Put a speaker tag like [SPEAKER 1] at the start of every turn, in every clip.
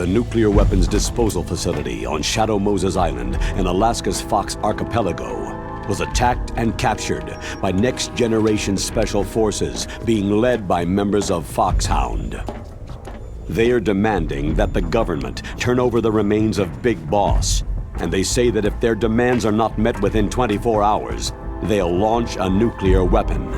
[SPEAKER 1] The nuclear weapons disposal facility on Shadow Moses Island in Alaska's Fox Archipelago was attacked and captured by next-generation special forces being led by members of Foxhound. They are demanding that the government turn over the remains of Big Boss, and they say that if their demands are not met within 24 hours, they'll launch a nuclear weapon.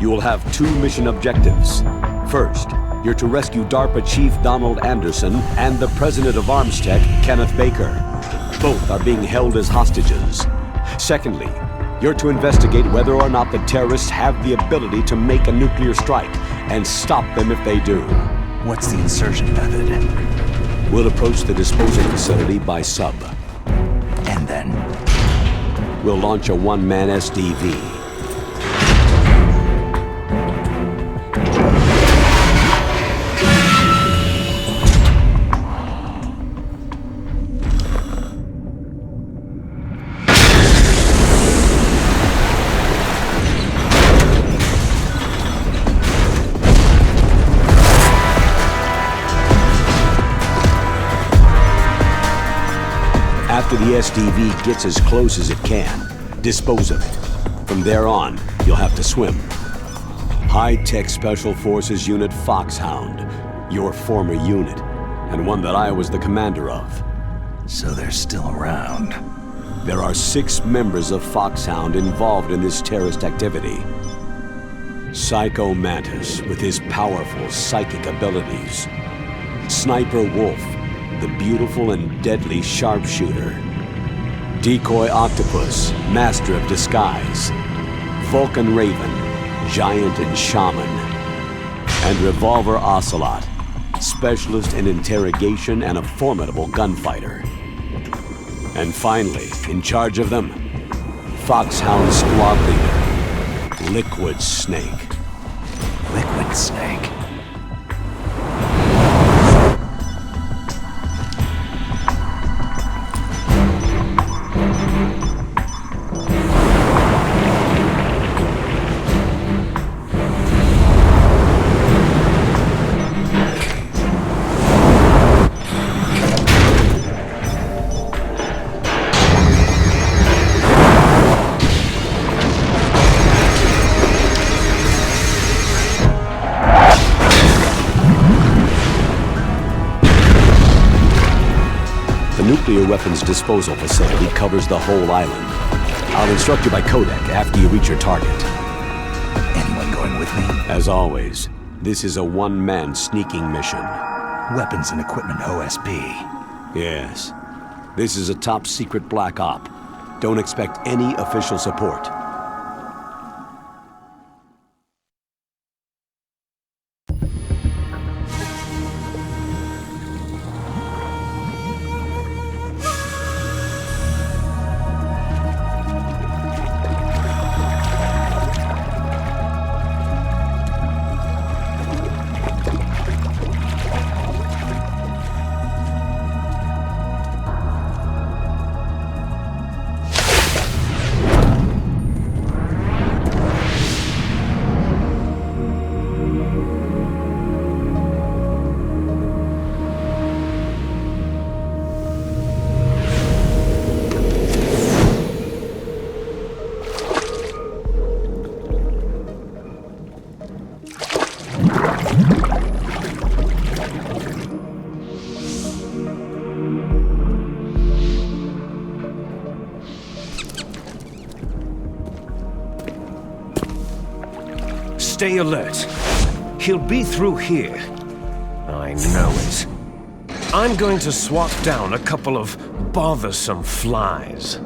[SPEAKER 1] You will have two mission objectives. First, you're to rescue DARPA Chief Donald Anderson and the President of Armstech, Kenneth Baker. Both are being held as hostages. Secondly, you're to investigate whether or not the terrorists have the ability to make a nuclear strike and stop them if they do.
[SPEAKER 2] What's the insertion method?
[SPEAKER 1] We'll approach the disposal facility by sub.
[SPEAKER 2] And then?
[SPEAKER 1] We'll launch a one-man SDV. After the SDV gets as close as it can, dispose of it. From there on, you'll have to swim. High-Tech Special Forces Unit Foxhound, your former unit, and one that I was the commander of.
[SPEAKER 2] So they're still around.
[SPEAKER 1] There are 6 members of Foxhound involved in this terrorist activity. Psycho Mantis, with his powerful psychic abilities. Sniper Wolf, the beautiful and deadly sharpshooter. Decoy Octopus, master of disguise. Vulcan Raven, giant and shaman. And Revolver Ocelot, specialist in interrogation and a formidable gunfighter. And finally, in charge of them, Foxhound squad leader, Liquid Snake.
[SPEAKER 2] Liquid Snake?
[SPEAKER 1] The nuclear weapons disposal facility covers the whole island. I'll instruct you by codec after you reach your target.
[SPEAKER 2] Anyone going with me?
[SPEAKER 1] As always, this is a one-man sneaking mission.
[SPEAKER 2] Weapons and equipment OSP.
[SPEAKER 1] Yes. This is a top-secret black op. Don't expect any official support.
[SPEAKER 3] Stay alert. He'll be through here. I know it. I'm going to swat down a couple of bothersome flies.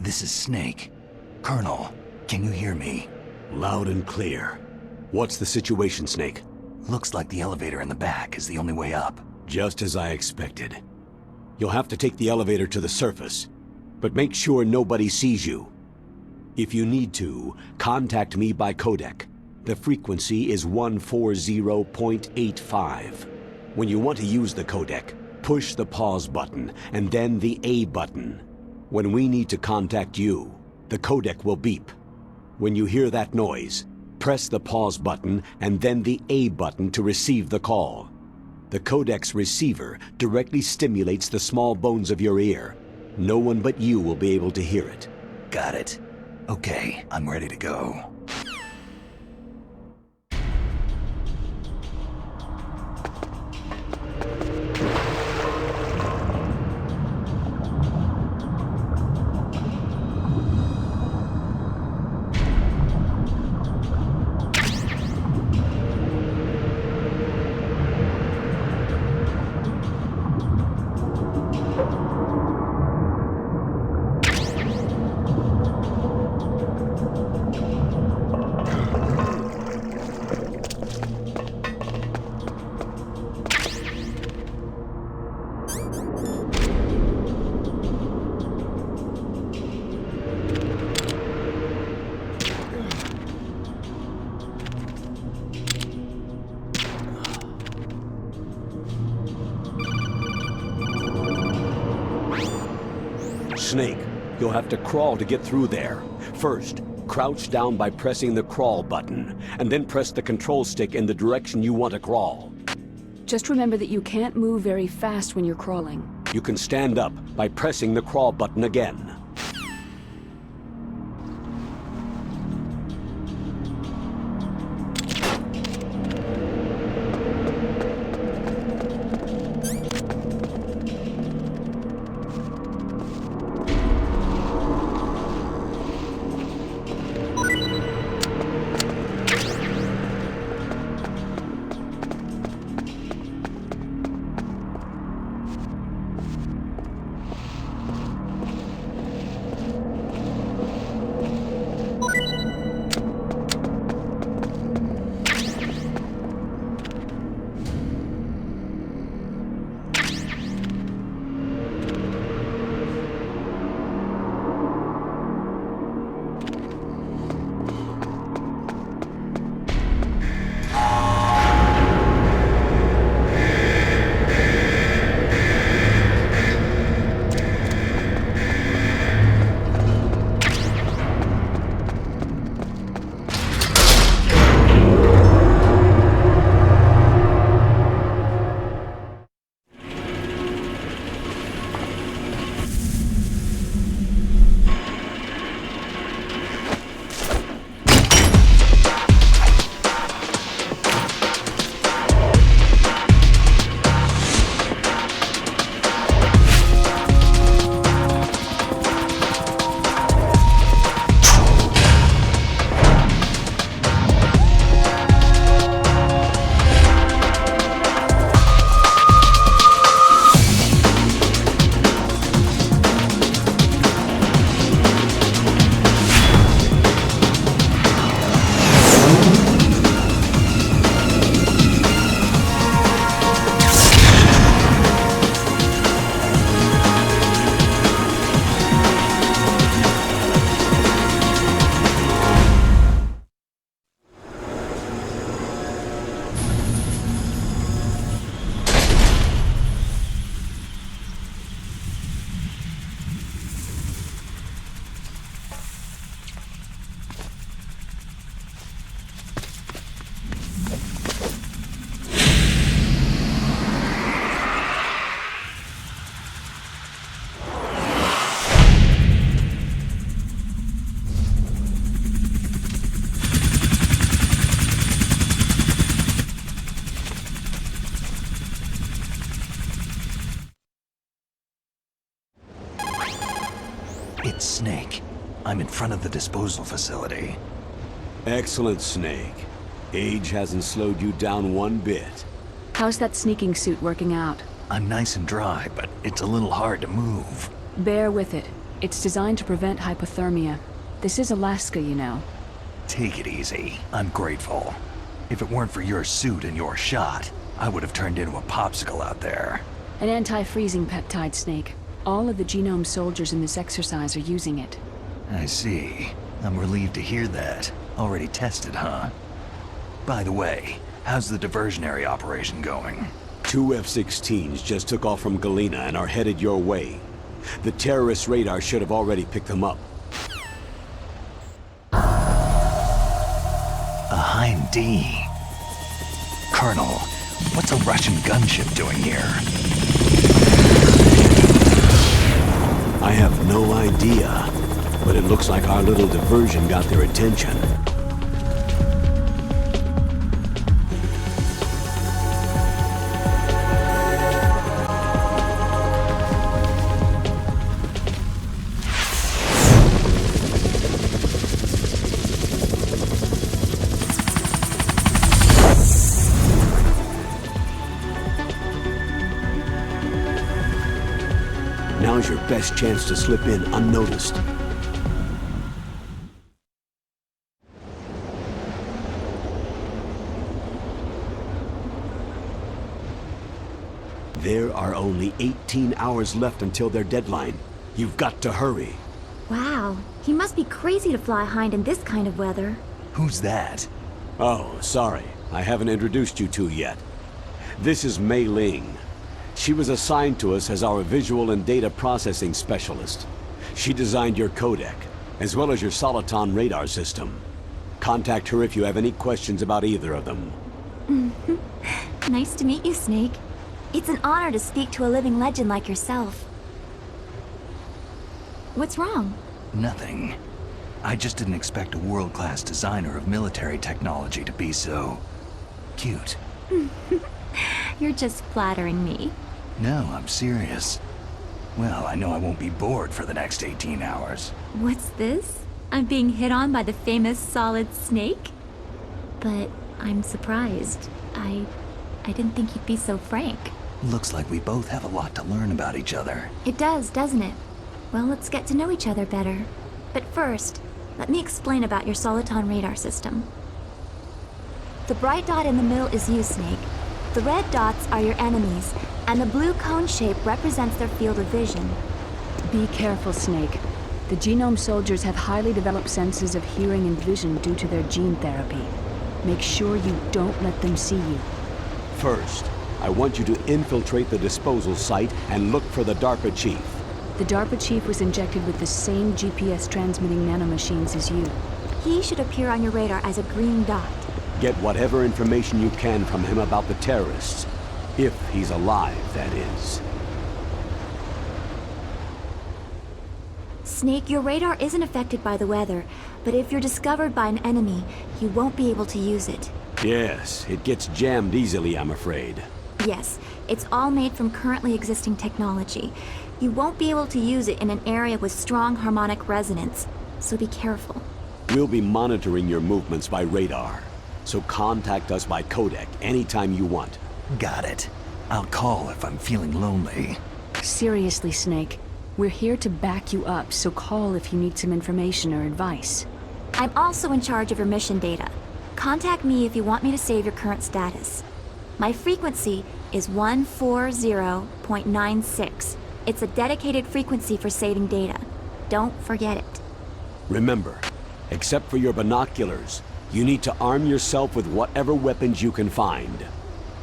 [SPEAKER 2] This is Snake. Colonel, can you hear me?
[SPEAKER 1] Loud and clear. What's the situation, Snake?
[SPEAKER 2] Looks like the elevator in the back is the only way up.
[SPEAKER 1] Just as I expected. You'll have to take the elevator to the surface, but make sure nobody sees you. If you need to, contact me by codec. The frequency is 140.85. When you want to use the codec, push the pause button and then the A button. When we need to contact you, the codec will beep. When you hear that noise, press the pause button and then the A button to receive the call. The codec's receiver directly stimulates the small bones of your ear. No one but you will be able to hear it.
[SPEAKER 2] Got it. Okay, I'm ready to go.
[SPEAKER 1] Snake, you'll have to crawl to get through there. First, crouch down by pressing the crawl button, and then press the control stick in the direction you want to crawl.
[SPEAKER 4] Just remember that you can't move very fast when you're crawling.
[SPEAKER 1] You can stand up by pressing the crawl button again.
[SPEAKER 2] It's Snake. I'm in front of the disposal facility.
[SPEAKER 1] Excellent, Snake. Age hasn't slowed you down one bit.
[SPEAKER 4] How's that sneaking suit working out?
[SPEAKER 2] I'm nice and dry, but it's a little hard to move.
[SPEAKER 4] Bear with it. It's designed to prevent hypothermia. This is Alaska, you know.
[SPEAKER 2] Take it easy. I'm grateful. If it weren't for your suit and your shot, I would have turned into a popsicle out there.
[SPEAKER 4] An anti-freezing peptide, Snake. All of the Genome soldiers in this exercise are using it.
[SPEAKER 2] I see. I'm relieved to hear that. Already tested, huh? By the way, how's the diversionary operation going?
[SPEAKER 1] 2 F-16s just took off from Galena and are headed your way. The terrorist radar should have already picked them up.
[SPEAKER 2] A Hind D. Colonel, what's a Russian gunship doing here?
[SPEAKER 1] I have no idea, but it looks like our little diversion got their attention. Now's your best chance to slip in unnoticed. There are only 18 hours left until their deadline. You've got to hurry.
[SPEAKER 5] Wow, he must be crazy to fly Hind in this kind of weather.
[SPEAKER 2] Who's that?
[SPEAKER 1] Oh, sorry. I haven't introduced you to yet. This is Mei Ling. She was assigned to us as our visual and data processing specialist. She designed your codec, as well as your Soliton radar system. Contact her if you have any questions about either of them.
[SPEAKER 5] Nice to meet you, Snake. It's an honor to speak to a living legend like yourself. What's wrong?
[SPEAKER 2] Nothing. I just didn't expect a world-class designer of military technology to be so... cute.
[SPEAKER 5] You're just flattering me.
[SPEAKER 2] No, I'm serious. Well, I know I won't be bored for the next 18 hours.
[SPEAKER 5] What's this? I'm being hit on by the famous Solid Snake? But I'm surprised. I didn't think you'd be so frank.
[SPEAKER 2] Looks like we both have a lot to learn about each other.
[SPEAKER 5] It does, doesn't it? Well, let's get to know each other better. But first, let me explain about your Soliton radar system. The bright dot in the middle is you, Snake. The red dots are your enemies, and the blue cone shape represents their field of vision.
[SPEAKER 4] Be careful, Snake. The Genome soldiers have highly developed senses of hearing and vision due to their gene therapy. Make sure you don't let them see you.
[SPEAKER 1] First, I want you to infiltrate the disposal site and look for the DARPA chief.
[SPEAKER 4] The DARPA chief was injected with the same GPS transmitting nanomachines as you.
[SPEAKER 5] He should appear on your radar as a green dot.
[SPEAKER 1] Get whatever information you can from him about the terrorists. If he's alive, that is.
[SPEAKER 5] Snake, your radar isn't affected by the weather, but if you're discovered by an enemy, you won't be able to use it.
[SPEAKER 1] Yes, it gets jammed easily, I'm afraid.
[SPEAKER 5] Yes, it's all made from currently existing technology. You won't be able to use it in an area with strong harmonic resonance, so be careful.
[SPEAKER 1] We'll be monitoring your movements by radar, so contact us by codec anytime you want.
[SPEAKER 2] Got it. I'll call if I'm feeling lonely.
[SPEAKER 4] Seriously, Snake. We're here to back you up, so call if you need some information or advice.
[SPEAKER 5] I'm also in charge of your mission data. Contact me if you want me to save your current status. My frequency is 140.96. It's a dedicated frequency for saving data. Don't forget it.
[SPEAKER 1] Remember, except for your binoculars, you need to arm yourself with whatever weapons you can find.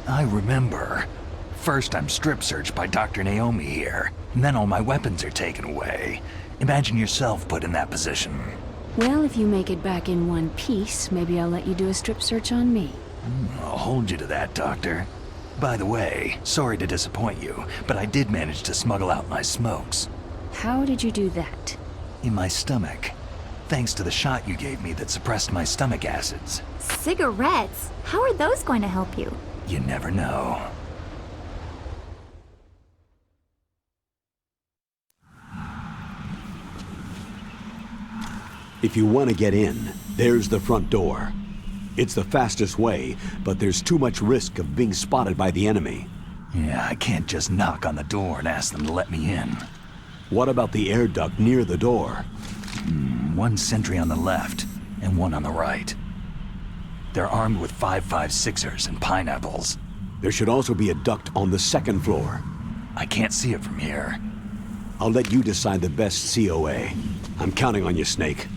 [SPEAKER 2] I remember. First I'm strip searched by Dr. Naomi here, and then all my weapons are taken away. Imagine yourself put in that position.
[SPEAKER 4] Well, if you make it back in one piece, maybe I'll let you do a strip search on me.
[SPEAKER 2] I'll hold you to that, Doctor. By the way, sorry to disappoint you, but I did manage to smuggle out my smokes.
[SPEAKER 4] How did you do that?
[SPEAKER 2] In my stomach. Thanks to the shot you gave me that suppressed my stomach acids.
[SPEAKER 5] Cigarettes? How are those going to help you?
[SPEAKER 2] You never know.
[SPEAKER 1] If you want to get in, there's the front door. It's the fastest way, but there's too much risk of being spotted by the enemy.
[SPEAKER 2] Yeah, I can't just knock on the door and ask them to let me in.
[SPEAKER 1] What about the air duct near the door?
[SPEAKER 2] One sentry on the left, and one on the right. They're armed with 5.56ers and pineapples.
[SPEAKER 1] There should also be a duct on the second floor.
[SPEAKER 2] I can't see it from here.
[SPEAKER 1] I'll let you decide the best COA. I'm counting on you, Snake.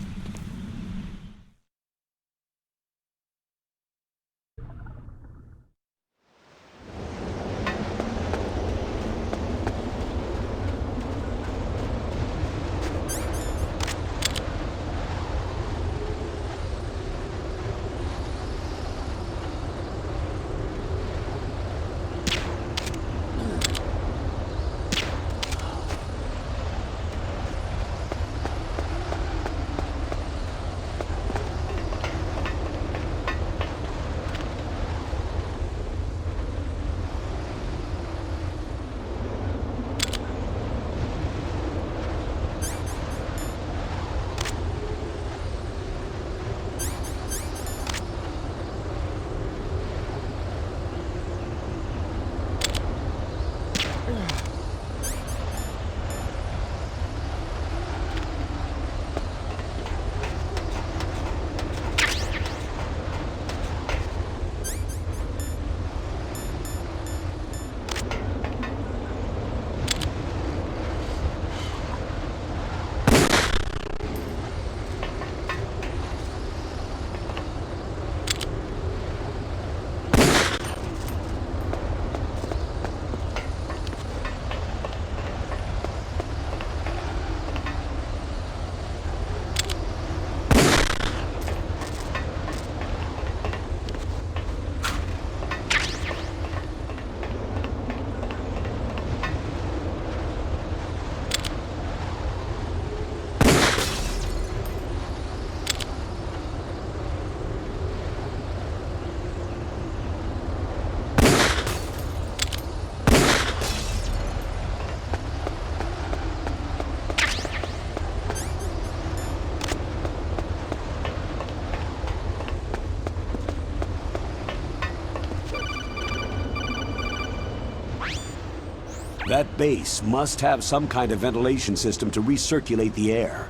[SPEAKER 1] That base must have some kind of ventilation system to recirculate the air.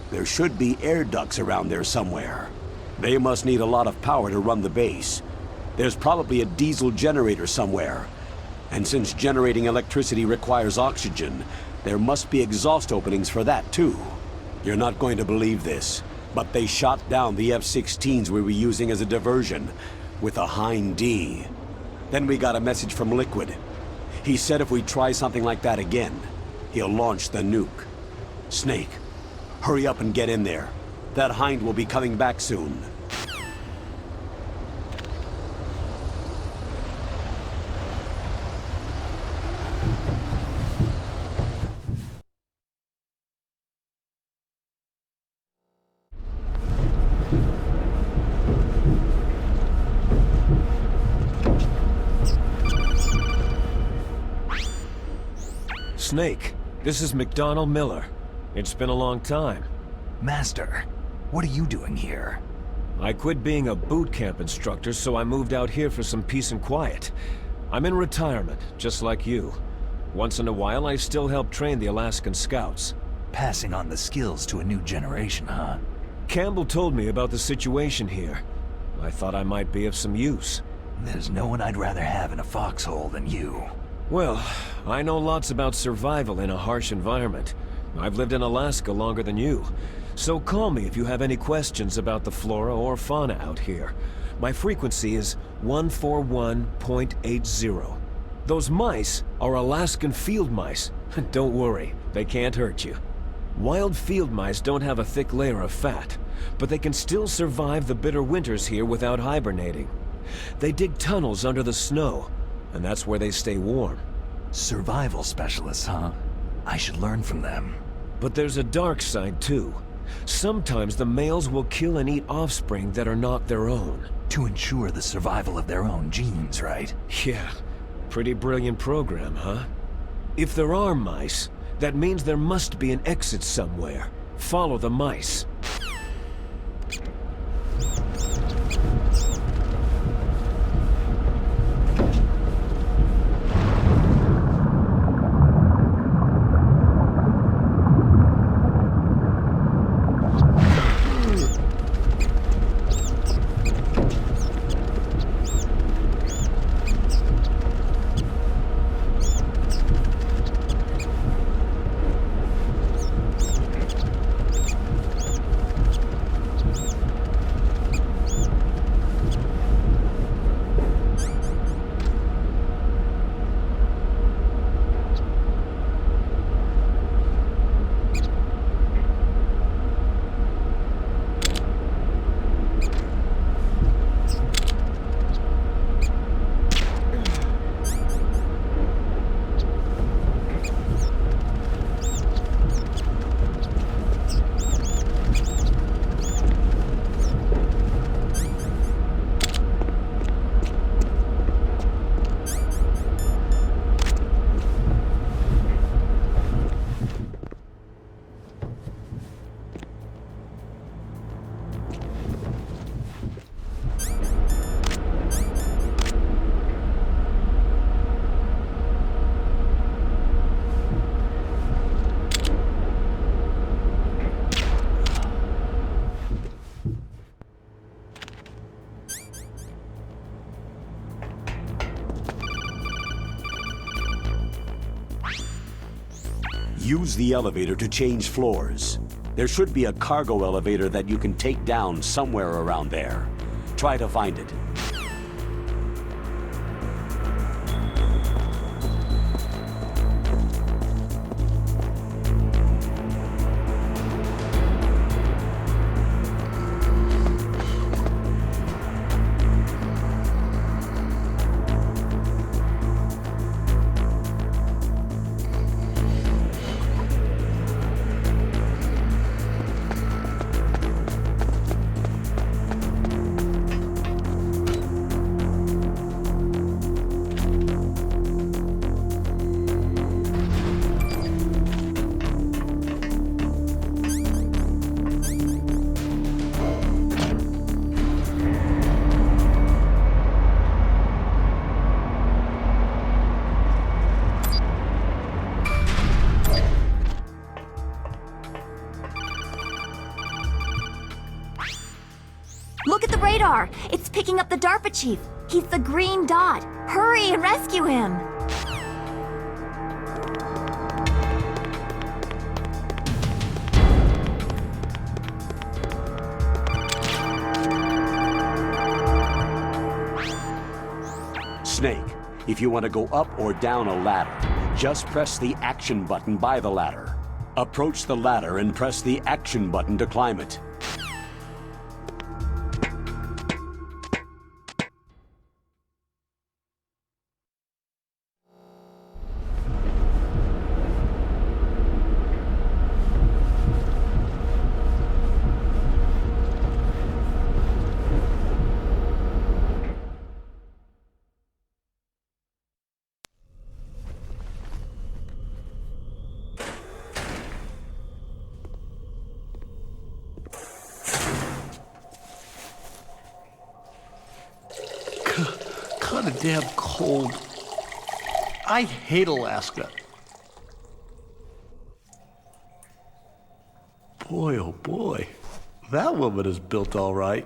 [SPEAKER 1] There should be air ducts around there somewhere. They must need a lot of power to run the base. There's probably a diesel generator somewhere. And since generating electricity requires oxygen, there must be exhaust openings for that too. You're not going to believe this, but they shot down the F-16s we were using as a diversion with a Hind D. Then we got a message from Liquid. He said if we try something like that again, he'll launch the nuke. Snake, hurry up and get in there. That Hind will be coming back soon.
[SPEAKER 3] Snake, this is McDonnell Miller. It's been a long time.
[SPEAKER 2] Master, what are you doing here?
[SPEAKER 3] I quit being a boot camp instructor, so I moved out here for some peace and quiet. I'm in retirement, just like you. Once in a while, I still help train the Alaskan Scouts.
[SPEAKER 2] Passing on the skills to a new generation, huh?
[SPEAKER 3] Campbell told me about the situation here. I thought I might be of some use.
[SPEAKER 2] There's no one I'd rather have in a foxhole than you.
[SPEAKER 3] Well, I know lots about survival in a harsh environment. I've lived in Alaska longer than you. So call me if you have any questions about the flora or fauna out here. My frequency is 141.80. Those mice are Alaskan field mice. Don't worry, they can't hurt you. Wild field mice don't have a thick layer of fat, but they can still survive the bitter winters here without hibernating. They dig tunnels under the snow, and that's where they stay warm.
[SPEAKER 2] Survival specialists, huh? I should learn from them.
[SPEAKER 3] But there's a dark side too. Sometimes the males will kill and eat offspring that are not their own.
[SPEAKER 2] To ensure the survival of their own genes, right?
[SPEAKER 3] Yeah, pretty brilliant program, huh? If there are mice, that means there must be an exit somewhere. Follow the mice.
[SPEAKER 1] Use the elevator to change floors. There should be a cargo elevator that you can take down somewhere around there. Try to find it.
[SPEAKER 5] Look at the radar! It's picking up the DARPA chief! He's the green dot! Hurry and rescue him!
[SPEAKER 1] Snake, if you want to go up or down a ladder, just press the action button by the ladder. Approach the ladder and press the action button to climb it.
[SPEAKER 6] Kinda damn cold. I hate Alaska. Boy, oh boy. That woman is built all right.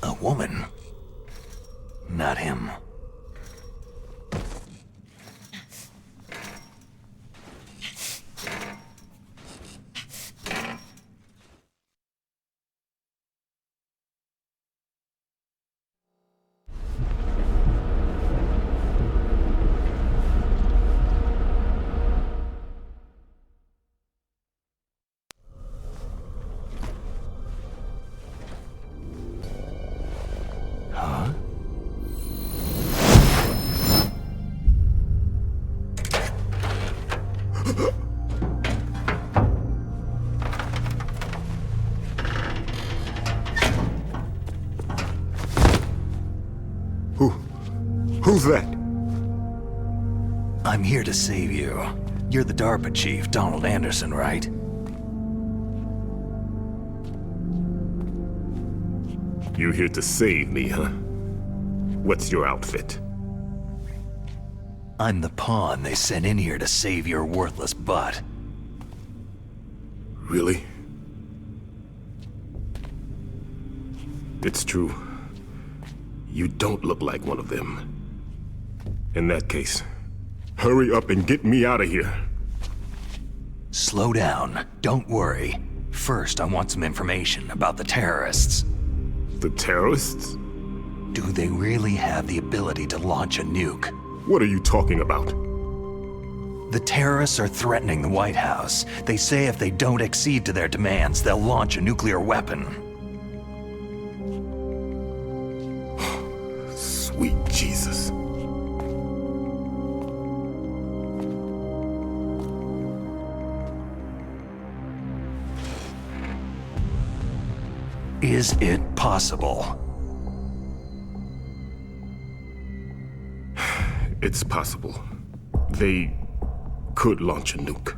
[SPEAKER 2] A woman. Not him. Huh?
[SPEAKER 7] Who's that?
[SPEAKER 2] I'm here to save you. You're the DARPA chief, Donald Anderson, right?
[SPEAKER 7] You here to save me, huh? What's your outfit?
[SPEAKER 2] I'm the pawn they sent in here to save your worthless butt.
[SPEAKER 7] Really? It's true. You don't look like one of them. In that case, hurry up and get me out of here.
[SPEAKER 2] Slow down. Don't worry. First, I want some information about the terrorists.
[SPEAKER 7] The terrorists?
[SPEAKER 2] Do they really have the ability to launch a nuke?
[SPEAKER 7] What are you talking about?
[SPEAKER 2] The terrorists are threatening the White House. They say if they don't accede to their demands, they'll launch a nuclear weapon.
[SPEAKER 7] Sweet Jesus.
[SPEAKER 2] Is it possible?
[SPEAKER 7] It's possible. They could launch a nuke.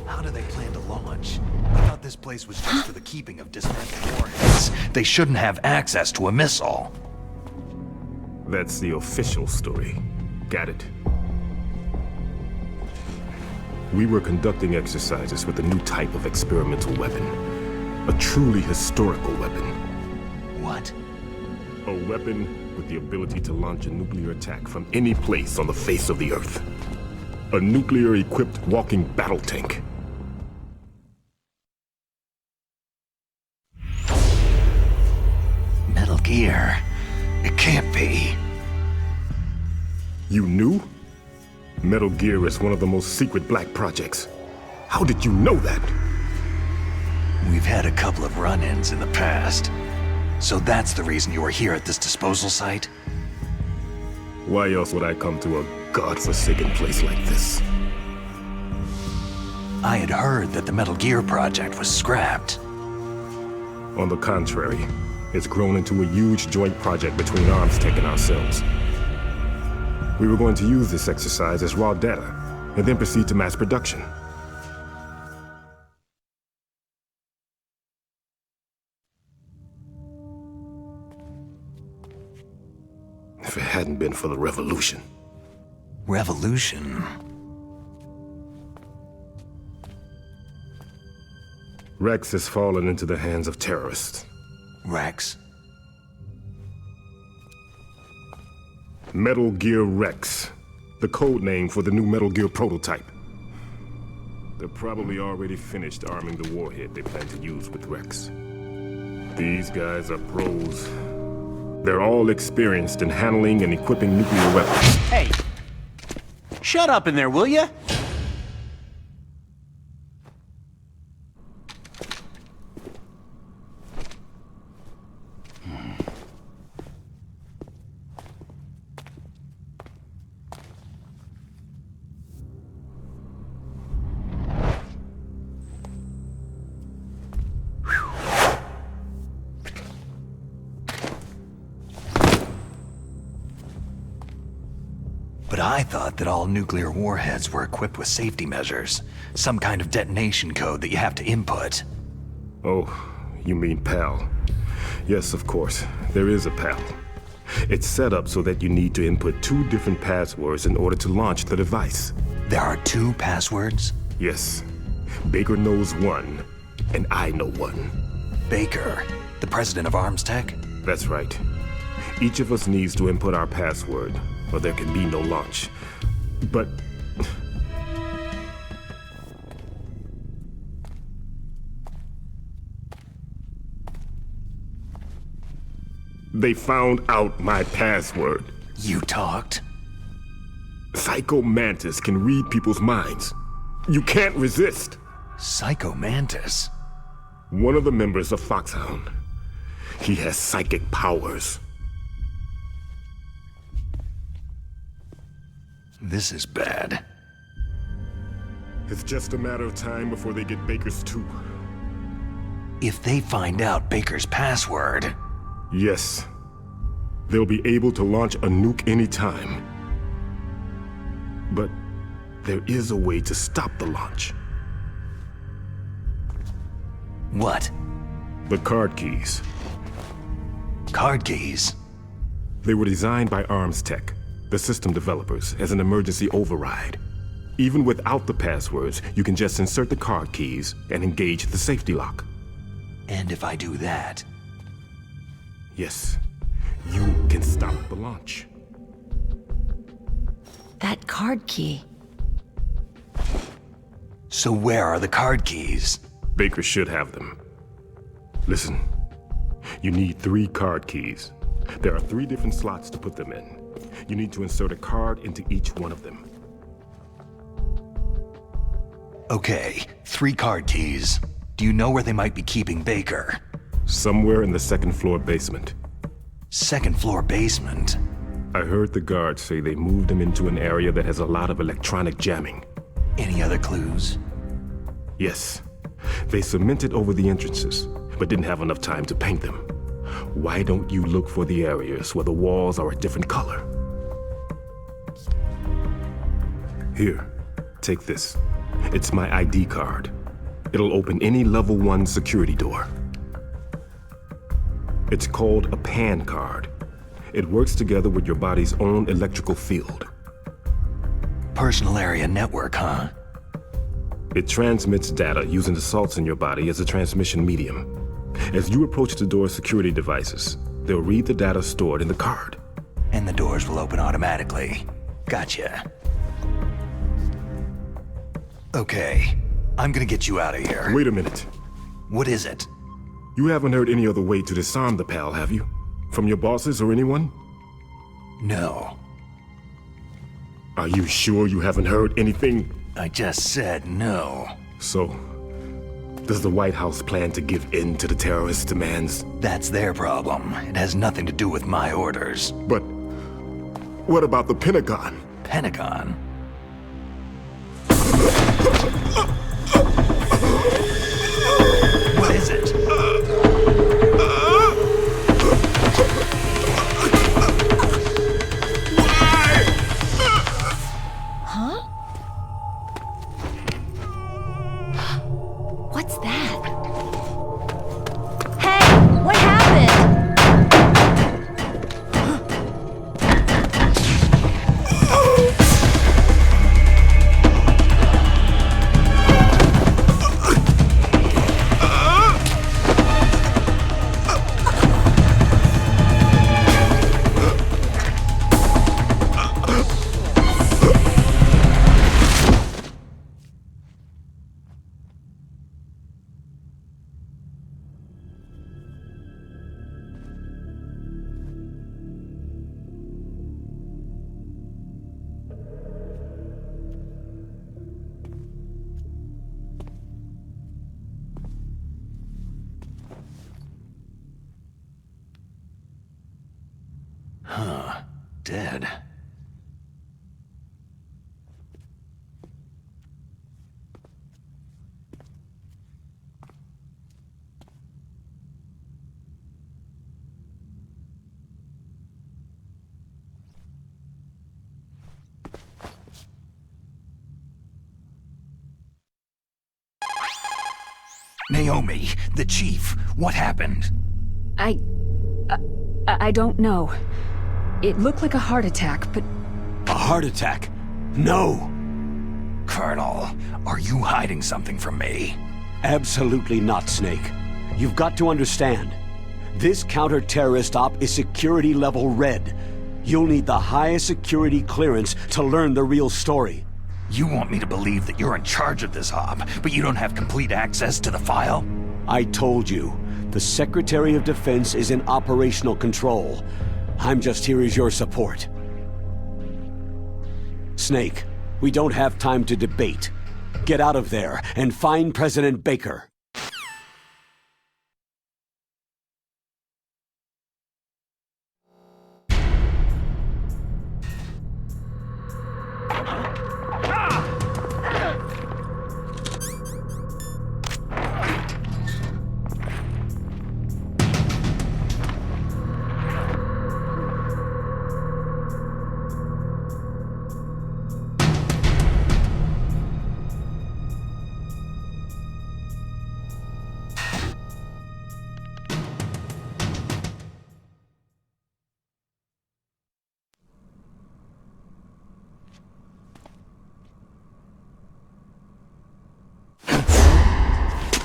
[SPEAKER 2] How do they plan to launch? I thought this place was just for the keeping of dismantled warheads. They shouldn't have access to a missile.
[SPEAKER 7] That's the official story. Got it. We were conducting exercises with a new type of experimental weapon. A truly historical weapon.
[SPEAKER 2] What?
[SPEAKER 7] A weapon with the ability to launch a nuclear attack from any place on the face of the Earth. A nuclear-equipped walking battle tank.
[SPEAKER 2] Metal Gear. It can't be.
[SPEAKER 7] You knew? Metal Gear is one of the most secret black projects. How did you know that?
[SPEAKER 2] We've had a couple of run-ins in the past. So that's the reason you were here at this disposal site?
[SPEAKER 7] Why else would I come to a godforsaken place like this?
[SPEAKER 2] I had heard that the Metal Gear project was scrapped.
[SPEAKER 7] On the contrary, it's grown into a huge joint project between ArmsTech and ourselves. We were going to use this exercise as raw data, and then proceed to mass production. If it hadn't been for the revolution.
[SPEAKER 2] Revolution?
[SPEAKER 7] Rex has fallen into the hands of terrorists.
[SPEAKER 2] Rex?
[SPEAKER 7] Metal Gear Rex, the code name for the new Metal Gear prototype. They're probably already finished arming the warhead they plan to use with Rex. These guys are pros. They're all experienced in handling and equipping nuclear weapons.
[SPEAKER 8] Hey! Shut up in there, will ya?
[SPEAKER 2] But I thought that all nuclear warheads were equipped with safety measures. Some kind of detonation code that you have to input.
[SPEAKER 7] Oh, you mean PAL. Yes, of course, there is a PAL. It's set up so that you need to input 2 different passwords in order to launch the device.
[SPEAKER 2] There are 2 passwords?
[SPEAKER 7] Yes. Baker knows one, and I know one.
[SPEAKER 2] Baker, the president of ArmsTech?
[SPEAKER 7] That's right. Each of us needs to input our password, or there can be no launch. But... they found out my password.
[SPEAKER 2] You talked?
[SPEAKER 7] Psycho Mantis can read people's minds. You can't resist.
[SPEAKER 2] Psycho Mantis?
[SPEAKER 7] One of the members of Foxhound. He has psychic powers.
[SPEAKER 2] This is bad.
[SPEAKER 7] It's just a matter of time before they get Baker's too.
[SPEAKER 2] If they find out Baker's password...
[SPEAKER 7] Yes. They'll be able to launch a nuke anytime. But there is a way to stop the launch.
[SPEAKER 2] What?
[SPEAKER 7] The card keys.
[SPEAKER 2] Card keys?
[SPEAKER 7] They were designed by ArmsTech, the system developers, as an emergency override. Even without the passwords, you can just insert the card keys and engage the safety lock.
[SPEAKER 2] And if I do that...
[SPEAKER 7] Yes, you can stop the launch.
[SPEAKER 9] That card key.
[SPEAKER 2] So where are the card keys?
[SPEAKER 7] Baker should have them. Listen, you need 3 card keys. There are 3 different slots to put them in. You need to insert a card into each one of them.
[SPEAKER 2] Okay, 3 card keys. Do you know where they might be keeping Baker?
[SPEAKER 7] Somewhere in the 2nd floor basement.
[SPEAKER 2] 2nd floor basement?
[SPEAKER 7] I heard the guards say they moved him into an area that has a lot of electronic jamming.
[SPEAKER 2] Any other clues?
[SPEAKER 7] Yes. They cemented over the entrances, but didn't have enough time to paint them. Why don't you look for the areas where the walls are a different color? Here, take this. It's my ID card. It'll open any level 1 security door. It's called a PAN card. It works together with your body's own electrical field.
[SPEAKER 2] Personal area network, huh?
[SPEAKER 7] It transmits data using the salts in your body as a transmission medium. As you approach the door's security devices, they'll read the data stored in the card.
[SPEAKER 2] And the doors will open automatically. Gotcha. Okay, I'm gonna get you out of here.
[SPEAKER 7] Wait a minute.
[SPEAKER 2] What is it?
[SPEAKER 7] You haven't heard any other way to disarm the PAL, have you? From your bosses or anyone?
[SPEAKER 2] No.
[SPEAKER 7] Are you sure you haven't heard anything?
[SPEAKER 2] I just said no.
[SPEAKER 7] So, does the White House plan to give in to the terrorists' demands?
[SPEAKER 2] That's their problem. It has nothing to do with my orders.
[SPEAKER 7] But what about the Pentagon?
[SPEAKER 2] Pentagon? What is it?
[SPEAKER 5] What's that? Hey, what happened?
[SPEAKER 2] Dead. Naomi, the chief, what happened?
[SPEAKER 4] I don't know. It looked like a heart attack, but...
[SPEAKER 1] A heart attack? No!
[SPEAKER 2] Colonel, are you hiding something from me?
[SPEAKER 1] Absolutely not, Snake. You've got to understand. This counter-terrorist op is security level red. You'll need the highest security clearance to learn the real story.
[SPEAKER 2] You want me to believe that you're in charge of this op, but you don't have complete access to the file?
[SPEAKER 1] I told you, the Secretary of Defense is in operational control. I'm just here as your support. Snake, we don't have time to debate. Get out of there and find President Baker.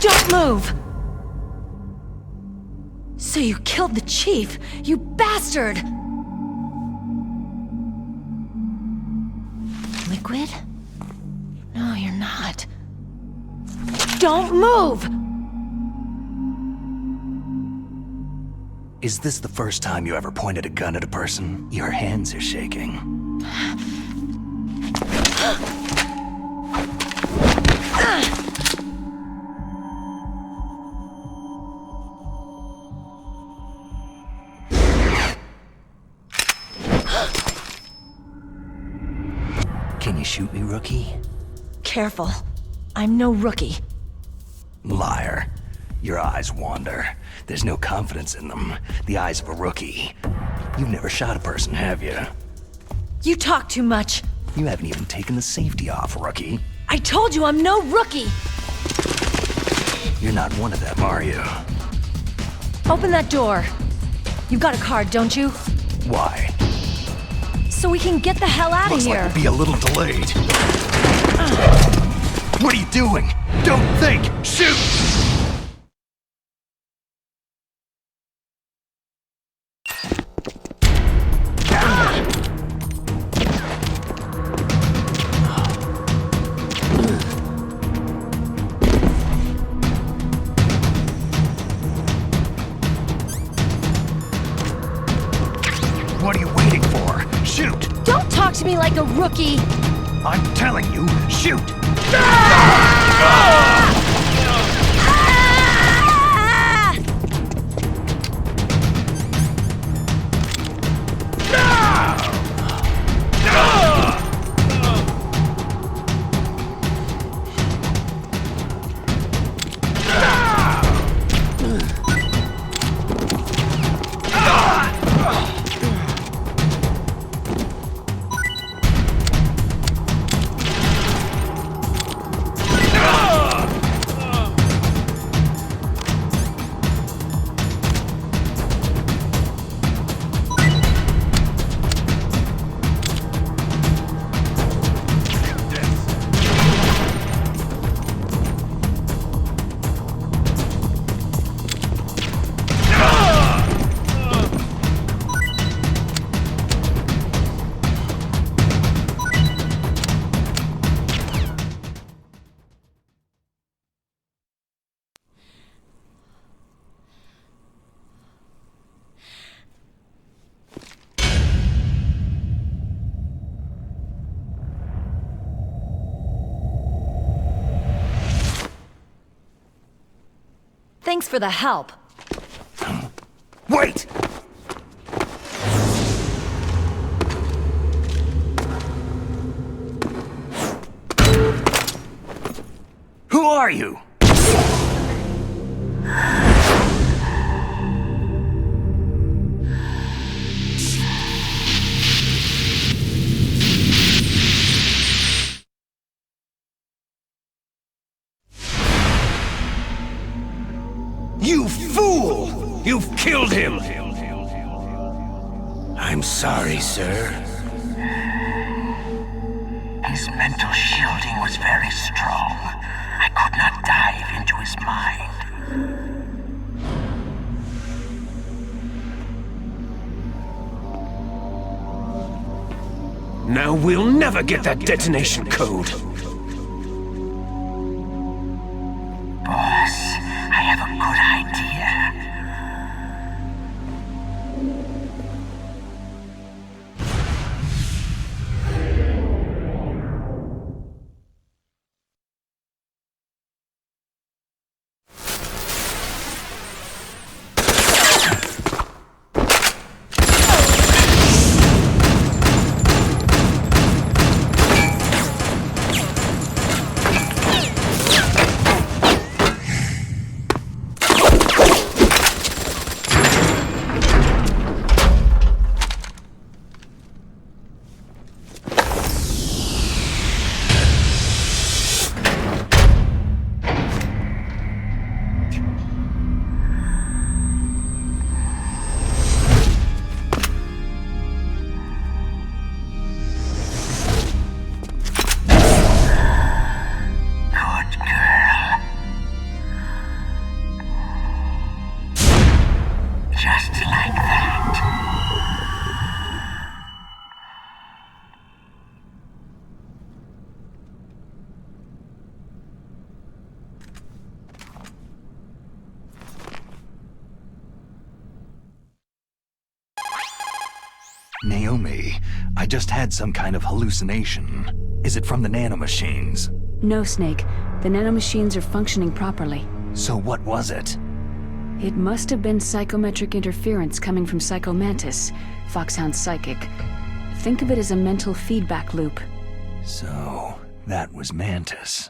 [SPEAKER 9] Don't move! So you killed the chief, you bastard! Liquid? No, you're not. Don't move!
[SPEAKER 2] Is this the first time you ever pointed a gun at a person? Your hands are shaking. Can you shoot me, rookie?
[SPEAKER 9] Careful. I'm no rookie.
[SPEAKER 2] Liar. Your eyes wander. There's no confidence in them. The eyes of a rookie. You've never shot a person, have you?
[SPEAKER 9] You talk too much.
[SPEAKER 2] You haven't even taken the safety off, rookie.
[SPEAKER 9] I told you I'm no rookie!
[SPEAKER 2] You're not one of them, are you?
[SPEAKER 9] Open that door. You got a card, don't you?
[SPEAKER 2] Why?
[SPEAKER 9] So we can get the hell out of
[SPEAKER 2] Looks
[SPEAKER 9] here.
[SPEAKER 2] like we'll be a little delayed. What are you doing? Don't think! Shoot! What are you waiting for? Shoot!
[SPEAKER 9] Don't talk to me like a rookie!
[SPEAKER 2] I'm telling you, shoot!
[SPEAKER 9] Thanks for the help.
[SPEAKER 2] Wait! Who are you? You fool! You've killed him! I'm sorry, sir.
[SPEAKER 10] His mental shielding was very strong. I could not dive into his mind.
[SPEAKER 3] Now we'll never get that detonation code.
[SPEAKER 10] Boss, I have a good idea.
[SPEAKER 2] Naomi, I just had some kind of hallucination. Is it from the nanomachines?
[SPEAKER 4] No, Snake. The nanomachines are functioning properly.
[SPEAKER 2] So what was it?
[SPEAKER 4] It must have been psychometric interference coming from Psycho Mantis, Foxhound's psychic. Think of it as a mental feedback loop.
[SPEAKER 2] So, that was Mantis.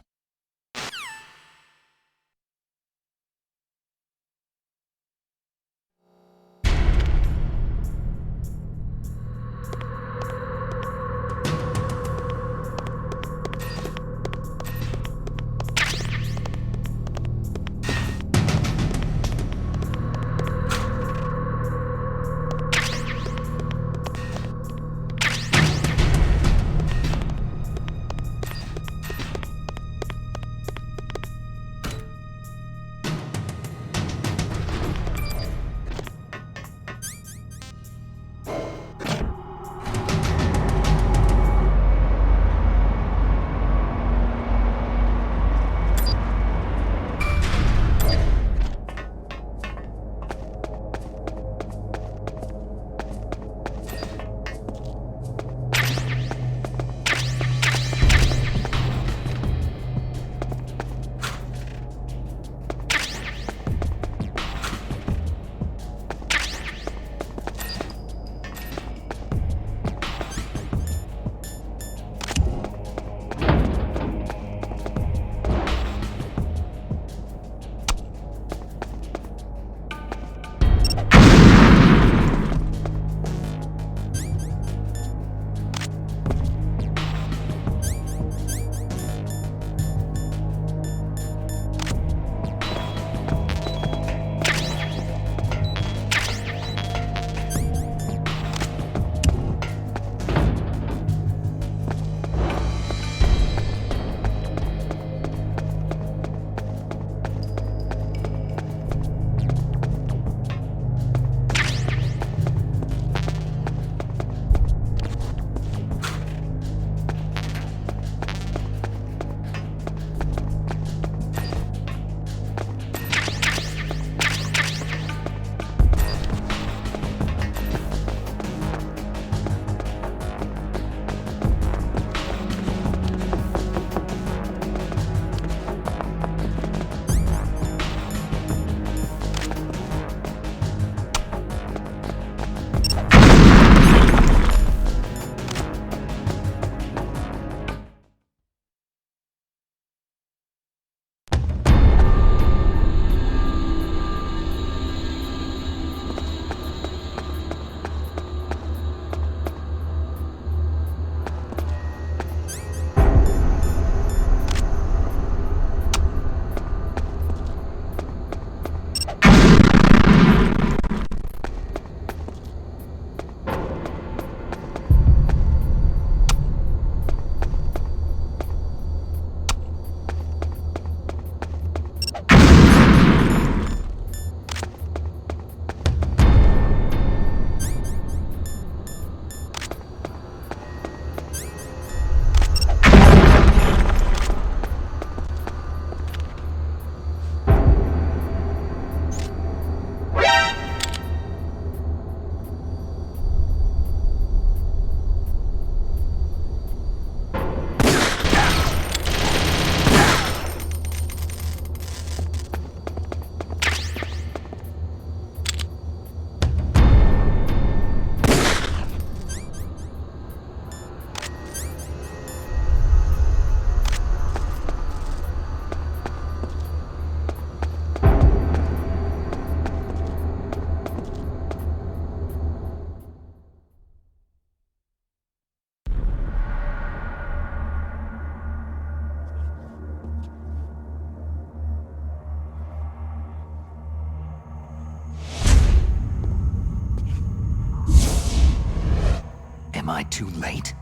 [SPEAKER 2] Am I too late?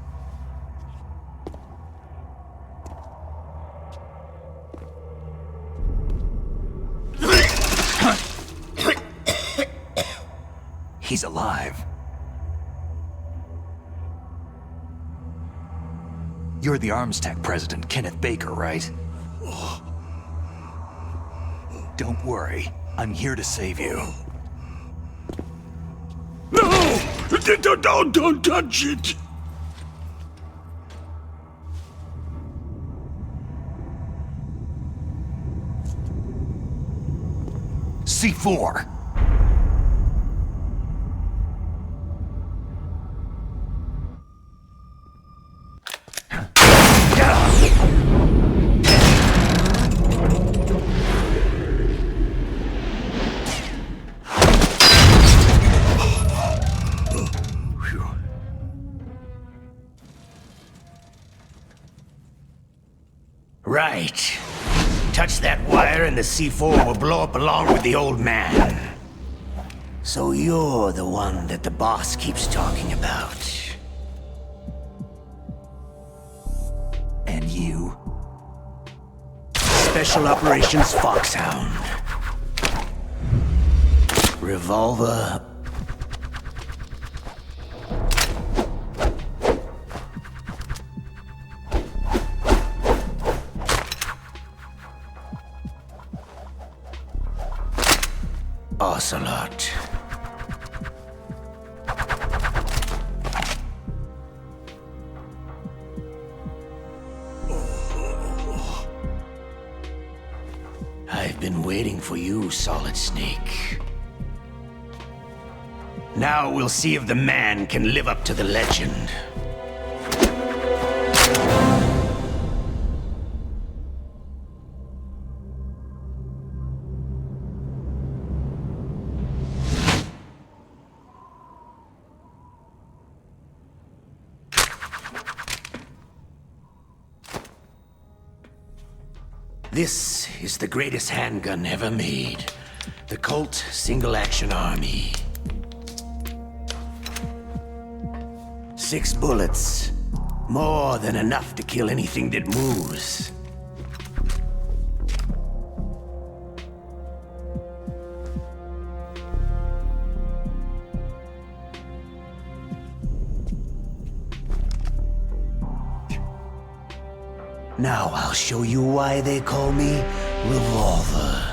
[SPEAKER 2] He's alive. You're the Armstech president, Kenneth Baker, right? Don't worry. I'm here to save you.
[SPEAKER 7] No!
[SPEAKER 6] Don't touch it!
[SPEAKER 2] C4.
[SPEAKER 10] Right. Touch that wire and the C4 will blow up along with the old man. So you're the one that the boss keeps talking about.
[SPEAKER 2] And you?
[SPEAKER 10] Special Operations Foxhound. Revolver. Ocelot. I've been waiting for you, Solid Snake. Now we'll see if the man can live up to the legend. This is the greatest handgun ever made. The Colt Single Action Army. 6 bullets. More than enough to kill anything that moves. Now I'll show you why they call me Revolver.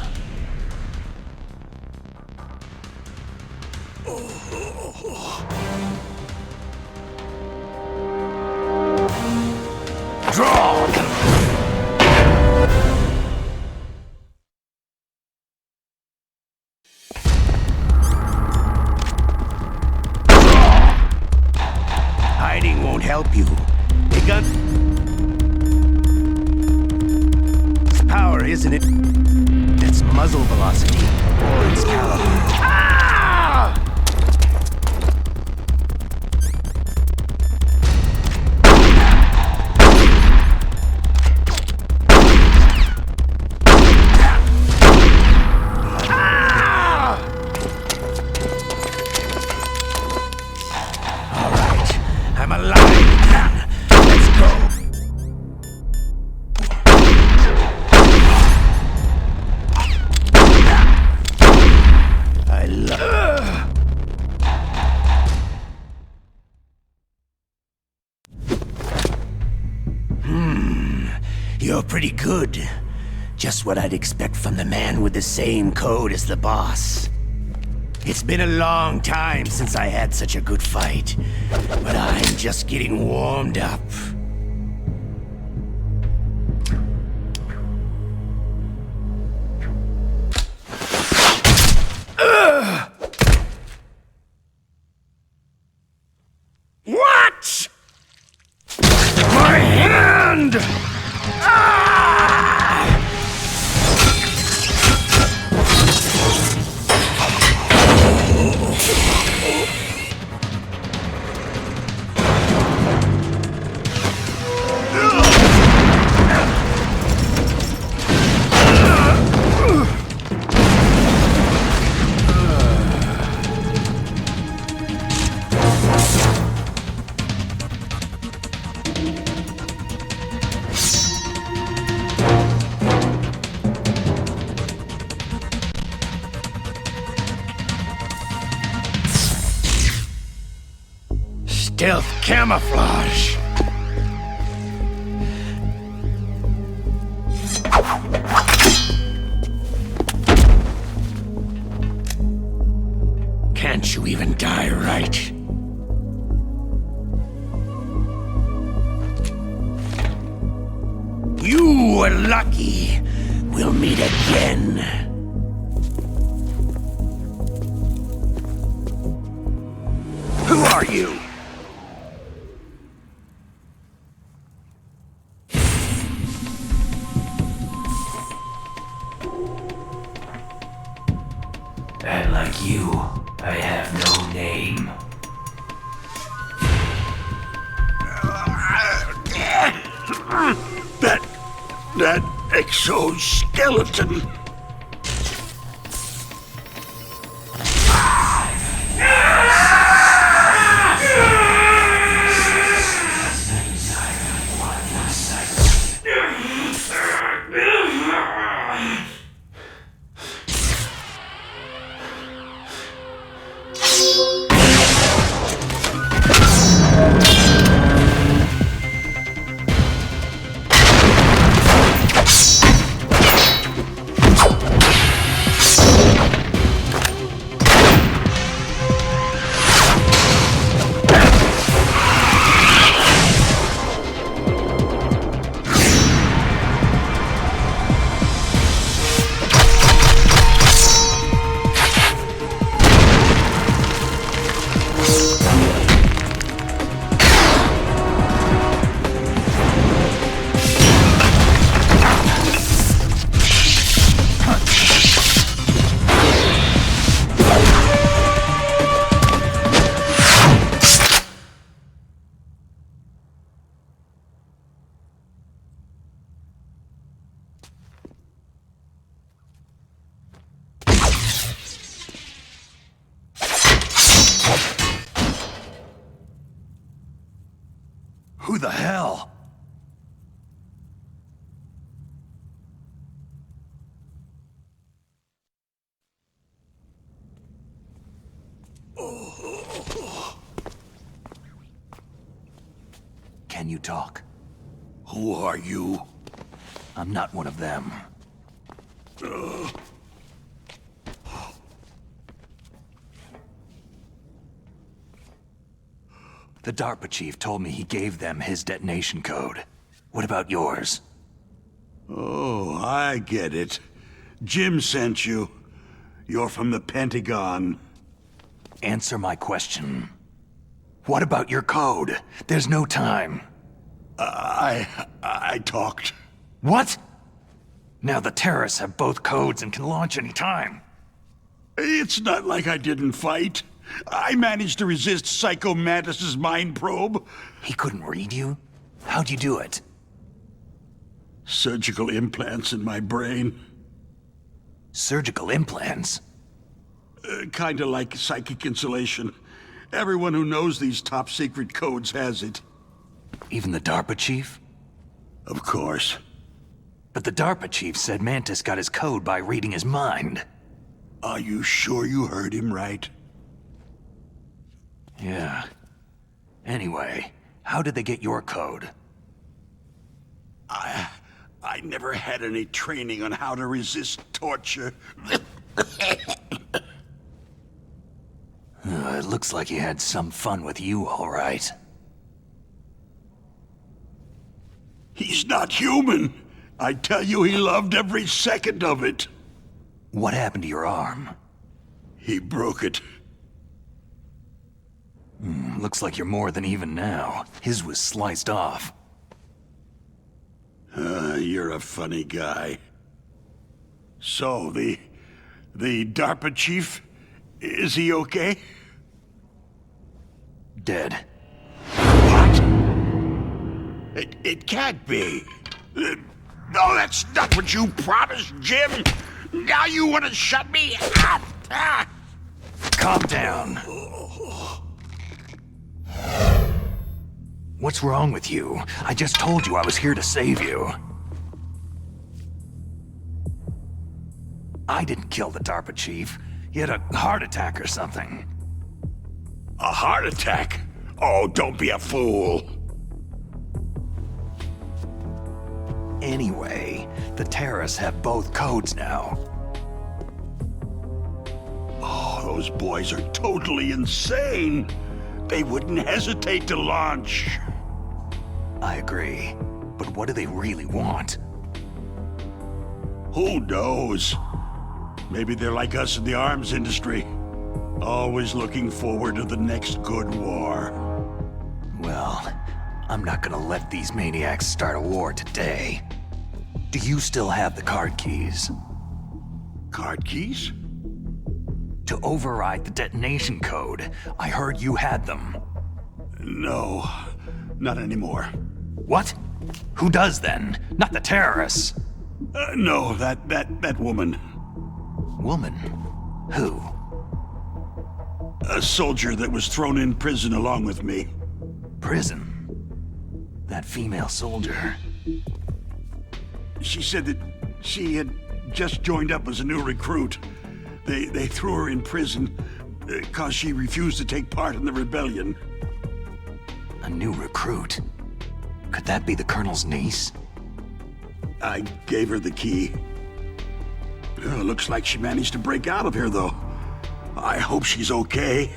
[SPEAKER 10] Draw! Hiding won't help you. The gun... power, isn't it? It's muzzle velocity, or its caliber. Ah! Ah! All right, I'm alive again. Let's go. You're pretty good. Just what I'd expect from the man with the same code as the boss. It's been a long time since I had such a good fight, but I'm just getting warmed up. What? My hand! Stealth camouflage. Can't you even die right? You were lucky. We'll meet again. Who are you?
[SPEAKER 11] And like you, I have no name.
[SPEAKER 6] That exoskeleton.
[SPEAKER 2] Who the hell? Can you talk?
[SPEAKER 6] Who are you?
[SPEAKER 2] I'm not one of them. The DARPA chief told me he gave them his detonation code. What about yours?
[SPEAKER 6] Oh, I get it. Jim sent you. You're from the Pentagon.
[SPEAKER 2] Answer my question. What about your code? There's no time.
[SPEAKER 6] I talked.
[SPEAKER 2] What? Now the terrorists have both codes and can launch any time.
[SPEAKER 6] It's not like I didn't fight. I managed to resist Psycho Mantis's mind probe.
[SPEAKER 2] He couldn't read you? How'd you do it?
[SPEAKER 6] Surgical implants in my brain.
[SPEAKER 2] Surgical implants?
[SPEAKER 6] Kinda like psychic insulation. Everyone who knows these top-secret codes has it.
[SPEAKER 2] Even the DARPA chief?
[SPEAKER 6] Of course.
[SPEAKER 2] But the DARPA chief said Mantis got his code by reading his mind.
[SPEAKER 6] Are you sure you heard him right?
[SPEAKER 2] Yeah. Anyway, how did they get your code?
[SPEAKER 6] I never had any training on how to resist torture.
[SPEAKER 2] It looks like he had some fun with you, all right.
[SPEAKER 6] He's not human. I tell you, he loved every second of it.
[SPEAKER 2] What happened to your arm?
[SPEAKER 6] He broke it.
[SPEAKER 2] Looks like you're more than even now. His was sliced off.
[SPEAKER 6] You're a funny guy. So, the DARPA chief, is he okay?
[SPEAKER 2] Dead.
[SPEAKER 6] What? It can't be. No, that's not what you promised, Jim. Now you want to shut me up?
[SPEAKER 2] Calm down. What's wrong with you? I just told you I was here to save you. I didn't kill the DARPA chief. He had a heart attack or something.
[SPEAKER 6] A heart attack? Oh, don't be a fool.
[SPEAKER 2] Anyway, the terrorists have both codes now.
[SPEAKER 6] Oh, those boys are totally insane. They wouldn't hesitate to launch.
[SPEAKER 2] I agree. But what do they really want?
[SPEAKER 6] Who knows? Maybe they're like us in the arms industry. Always looking forward to the next good war.
[SPEAKER 2] Well, I'm not gonna let these maniacs start a war today. Do you still have the card keys?
[SPEAKER 6] Card keys?
[SPEAKER 2] To override the detonation code. I heard you had them.
[SPEAKER 6] No, not anymore.
[SPEAKER 2] What? Who does then? Not the terrorists.
[SPEAKER 6] No, that woman.
[SPEAKER 2] Woman? Who?
[SPEAKER 6] A soldier that was thrown in prison along with me.
[SPEAKER 2] Prison? That female soldier.
[SPEAKER 6] She said that she had just joined up as a new recruit. They threw her in prison because she refused to take part in the rebellion.
[SPEAKER 2] A new recruit? Could that be the Colonel's niece?
[SPEAKER 6] I gave her the key. Looks like she managed to break out of here, though. I hope she's okay.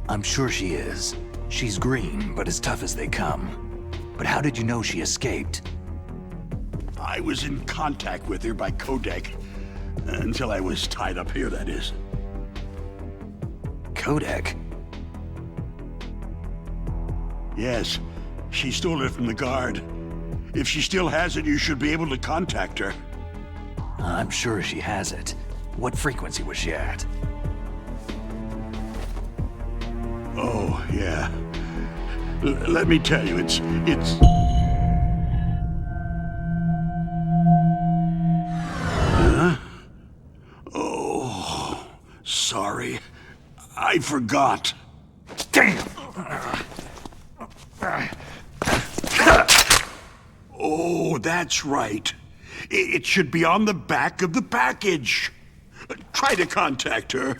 [SPEAKER 2] I'm sure she is. She's green, but as tough as they come. But how did you know she escaped?
[SPEAKER 6] I was in contact with her by codec. Until I was tied up here, that is.
[SPEAKER 2] Codec?
[SPEAKER 6] Yes. She stole it from the guard. If she still has it, you should be able to contact her.
[SPEAKER 2] I'm sure she has it. What frequency was she at?
[SPEAKER 6] Oh, yeah. Let me tell you, it's... Huh? Oh, sorry. I forgot.
[SPEAKER 2] Damn!
[SPEAKER 6] Oh, that's right. It should be on the back of the package. Try to contact her.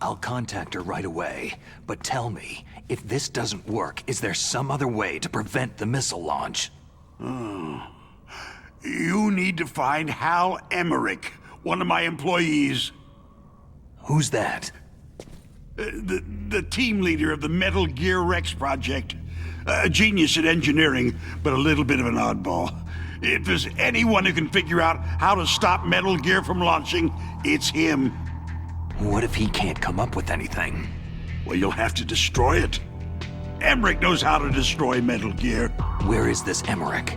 [SPEAKER 2] I'll contact her right away, but tell me, if this doesn't work, is there some other way to prevent the missile launch?
[SPEAKER 6] Oh. You need to find Hal Emmerich, one of my employees.
[SPEAKER 2] Who's that?
[SPEAKER 6] The team leader of the Metal Gear Rex project. A genius at engineering, but a little bit of an oddball. If there's anyone who can figure out how to stop Metal Gear from launching, it's him.
[SPEAKER 2] What if he can't come up with anything?
[SPEAKER 6] Well, you'll have to destroy it. Emmerich knows how to destroy Metal Gear.
[SPEAKER 2] Where is this Emmerich?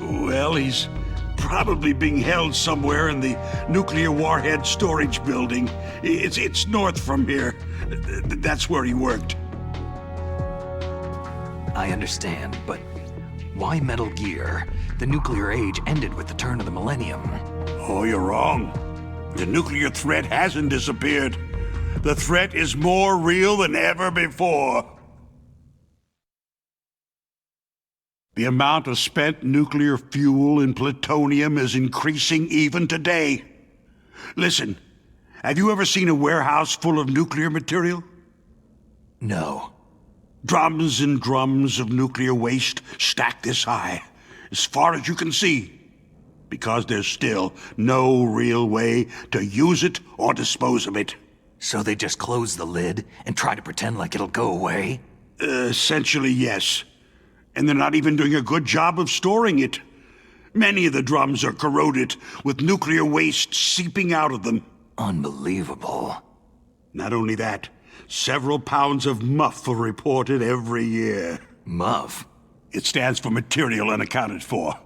[SPEAKER 6] Well, he's probably being held somewhere in the nuclear warhead storage building. It's north from here. That's where he worked.
[SPEAKER 2] I understand, but why Metal Gear? The nuclear age ended with the turn of the millennium.
[SPEAKER 6] Oh, you're wrong. The nuclear threat hasn't disappeared. The threat is more real than ever before. The amount of spent nuclear fuel and plutonium is increasing even today. Listen, have you ever seen a warehouse full of nuclear material?
[SPEAKER 2] No.
[SPEAKER 6] Drums and drums of nuclear waste stacked this high, as far as you can see, because there's still no real way to use it or dispose of it.
[SPEAKER 2] So they just close the lid and try to pretend like it'll go away?
[SPEAKER 6] Essentially, yes. And they're not even doing a good job of storing it. Many of the drums are corroded, with nuclear waste seeping out of them.
[SPEAKER 2] Unbelievable.
[SPEAKER 6] Not only that, several pounds of MUF are reported every year.
[SPEAKER 2] MUF?
[SPEAKER 6] It stands for Material Unaccounted For.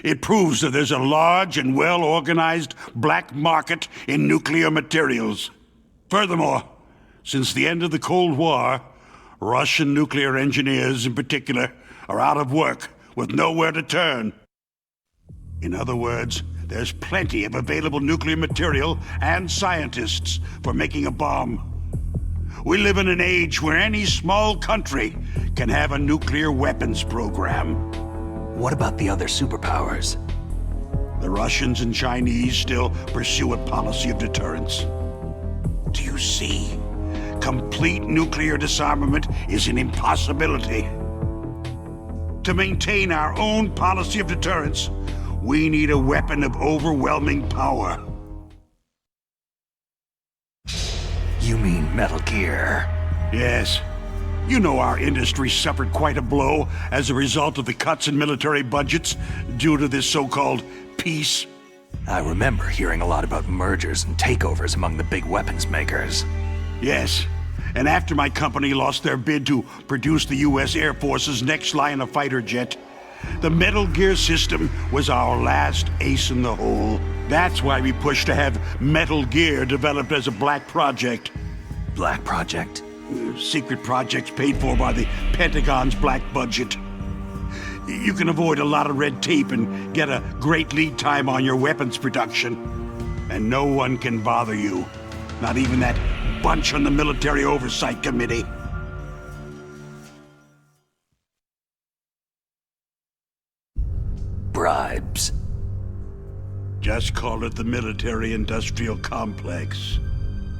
[SPEAKER 6] It proves that there's a large and well-organized black market in nuclear materials. Furthermore, since the end of the Cold War, Russian nuclear engineers in particular are out of work with nowhere to turn. In other words, there's plenty of available nuclear material and scientists for making a bomb. We live in an age where any small country can have a nuclear weapons program.
[SPEAKER 2] What about the other superpowers?
[SPEAKER 6] The Russians and Chinese still pursue a policy of deterrence. Do you see? Complete nuclear disarmament is an impossibility. To maintain our own policy of deterrence, we need a weapon of overwhelming power.
[SPEAKER 2] You mean Metal Gear?
[SPEAKER 6] Yes. You know our industry suffered quite a blow as a result of the cuts in military budgets due to this so-called peace.
[SPEAKER 2] I remember hearing a lot about mergers and takeovers among the big weapons makers.
[SPEAKER 6] Yes, and after my company lost their bid to produce the U.S. Air Force's next line of fighter jet, the Metal Gear system was our last ace in the hole. That's why we pushed to have Metal Gear developed as a black project.
[SPEAKER 2] Black project?
[SPEAKER 6] Secret projects paid for by the Pentagon's black budget. You can avoid a lot of red tape and get a great lead time on your weapons production. And no one can bother you. Not even that bunch on the Military Oversight Committee.
[SPEAKER 2] Bribes.
[SPEAKER 6] Just call it the military-industrial complex.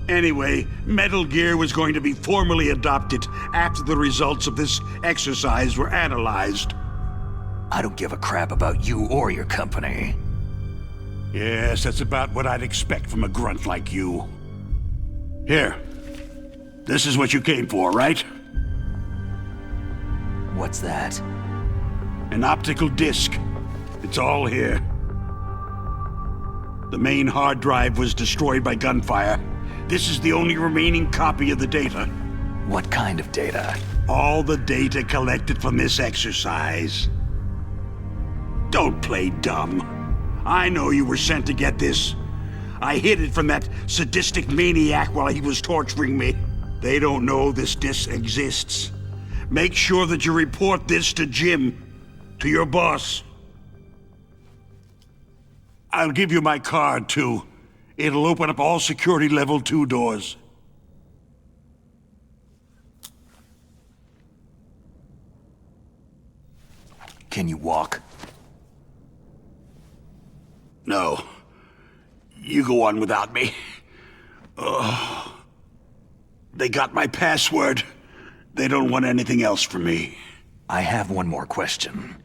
[SPEAKER 6] Anyway, Metal Gear was going to be formally adopted after the results of this exercise were analyzed.
[SPEAKER 2] I don't give a crap about you or your company.
[SPEAKER 6] Yes, that's about what I'd expect from a grunt like you. Here. This is what you came for, right?
[SPEAKER 2] What's that?
[SPEAKER 6] An optical disc. It's all here. The main hard drive was destroyed by gunfire. This is the only remaining copy of the data.
[SPEAKER 2] What kind of data?
[SPEAKER 6] All the data collected from this exercise. Don't play dumb. I know you were sent to get this. I hid it from that sadistic maniac while he was torturing me. They don't know this disc exists. Make sure that you report this to Jim, to your boss. I'll give you my card, too. It'll open up all security level 2 doors.
[SPEAKER 2] Can you walk?
[SPEAKER 6] No. You go on without me. Oh. They got my password. They don't want anything else from me.
[SPEAKER 2] I have one more question.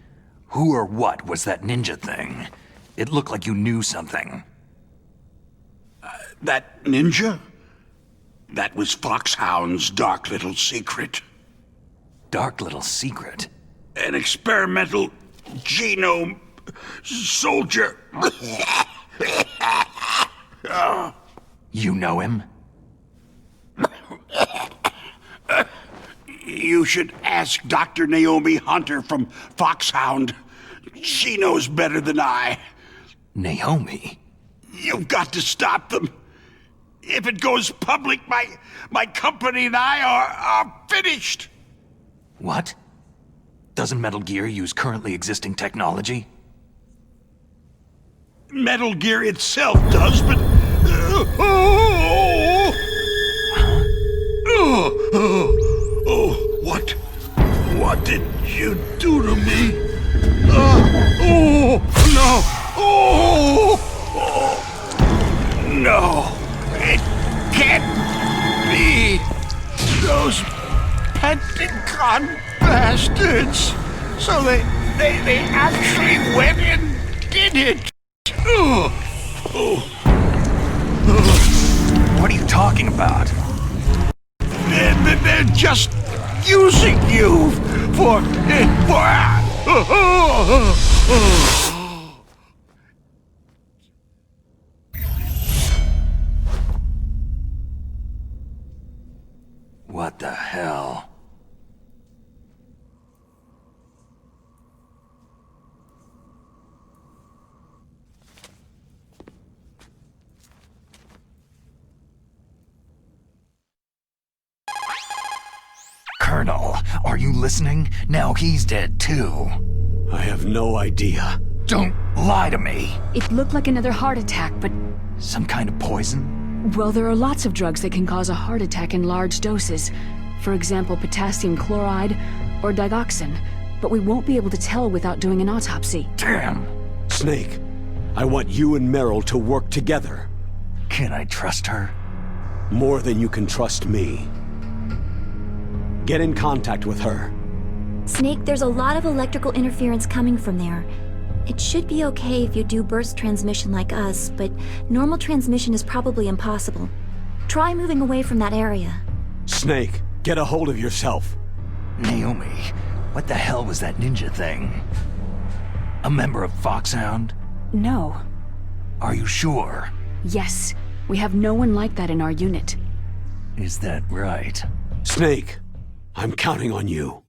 [SPEAKER 2] Who or what was that ninja thing? It looked like you knew something.
[SPEAKER 6] That ninja? That was Foxhound's dark little secret.
[SPEAKER 2] Dark little secret?
[SPEAKER 6] An experimental genome soldier.
[SPEAKER 2] You know him?
[SPEAKER 6] You should ask Dr. Naomi Hunter from Foxhound. She knows better than I.
[SPEAKER 2] Naomi?
[SPEAKER 6] You've got to stop them. If it goes public, my company and I are finished.
[SPEAKER 2] What? Doesn't Metal Gear use currently existing technology?
[SPEAKER 6] Metal Gear itself does, but... What did you do to me? No! It can't be! Those Pentagon bastards! So they actually went and did it!
[SPEAKER 2] What are you talking about?
[SPEAKER 6] They're just using you for...
[SPEAKER 2] What the hell? Colonel, are you listening? Now he's dead too.
[SPEAKER 1] I have no idea.
[SPEAKER 2] Don't lie to me.
[SPEAKER 4] It looked like another heart attack, but...
[SPEAKER 2] Some kind of poison?
[SPEAKER 4] Well, there are lots of drugs that can cause a heart attack in large doses. For example, potassium chloride or digoxin. But we won't be able to tell without doing an autopsy.
[SPEAKER 2] Damn!
[SPEAKER 1] Snake, I want you and Meryl to work together.
[SPEAKER 2] Can I trust her?
[SPEAKER 1] More than you can trust me. Get in contact with her.
[SPEAKER 5] Snake, there's a lot of electrical interference coming from there. It should be okay if you do burst transmission like us, but normal transmission is probably impossible. Try moving away from that area.
[SPEAKER 1] Snake, get a hold of yourself.
[SPEAKER 2] Naomi, what the hell was that ninja thing? A member of Foxhound?
[SPEAKER 4] No.
[SPEAKER 2] Are you sure?
[SPEAKER 4] Yes. We have no one like that in our unit.
[SPEAKER 2] Is that right?
[SPEAKER 1] Snake, I'm counting on you.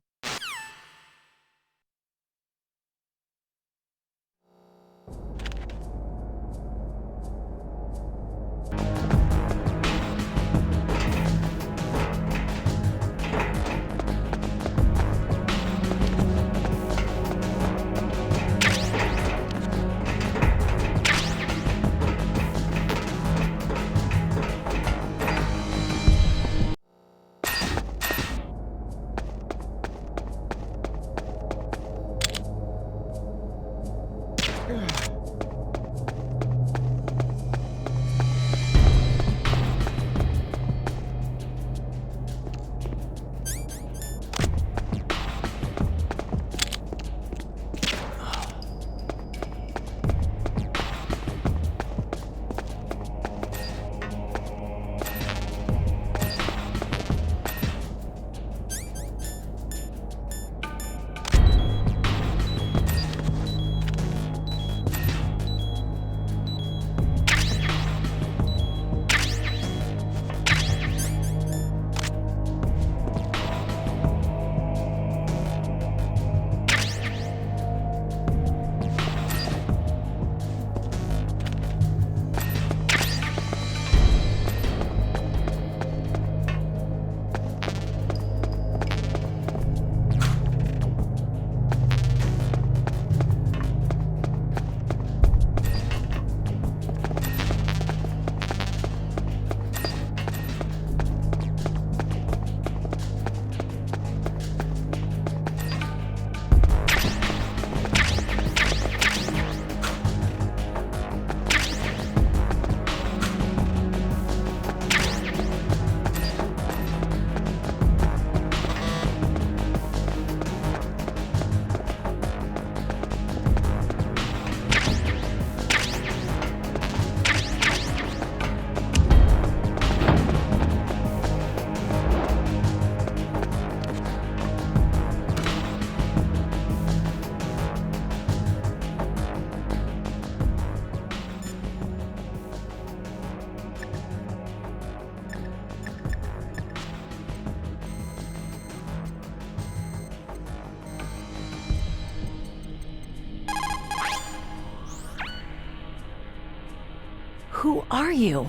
[SPEAKER 9] Who are you?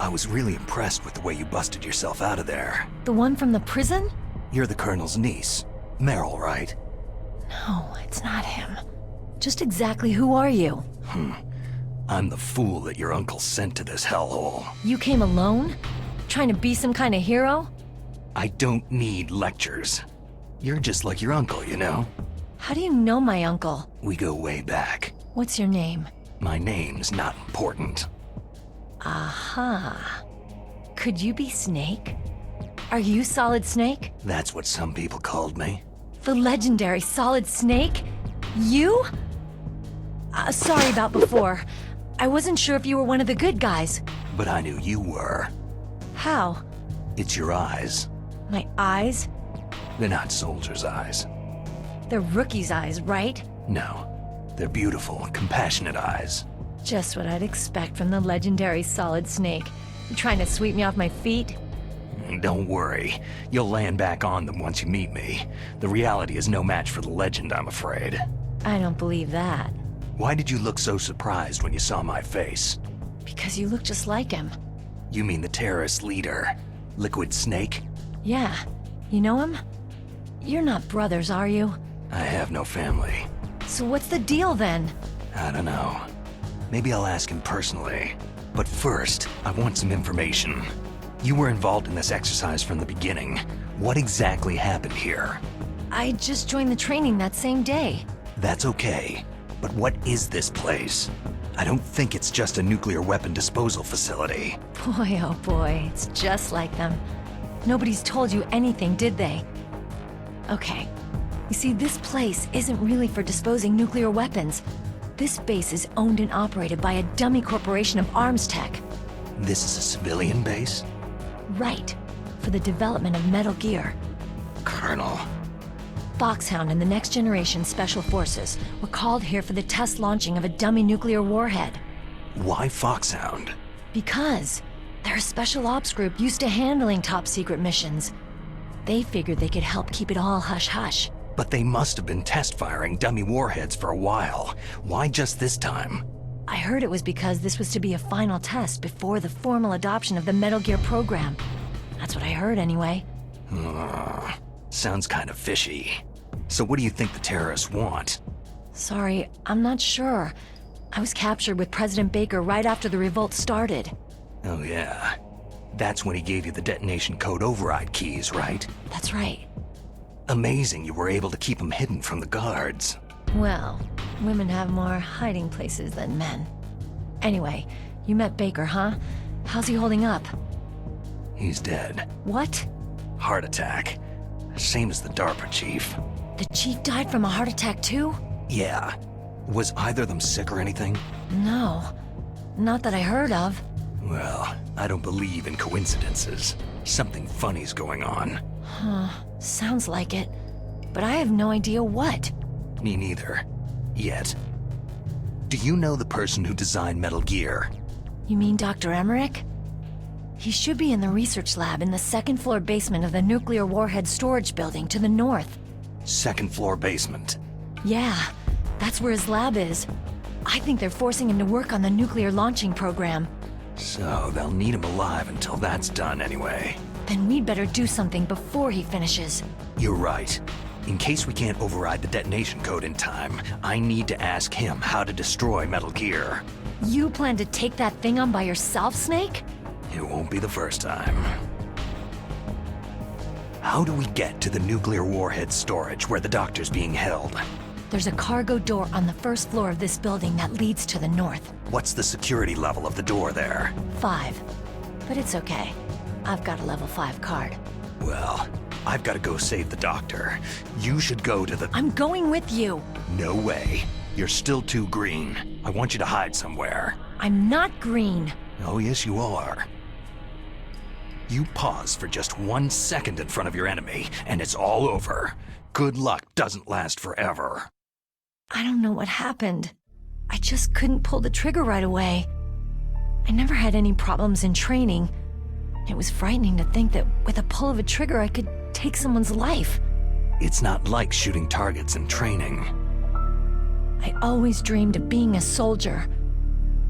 [SPEAKER 2] I was really impressed with the way you busted yourself out of there.
[SPEAKER 9] The one from the prison?
[SPEAKER 2] You're the Colonel's niece. Meryl, right?
[SPEAKER 9] No, it's not him. Just exactly who are you?
[SPEAKER 2] I'm the fool that your uncle sent to this hellhole.
[SPEAKER 9] You came alone? Trying to be some kind of hero?
[SPEAKER 2] I don't need lectures. You're just like your uncle, you know?
[SPEAKER 9] How do you know my uncle?
[SPEAKER 2] We go way back.
[SPEAKER 9] What's your name?
[SPEAKER 2] My name's not important.
[SPEAKER 9] Aha. Could you be Snake? Are you Solid Snake?
[SPEAKER 2] That's what some people called me.
[SPEAKER 9] The legendary Solid Snake? You? Sorry about before. I wasn't sure if you were one of the good guys.
[SPEAKER 2] But I knew you were.
[SPEAKER 9] How?
[SPEAKER 2] It's your eyes.
[SPEAKER 9] My eyes?
[SPEAKER 2] They're not soldiers' eyes.
[SPEAKER 9] They're rookie's eyes, right?
[SPEAKER 2] No. They're beautiful, compassionate eyes.
[SPEAKER 9] Just what I'd expect from the legendary Solid Snake. You trying to sweep me off my feet?
[SPEAKER 2] Don't worry. You'll land back on them once you meet me. The reality is no match for the legend, I'm afraid.
[SPEAKER 9] I don't believe that.
[SPEAKER 2] Why did you look so surprised when you saw my face?
[SPEAKER 9] Because you look just like him.
[SPEAKER 2] You mean the terrorist leader, Liquid Snake?
[SPEAKER 9] Yeah. You know him? You're not brothers, are you?
[SPEAKER 2] I have no family.
[SPEAKER 9] So what's the deal then?
[SPEAKER 2] I don't know. Maybe I'll ask him personally. But first, I want some information. You were involved in this exercise from the beginning. What exactly happened here?
[SPEAKER 9] I just joined the training that same day.
[SPEAKER 2] That's okay. But what is this place? I don't think it's just a nuclear weapon disposal facility.
[SPEAKER 9] Boy, oh boy, it's just like them. Nobody's told you anything, did they? Okay. You see, this place isn't really for disposing nuclear weapons. This base is owned and operated by a dummy corporation of arms tech.
[SPEAKER 2] This is a civilian base?
[SPEAKER 9] Right. For the development of Metal Gear.
[SPEAKER 2] Colonel,
[SPEAKER 9] Foxhound and the Next Generation Special Forces were called here for the test launching of a dummy nuclear warhead.
[SPEAKER 2] Why Foxhound?
[SPEAKER 9] Because they're a special ops group used to handling top-secret missions. They figured they could help keep it all hush-hush.
[SPEAKER 2] But they must have been test-firing dummy warheads for a while. Why just this time?
[SPEAKER 9] I heard it was because this was to be a final test before the formal adoption of the Metal Gear program. That's what I heard anyway.
[SPEAKER 2] Sounds kind of fishy. So what do you think the terrorists want?
[SPEAKER 9] Sorry, I'm not sure. I was captured with President Baker right after the revolt started.
[SPEAKER 2] Oh yeah. That's when he gave you the detonation code override keys, right?
[SPEAKER 9] That's right.
[SPEAKER 2] Amazing you were able to keep them hidden from the guards.
[SPEAKER 9] Well, women have more hiding places than men. Anyway, you met Baker, huh? How's he holding up?
[SPEAKER 2] He's dead.
[SPEAKER 9] What?
[SPEAKER 2] Heart attack. Same as the DARPA chief.
[SPEAKER 9] The chief died from a heart attack too?
[SPEAKER 2] Yeah. Was either of them sick or anything?
[SPEAKER 9] No. Not that I heard of.
[SPEAKER 2] Well, I don't believe in coincidences. Something funny's going on.
[SPEAKER 9] Huh. Sounds like it. But I have no idea what.
[SPEAKER 2] Me neither. Yet. Do you know the person who designed Metal Gear?
[SPEAKER 9] You mean Dr. Emmerich? He should be in the research lab in the second-floor basement of the nuclear warhead storage building to the north.
[SPEAKER 2] Second floor basement.
[SPEAKER 9] Yeah, that's where his lab is. I think they're forcing him to work on the nuclear launching program.
[SPEAKER 2] So they'll need him alive until that's done anyway.
[SPEAKER 9] Then we'd better do something before he finishes.
[SPEAKER 2] You're right. In case we can't override the detonation code in time, I need to ask him how to destroy Metal Gear.
[SPEAKER 9] You plan to take that thing on by yourself, Snake?
[SPEAKER 2] It won't be the first time. How do we get to the nuclear warhead storage where the doctor's being held?
[SPEAKER 9] There's a cargo door on the first floor of this building that leads to the north.
[SPEAKER 2] What's the security level of the door there?
[SPEAKER 9] 5. But it's okay. I've got a level 5 card.
[SPEAKER 2] Well, I've got to go save the doctor. You should go to the...
[SPEAKER 9] I'm going with you!
[SPEAKER 2] No way. You're still too green. I want you to hide somewhere.
[SPEAKER 9] I'm not green.
[SPEAKER 2] Oh, yes, you are. You pause for just 1 second in front of your enemy, and it's all over. Good luck doesn't last forever.
[SPEAKER 9] I don't know what happened. I just couldn't pull the trigger right away. I never had any problems in training. It was frightening to think that with a pull of a trigger I could take someone's life.
[SPEAKER 2] It's not like shooting targets in training.
[SPEAKER 9] I always dreamed of being a soldier.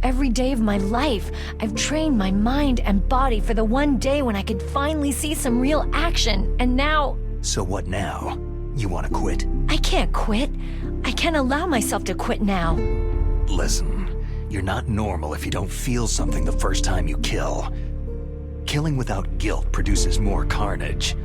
[SPEAKER 9] Every day of my life, I've trained my mind and body for the one day when I could finally see some real action, and now...
[SPEAKER 2] So what now? You want to quit?
[SPEAKER 9] I can't quit. I can't allow myself to quit now.
[SPEAKER 2] Listen, you're not normal if you don't feel something the first time you kill. Killing without guilt produces more carnage.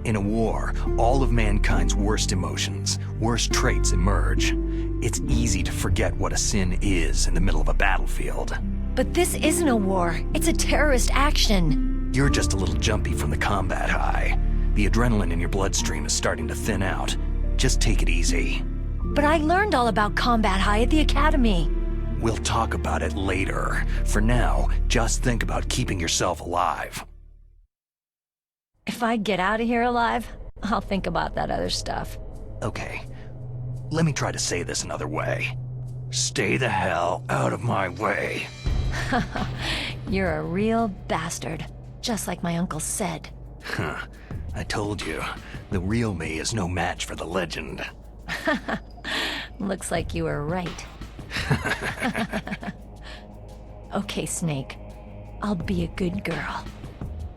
[SPEAKER 2] In a war, all of mankind's worst emotions, worst traits emerge. It's easy to forget what a sin is in the middle of a battlefield.
[SPEAKER 9] But this isn't a war. It's a terrorist action.
[SPEAKER 2] You're just a little jumpy from the combat high. The adrenaline in your bloodstream is starting to thin out. Just take it easy.
[SPEAKER 9] But I learned all about combat high at the academy.
[SPEAKER 2] We'll talk about it later. For now, just think about keeping yourself alive.
[SPEAKER 9] If I get out of here alive, I'll think about that other stuff.
[SPEAKER 2] Okay. Let me try to say this another way. Stay the hell out of my way.
[SPEAKER 9] You're a real bastard, just like my uncle said.
[SPEAKER 2] Huh. I told you, the real me is no match for the legend.
[SPEAKER 9] Looks like you were right. Okay, Snake. I'll be a good girl.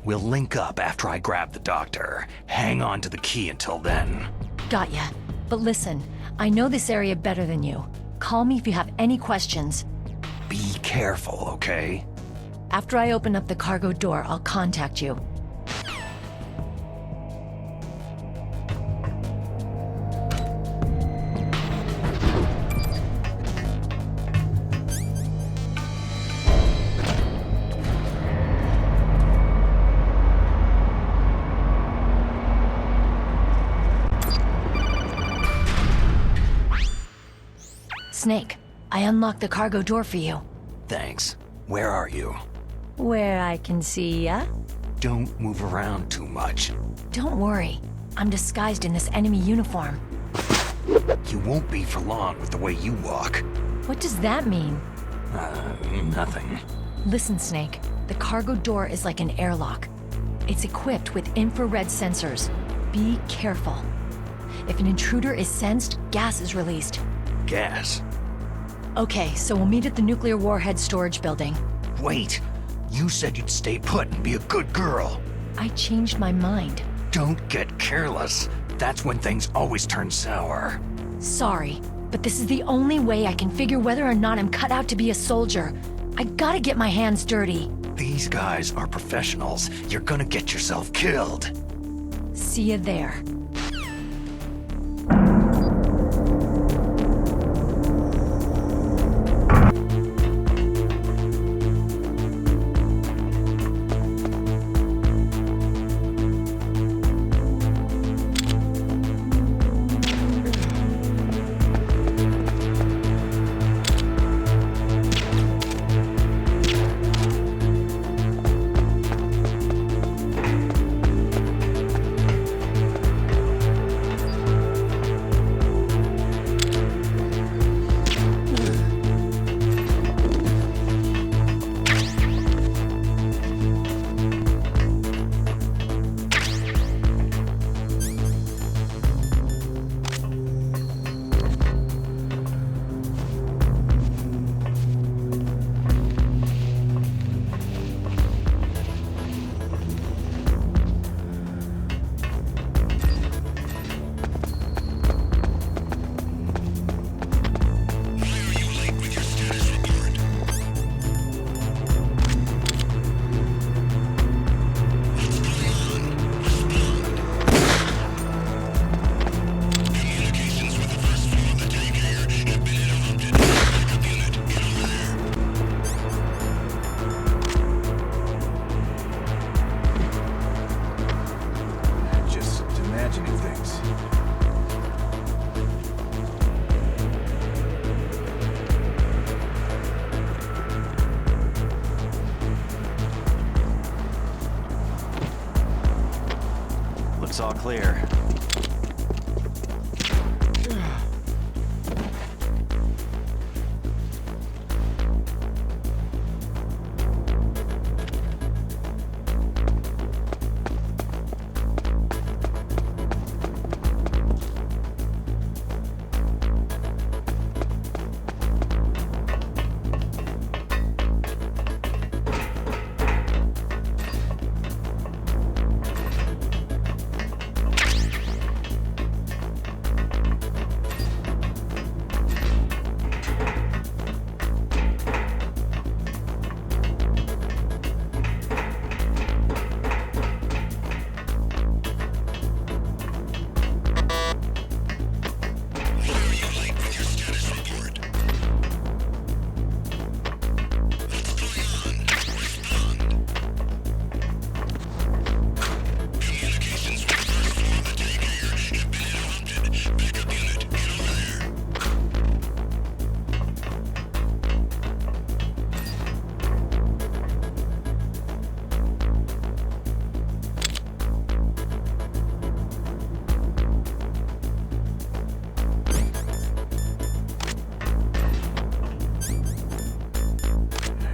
[SPEAKER 2] We'll link up after I grab the doctor. Hang on to the key until then.
[SPEAKER 9] Got ya. But listen, I know this area better than you. Call me if you have any questions.
[SPEAKER 2] Be careful, okay?
[SPEAKER 9] After I open up the cargo door, I'll contact you. Snake, I unlocked the cargo door for you.
[SPEAKER 2] Thanks. Where are you?
[SPEAKER 9] Where I can see ya.
[SPEAKER 2] Don't move around too much.
[SPEAKER 9] Don't worry. I'm disguised in this enemy uniform.
[SPEAKER 2] You won't be for long with the way you walk.
[SPEAKER 9] What does that mean?
[SPEAKER 2] Nothing.
[SPEAKER 9] Listen, Snake. The cargo door is like an airlock. It's equipped with infrared sensors. Be careful. If an intruder is sensed, gas is released.
[SPEAKER 2] Gas?
[SPEAKER 9] Okay, so we'll meet at the nuclear warhead storage building.
[SPEAKER 2] Wait! You said you'd stay put and be a good girl.
[SPEAKER 9] I changed my mind.
[SPEAKER 2] Don't get careless. That's when things always turn sour.
[SPEAKER 9] Sorry, but this is the only way I can figure whether or not I'm cut out to be a soldier. I gotta get my hands dirty.
[SPEAKER 2] These guys are professionals. You're gonna get yourself killed.
[SPEAKER 9] See you there.
[SPEAKER 2] Looks all clear.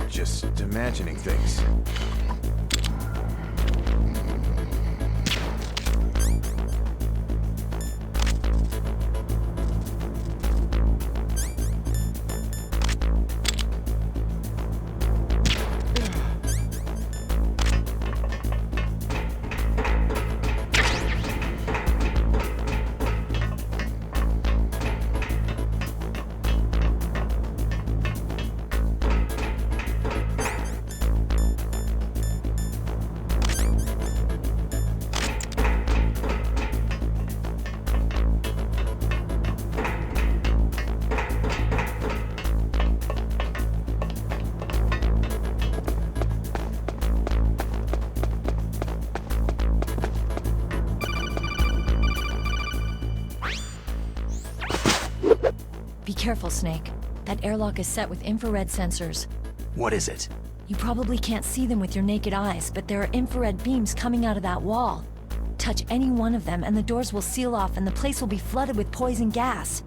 [SPEAKER 12] Just imagining things.
[SPEAKER 9] Be careful, Snake. That airlock is set with infrared sensors.
[SPEAKER 2] What is it?
[SPEAKER 9] You probably can't see them with your naked eyes, but there are infrared beams coming out of that wall. touch any one of them and the doors will seal off and the place will be flooded with poison gas.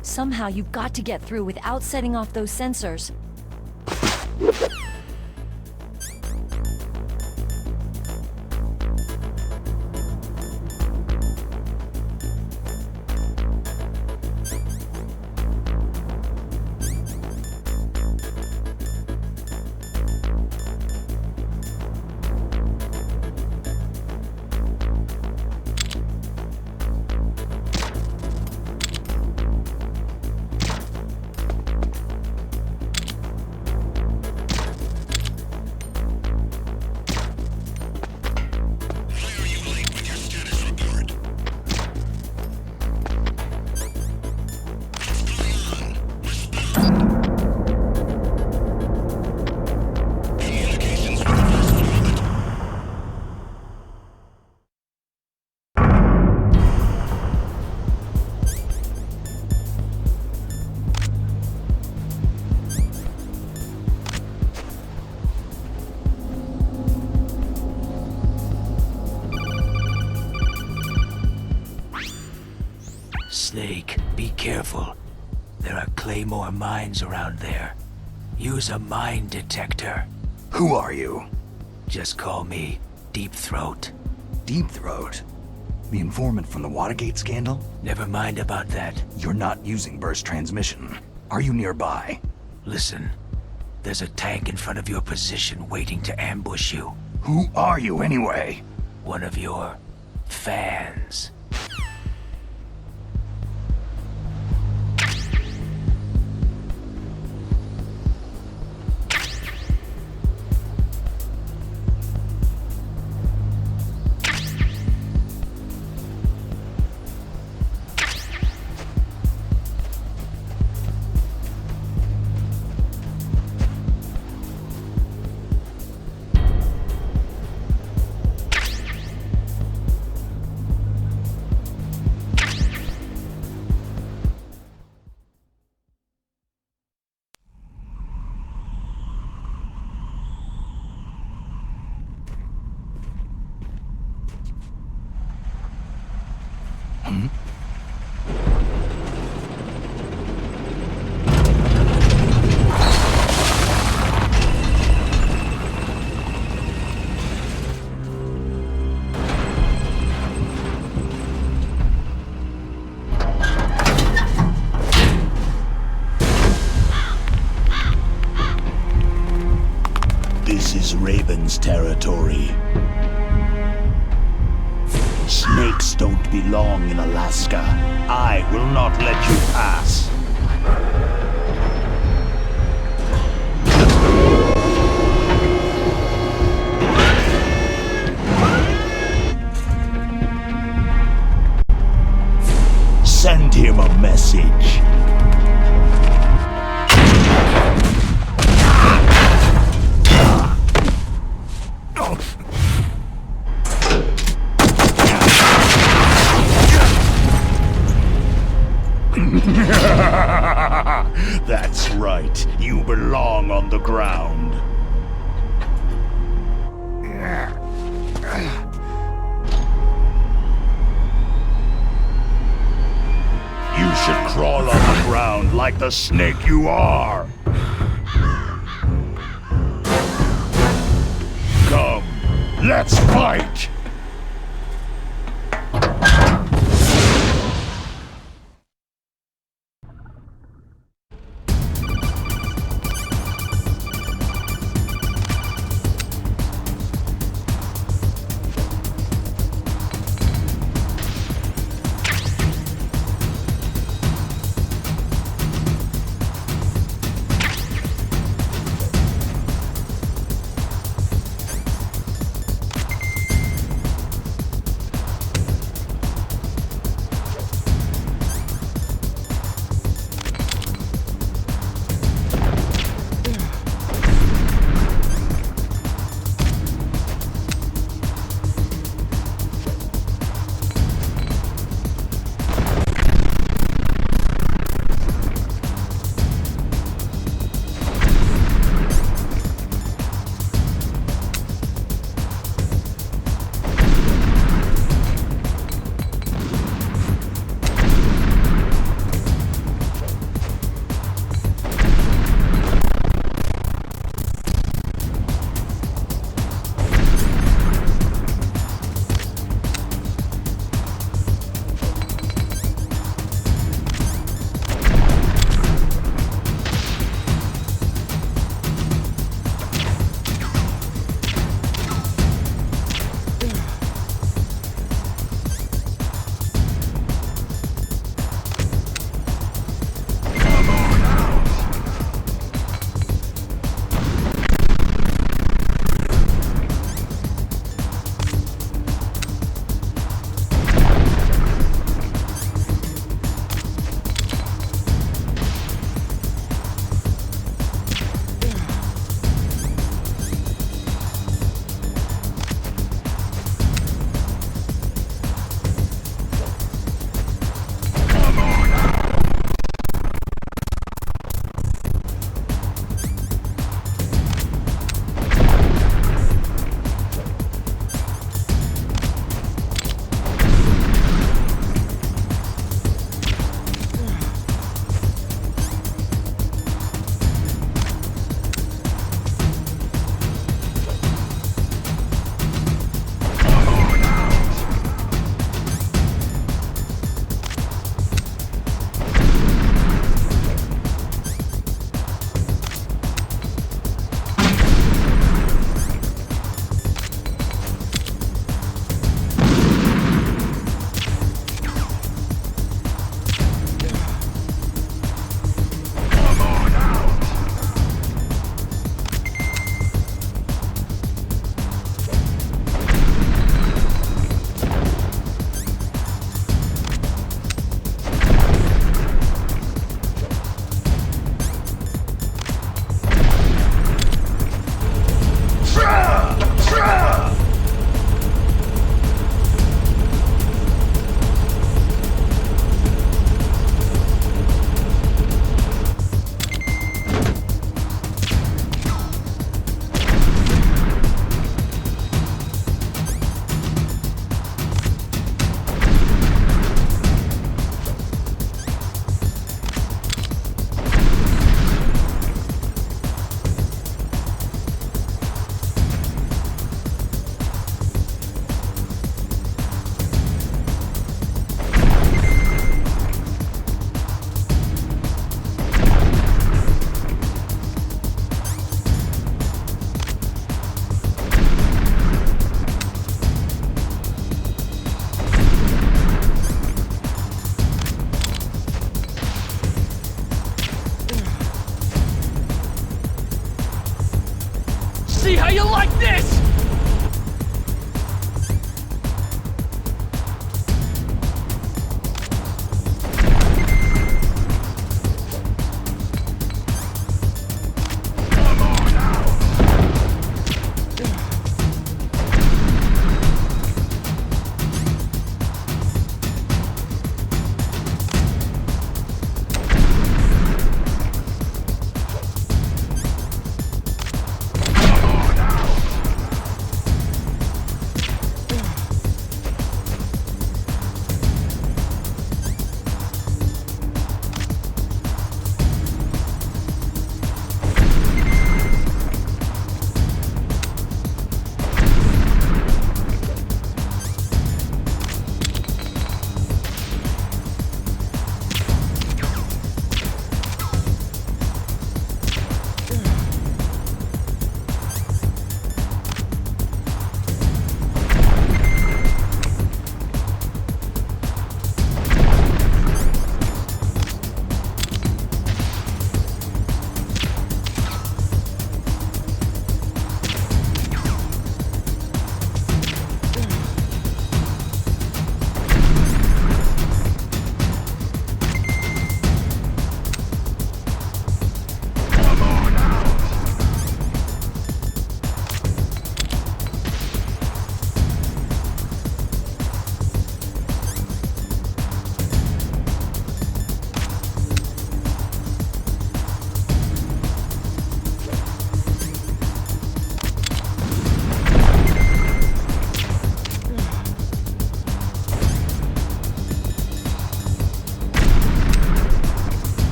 [SPEAKER 9] Somehow you've got to get through without setting off those sensors.
[SPEAKER 10] Snake, be careful. There are Claymore mines around there. Use a mine detector.
[SPEAKER 2] Who are you?
[SPEAKER 10] Just call me Deep Throat.
[SPEAKER 2] Deep Throat? The informant from the Watergate scandal?
[SPEAKER 10] Never mind about that.
[SPEAKER 2] You're not using burst transmission. Are you nearby?
[SPEAKER 10] Listen, there's a tank in front of your position waiting to ambush you.
[SPEAKER 2] Who are you anyway?
[SPEAKER 10] One of your fans.
[SPEAKER 6] This is Raven's territory. Snakes don't belong in Alaska. I will not let you pass. Send him a message. That's right. You belong on the ground. You should crawl on the ground like the snake you are. Come, let's fight!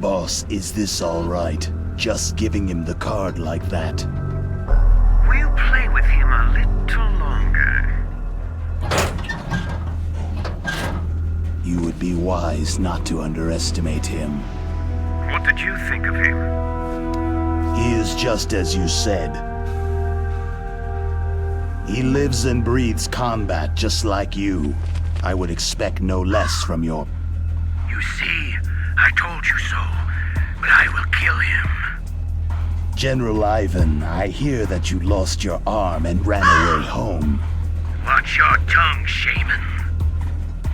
[SPEAKER 10] Boss, is this all right? Just giving him the card like that?
[SPEAKER 13] We'll play with him a little longer.
[SPEAKER 10] You would be wise not to underestimate him.
[SPEAKER 13] What did you think of him?
[SPEAKER 10] He is just as you said. He lives and breathes combat just like you. I would expect no less from your...
[SPEAKER 13] You see, I told you so, but I will kill him.
[SPEAKER 10] General Ivan, I hear that you lost your arm and ran away home.
[SPEAKER 13] Watch your tongue, shaman.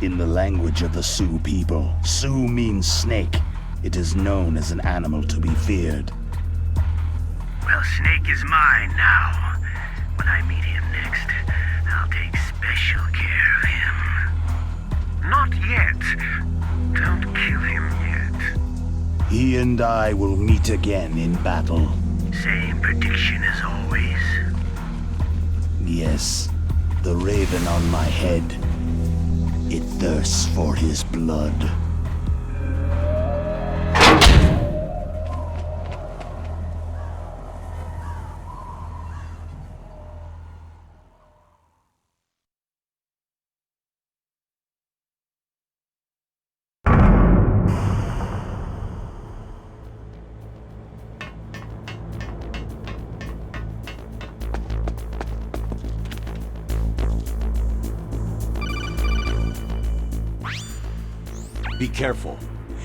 [SPEAKER 10] In the language of the Sioux people, Sioux means snake. It is known as an animal to be feared.
[SPEAKER 13] Well, Snake is mine now. When I meet him next, I'll take special care of him. Not yet. Don't kill him yet.
[SPEAKER 10] He and I will meet again in battle.
[SPEAKER 13] Same prediction as always.
[SPEAKER 10] Yes, the raven on my head. It thirsts for his blood.
[SPEAKER 1] Be careful.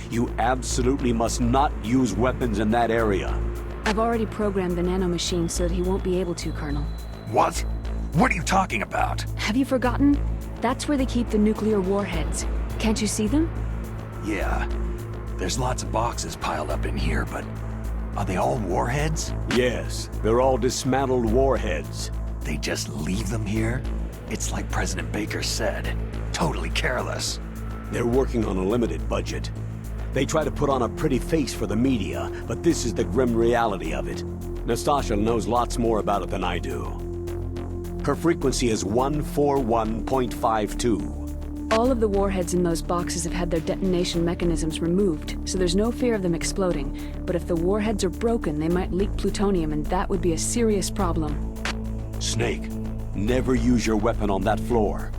[SPEAKER 1] You absolutely must not use weapons in that area.
[SPEAKER 4] I've already programmed the nanomachine so that he won't be able to, Colonel.
[SPEAKER 2] What? What are you talking about?
[SPEAKER 4] Have you forgotten? That's where they keep the nuclear warheads. Can't you see them?
[SPEAKER 2] Yeah. There's lots of boxes piled up in here, but are they all warheads?
[SPEAKER 1] Yes, they're all dismantled warheads.
[SPEAKER 2] They just leave them here? It's like President Baker said. Totally careless.
[SPEAKER 1] They're working on a limited budget. They try to put on a pretty face for the media, but this is the grim reality of it. Nastasha knows lots more about it than I do. Her frequency is 141.52.
[SPEAKER 4] All of the warheads in those boxes have had their detonation mechanisms removed, so there's no fear of them exploding. But if the warheads are broken, they might leak plutonium, and that would be a serious problem.
[SPEAKER 1] Snake, never use your weapon on that floor.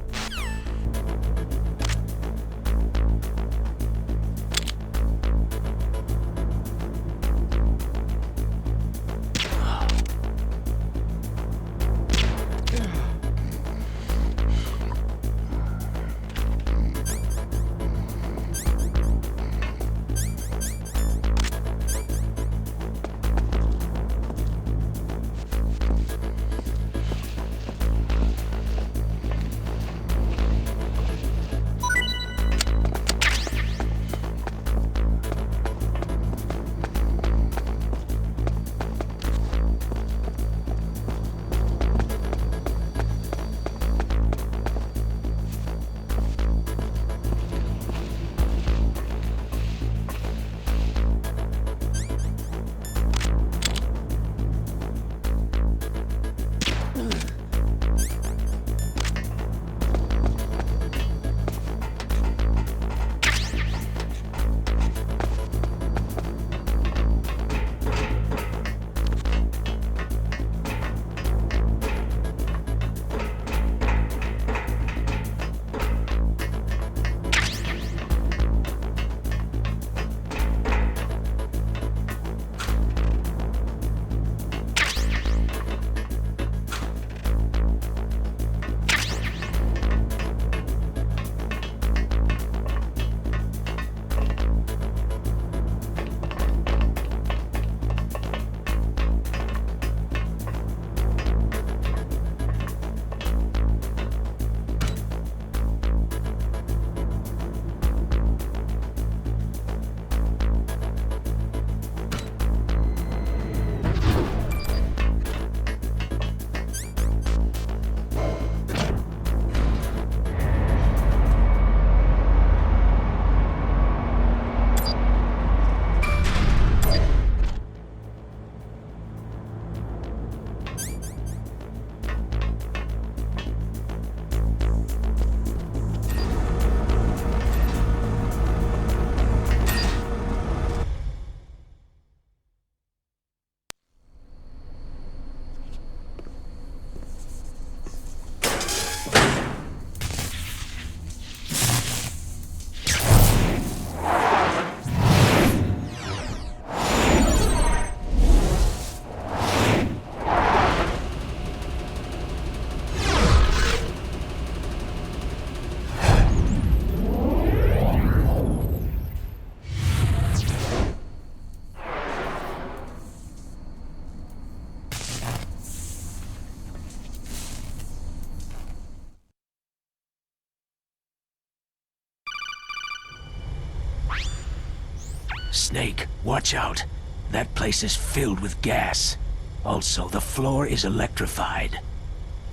[SPEAKER 10] Snake, watch out. That place is filled with gas. Also, the floor is electrified.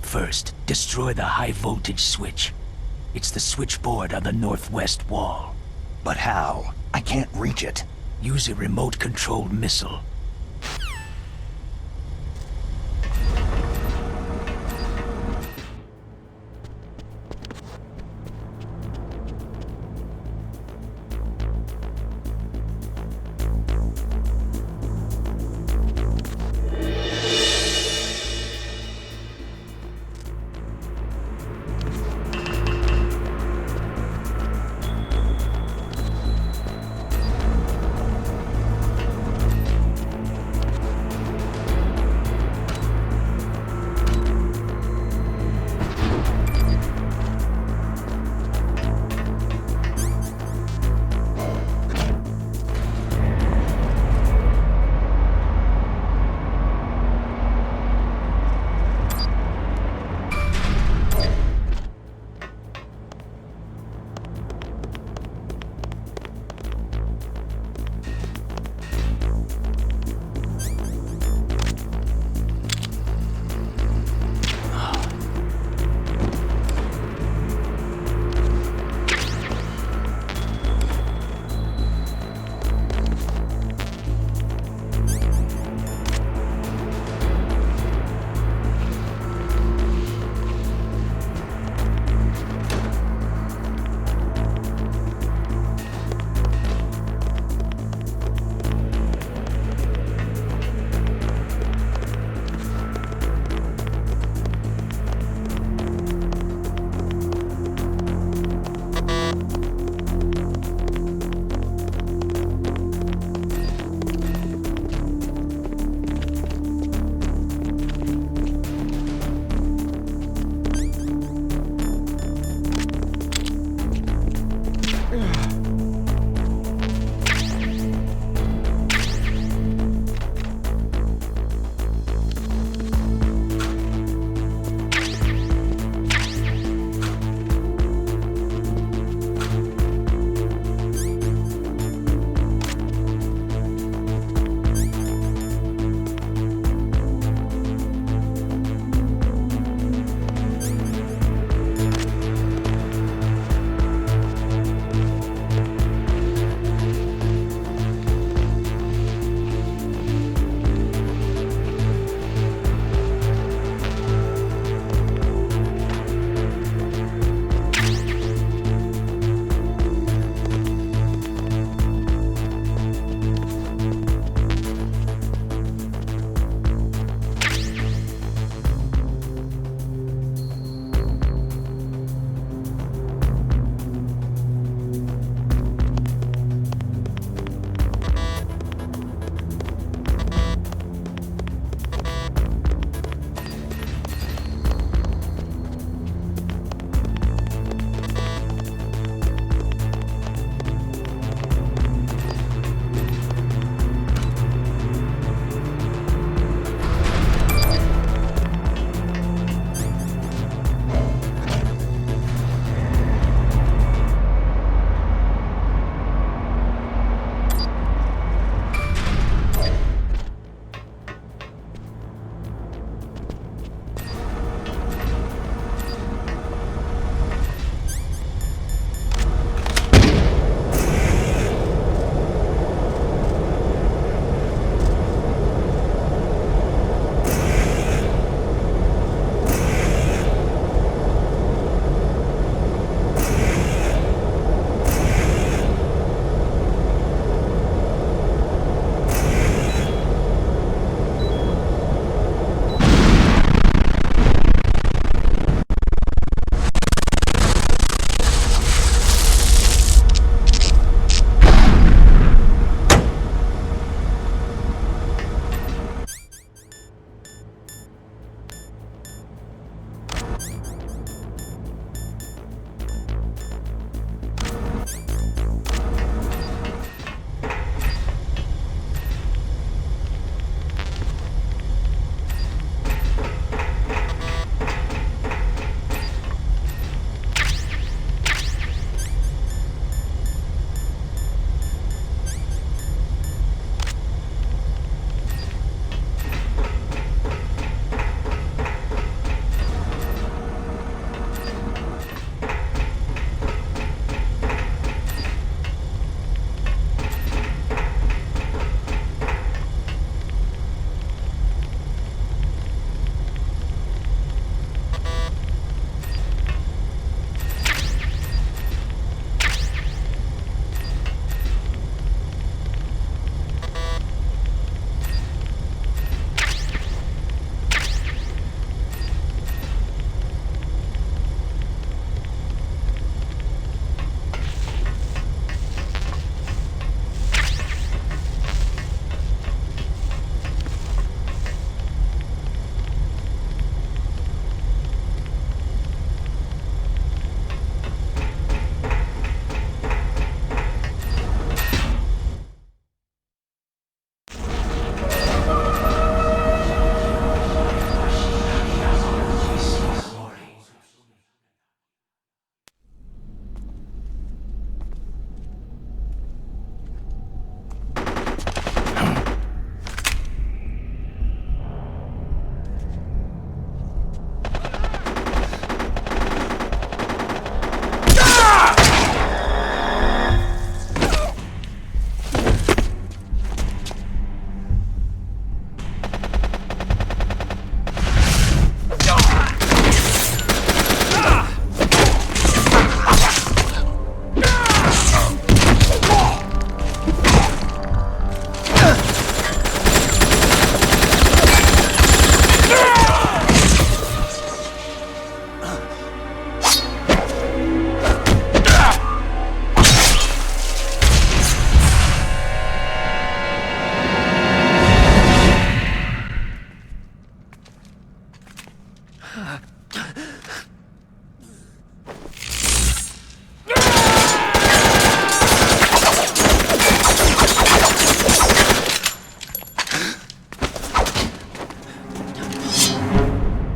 [SPEAKER 10] First, destroy the high-voltage switch. It's the switchboard on the northwest wall.
[SPEAKER 2] But how? I can't reach it.
[SPEAKER 10] Use a remote-controlled missile.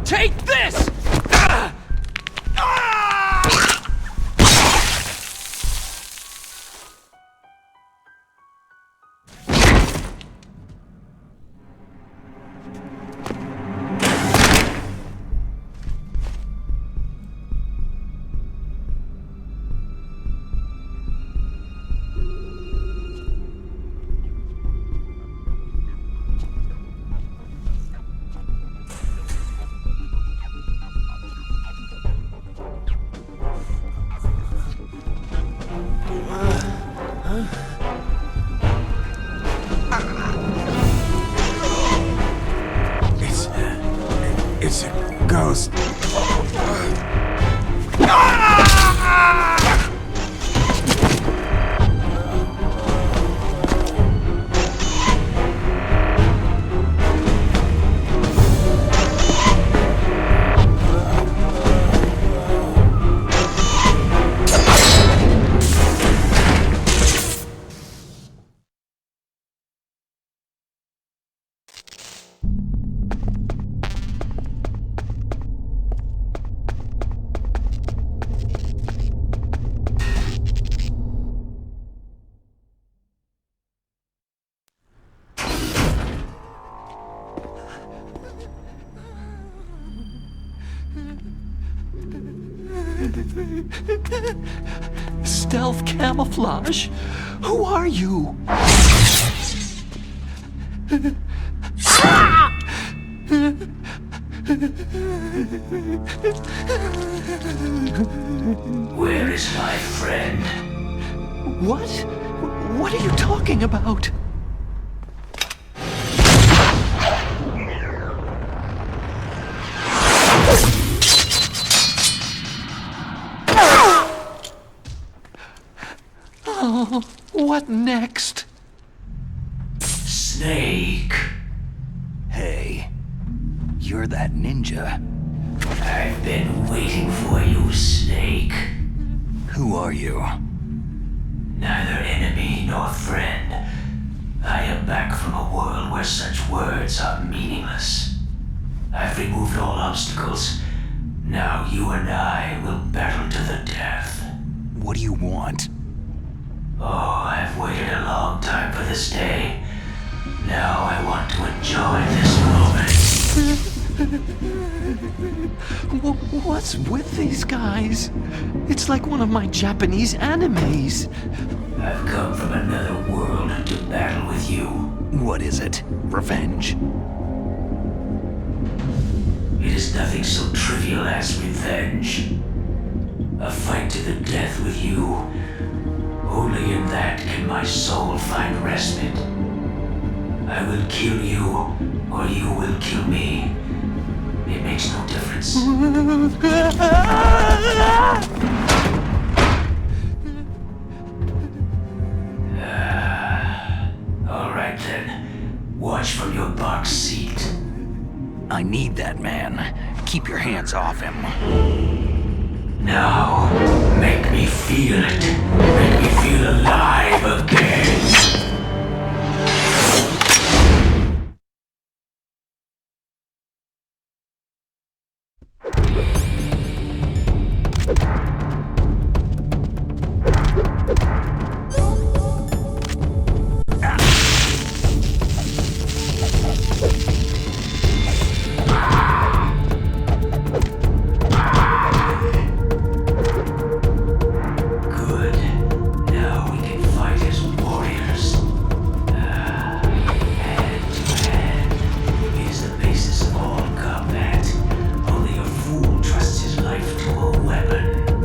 [SPEAKER 3] Take this!
[SPEAKER 10] It's a ghost.
[SPEAKER 2] Stealth camouflage? Who are you?
[SPEAKER 11] Where is my friend?
[SPEAKER 2] What? What are you talking about? Oh, what next?
[SPEAKER 11] Snake.
[SPEAKER 2] Hey, you're that ninja.
[SPEAKER 11] I've been waiting for you, Snake.
[SPEAKER 2] Who are you?
[SPEAKER 11] Neither enemy nor friend. I am back from a world where such words are meaningless. I've removed all obstacles. Now you and I will battle to the death.
[SPEAKER 2] What do you want?
[SPEAKER 11] Oh, I've waited a long time for this day. Now I want to enjoy this moment.
[SPEAKER 2] What's with these guys? It's like one of my Japanese animes.
[SPEAKER 11] I've come from another world to battle with you.
[SPEAKER 2] What is it? Revenge?
[SPEAKER 11] It is nothing so trivial as revenge. A fight to the death with you. Only in that can my soul find respite. I will kill you, or you will kill me. It makes no difference. All right then. Watch from your box seat.
[SPEAKER 2] I need that man. Keep your hands off him.
[SPEAKER 11] Now, make me feel it. Make me feel alive again. Weapon.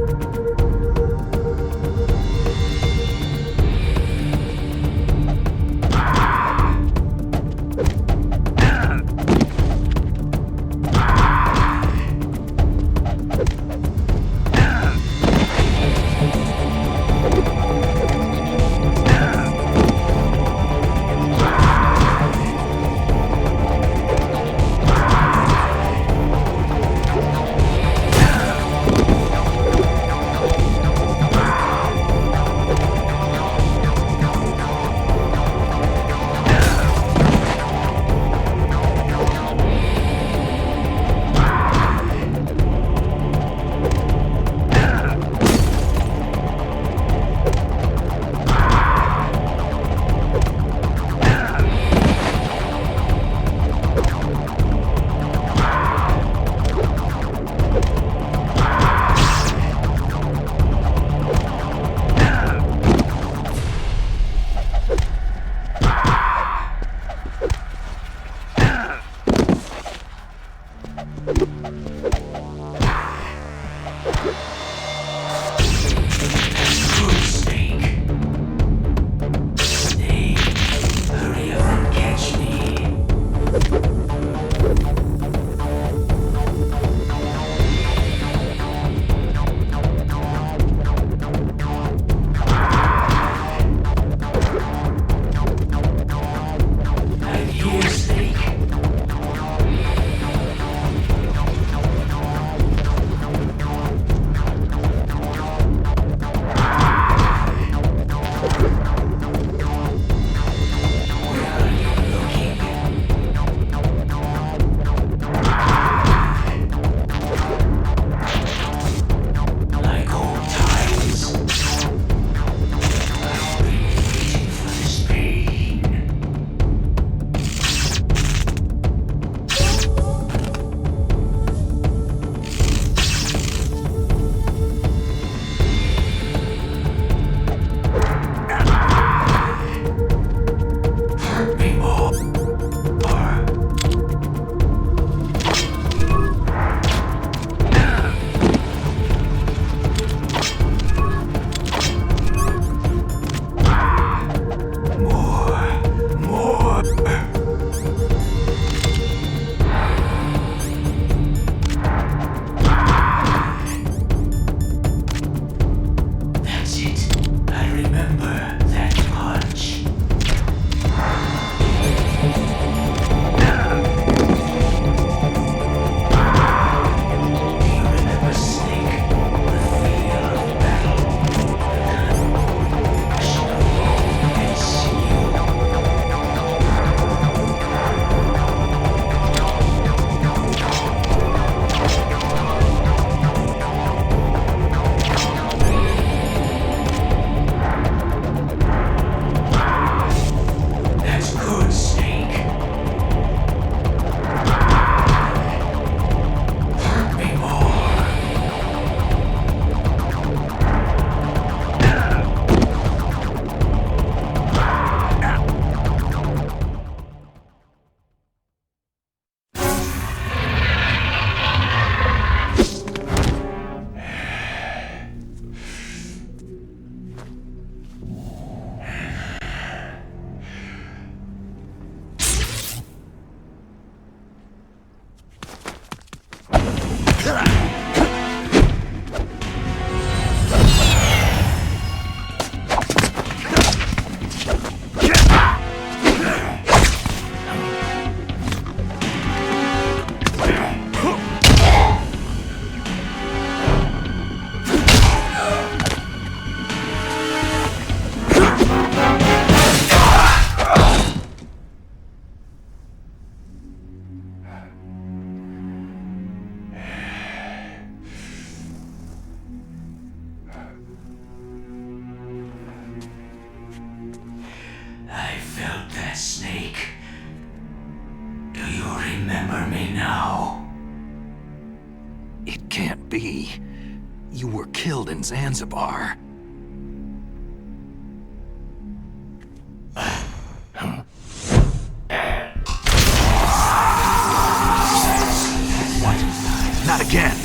[SPEAKER 11] die now.
[SPEAKER 2] It can't be. You were killed in Zanzibar. What? Not again!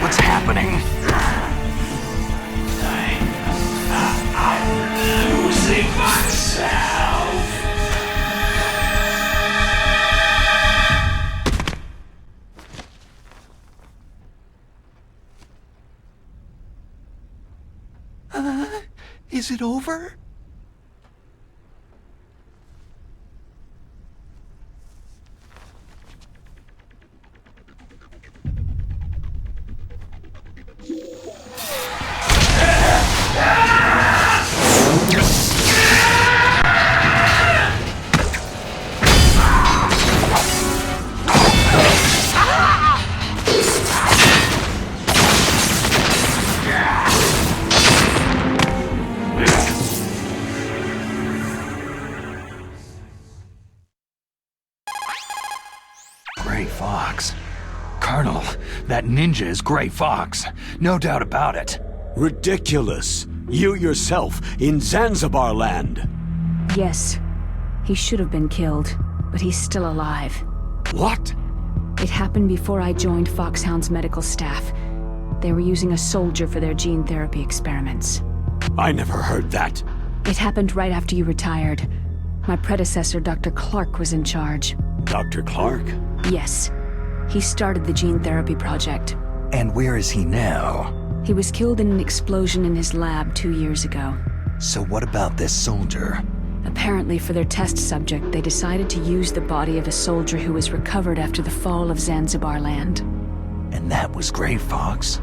[SPEAKER 2] What's happening?
[SPEAKER 11] I'm losing myself.
[SPEAKER 2] Is it over? Gray Fox. Colonel, that ninja is Gray Fox. No doubt about it.
[SPEAKER 1] Ridiculous. You yourself in Zanzibar land.
[SPEAKER 4] Yes. He should have been killed, but he's still alive.
[SPEAKER 1] What?
[SPEAKER 4] It happened before I joined Foxhound's medical staff. They were using a soldier for their gene therapy experiments.
[SPEAKER 1] I never heard that.
[SPEAKER 4] It happened right after you retired. My predecessor, Dr. Clark, was in charge.
[SPEAKER 1] Dr. Clark?
[SPEAKER 4] Yes. He started the gene therapy project.
[SPEAKER 2] And where is he now?
[SPEAKER 4] He was killed in an explosion in his lab 2 years ago.
[SPEAKER 2] So what about this soldier?
[SPEAKER 4] Apparently, for their test subject, they decided to use the body of a soldier who was recovered after the fall of Zanzibar land.
[SPEAKER 2] And that was Gray Fox?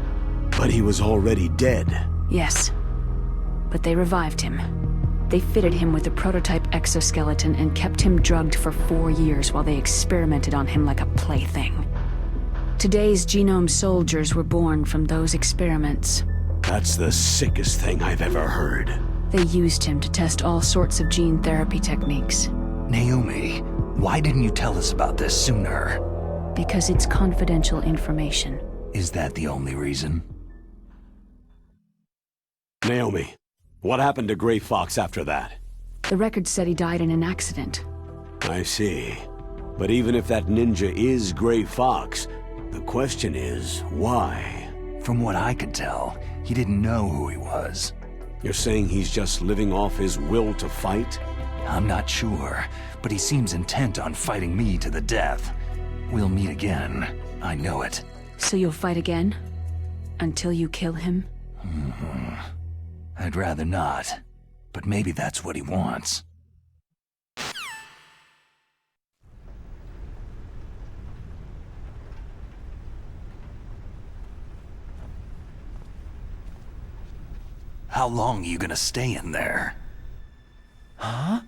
[SPEAKER 1] But he was already dead.
[SPEAKER 4] Yes. But they revived him. They fitted him with a prototype exoskeleton and kept him drugged for 4 years while they experimented on him like a plaything. Today's genome soldiers were born from those experiments.
[SPEAKER 1] That's the sickest thing I've ever heard.
[SPEAKER 4] They used him to test all sorts of gene therapy techniques.
[SPEAKER 2] Naomi, why didn't you tell us about this sooner?
[SPEAKER 4] Because it's confidential information.
[SPEAKER 2] Is that the only reason?
[SPEAKER 1] Naomi, what happened to Gray Fox after that?
[SPEAKER 4] The record said he died in an accident.
[SPEAKER 1] I see. But even if that ninja is Gray Fox, the question is, why?
[SPEAKER 2] From what I could tell, he didn't know who he was.
[SPEAKER 1] You're saying he's just living off his will to fight?
[SPEAKER 2] I'm not sure, but he seems intent on fighting me to the death. We'll meet again. I know it.
[SPEAKER 4] So you'll fight again? Until you kill him?
[SPEAKER 2] I'd rather not, but maybe that's what he wants. How long are you gonna stay in there?
[SPEAKER 14] Huh?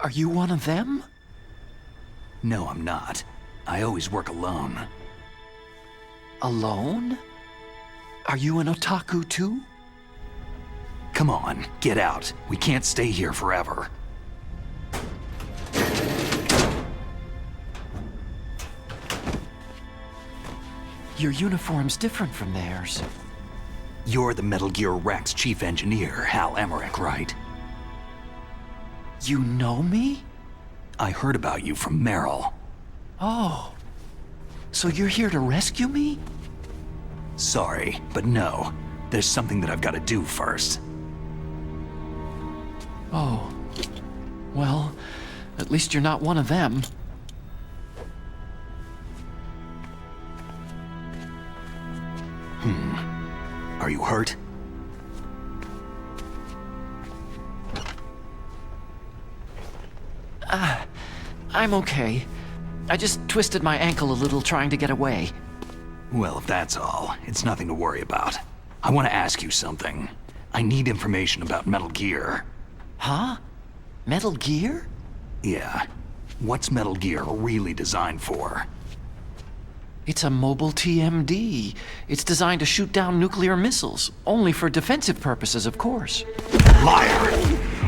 [SPEAKER 14] Are you one of them?
[SPEAKER 2] No, I'm not. I always work alone.
[SPEAKER 14] Alone? Are you an otaku too?
[SPEAKER 2] Come on, get out. We can't stay here forever.
[SPEAKER 14] Your uniform's different from theirs.
[SPEAKER 2] You're the Metal Gear Rex chief engineer, Hal Emmerich, right?
[SPEAKER 14] You know me?
[SPEAKER 2] I heard about you from Meryl.
[SPEAKER 14] Oh. So you're here to rescue me?
[SPEAKER 2] Sorry, but no. There's something that I've got to do first.
[SPEAKER 14] Oh. Well, at least you're not one of them.
[SPEAKER 2] Are you hurt?
[SPEAKER 14] I'm okay. I just twisted my ankle a little trying to get away.
[SPEAKER 2] Well, if that's all, it's nothing to worry about. I want to ask you something. I need information about Metal Gear.
[SPEAKER 14] Huh? Metal Gear?
[SPEAKER 2] Yeah. What's Metal Gear really designed for?
[SPEAKER 14] It's a mobile TMD. It's designed to shoot down nuclear missiles. Only for defensive purposes, of course.
[SPEAKER 2] Liar!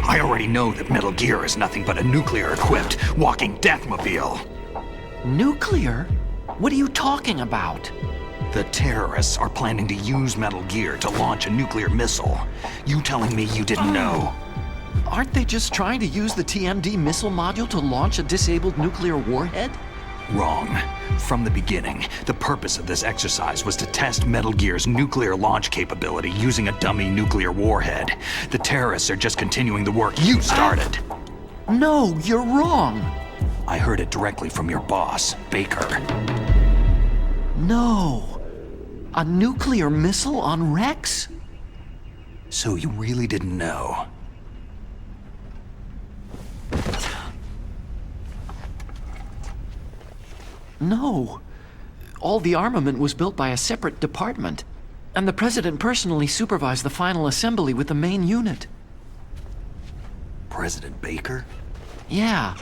[SPEAKER 2] I already know that Metal Gear is nothing but a nuclear-equipped walking deathmobile.
[SPEAKER 14] Nuclear? What are you talking about?
[SPEAKER 2] The terrorists are planning to use Metal Gear to launch a nuclear missile. You telling me you didn't know?
[SPEAKER 14] Aren't they just trying to use the TMD missile module to launch a disabled nuclear warhead?
[SPEAKER 2] Wrong. From the beginning, the purpose of this exercise was to test Metal Gear's nuclear launch capability using a dummy nuclear warhead. The terrorists are just continuing the work you started.
[SPEAKER 14] No, you're wrong.
[SPEAKER 2] I heard it directly from your boss, Baker.
[SPEAKER 14] No. A nuclear missile on Rex?
[SPEAKER 2] So you really didn't know?
[SPEAKER 14] No. All the armament was built by a separate department, and the President personally supervised the final assembly with the main unit.
[SPEAKER 2] President Baker?
[SPEAKER 14] Yeah.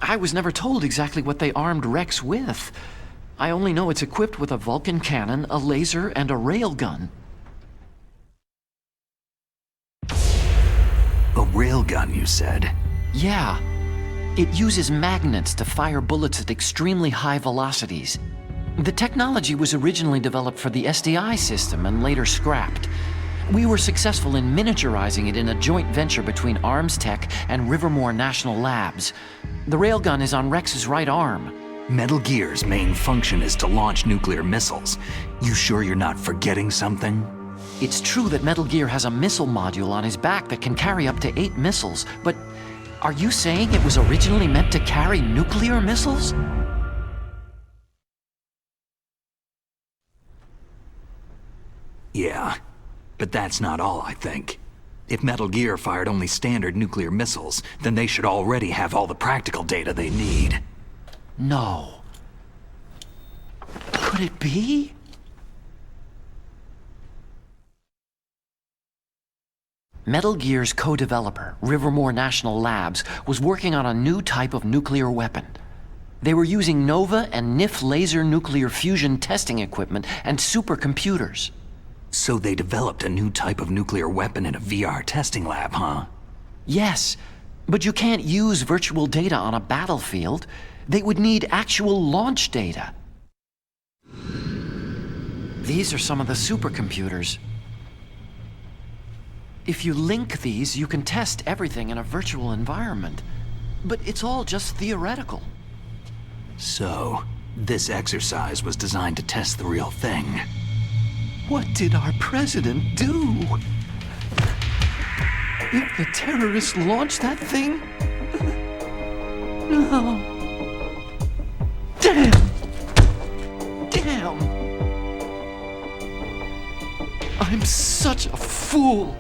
[SPEAKER 14] I was never told exactly what they armed Rex with. I only know it's equipped with a Vulcan cannon, a laser, and a railgun.
[SPEAKER 2] A railgun, you said?
[SPEAKER 14] Yeah. It uses magnets to fire bullets at extremely high velocities. The technology was originally developed for the SDI system and later scrapped. We were successful in miniaturizing it in a joint venture between Arms Tech and Rivermore National Labs. The railgun is on Rex's right arm.
[SPEAKER 2] Metal Gear's main function is to launch nuclear missiles. You sure you're not forgetting something?
[SPEAKER 14] It's true that Metal Gear has a missile module on his back that can carry up to 8 missiles, but are you saying it was originally meant to carry nuclear missiles?
[SPEAKER 2] Yeah, but that's not all, I think. If Metal Gear fired only standard nuclear missiles, then they should already have all the practical data they need.
[SPEAKER 14] No. Could it be? Metal Gear's co-developer, Rivermore National Labs, was working on a new type of nuclear weapon. They were using NOVA and NIF laser nuclear fusion testing equipment and supercomputers.
[SPEAKER 2] So they developed a new type of nuclear weapon in a VR testing lab, huh?
[SPEAKER 14] Yes, but you can't use virtual data on a battlefield. They would need actual launch data. These are some of the supercomputers. If you link these, you can test everything in a virtual environment. But it's all just theoretical.
[SPEAKER 2] So, this exercise was designed to test the real thing.
[SPEAKER 14] What did our president do? If the terrorists launched that thing? No. Damn! Damn! I'm such a fool.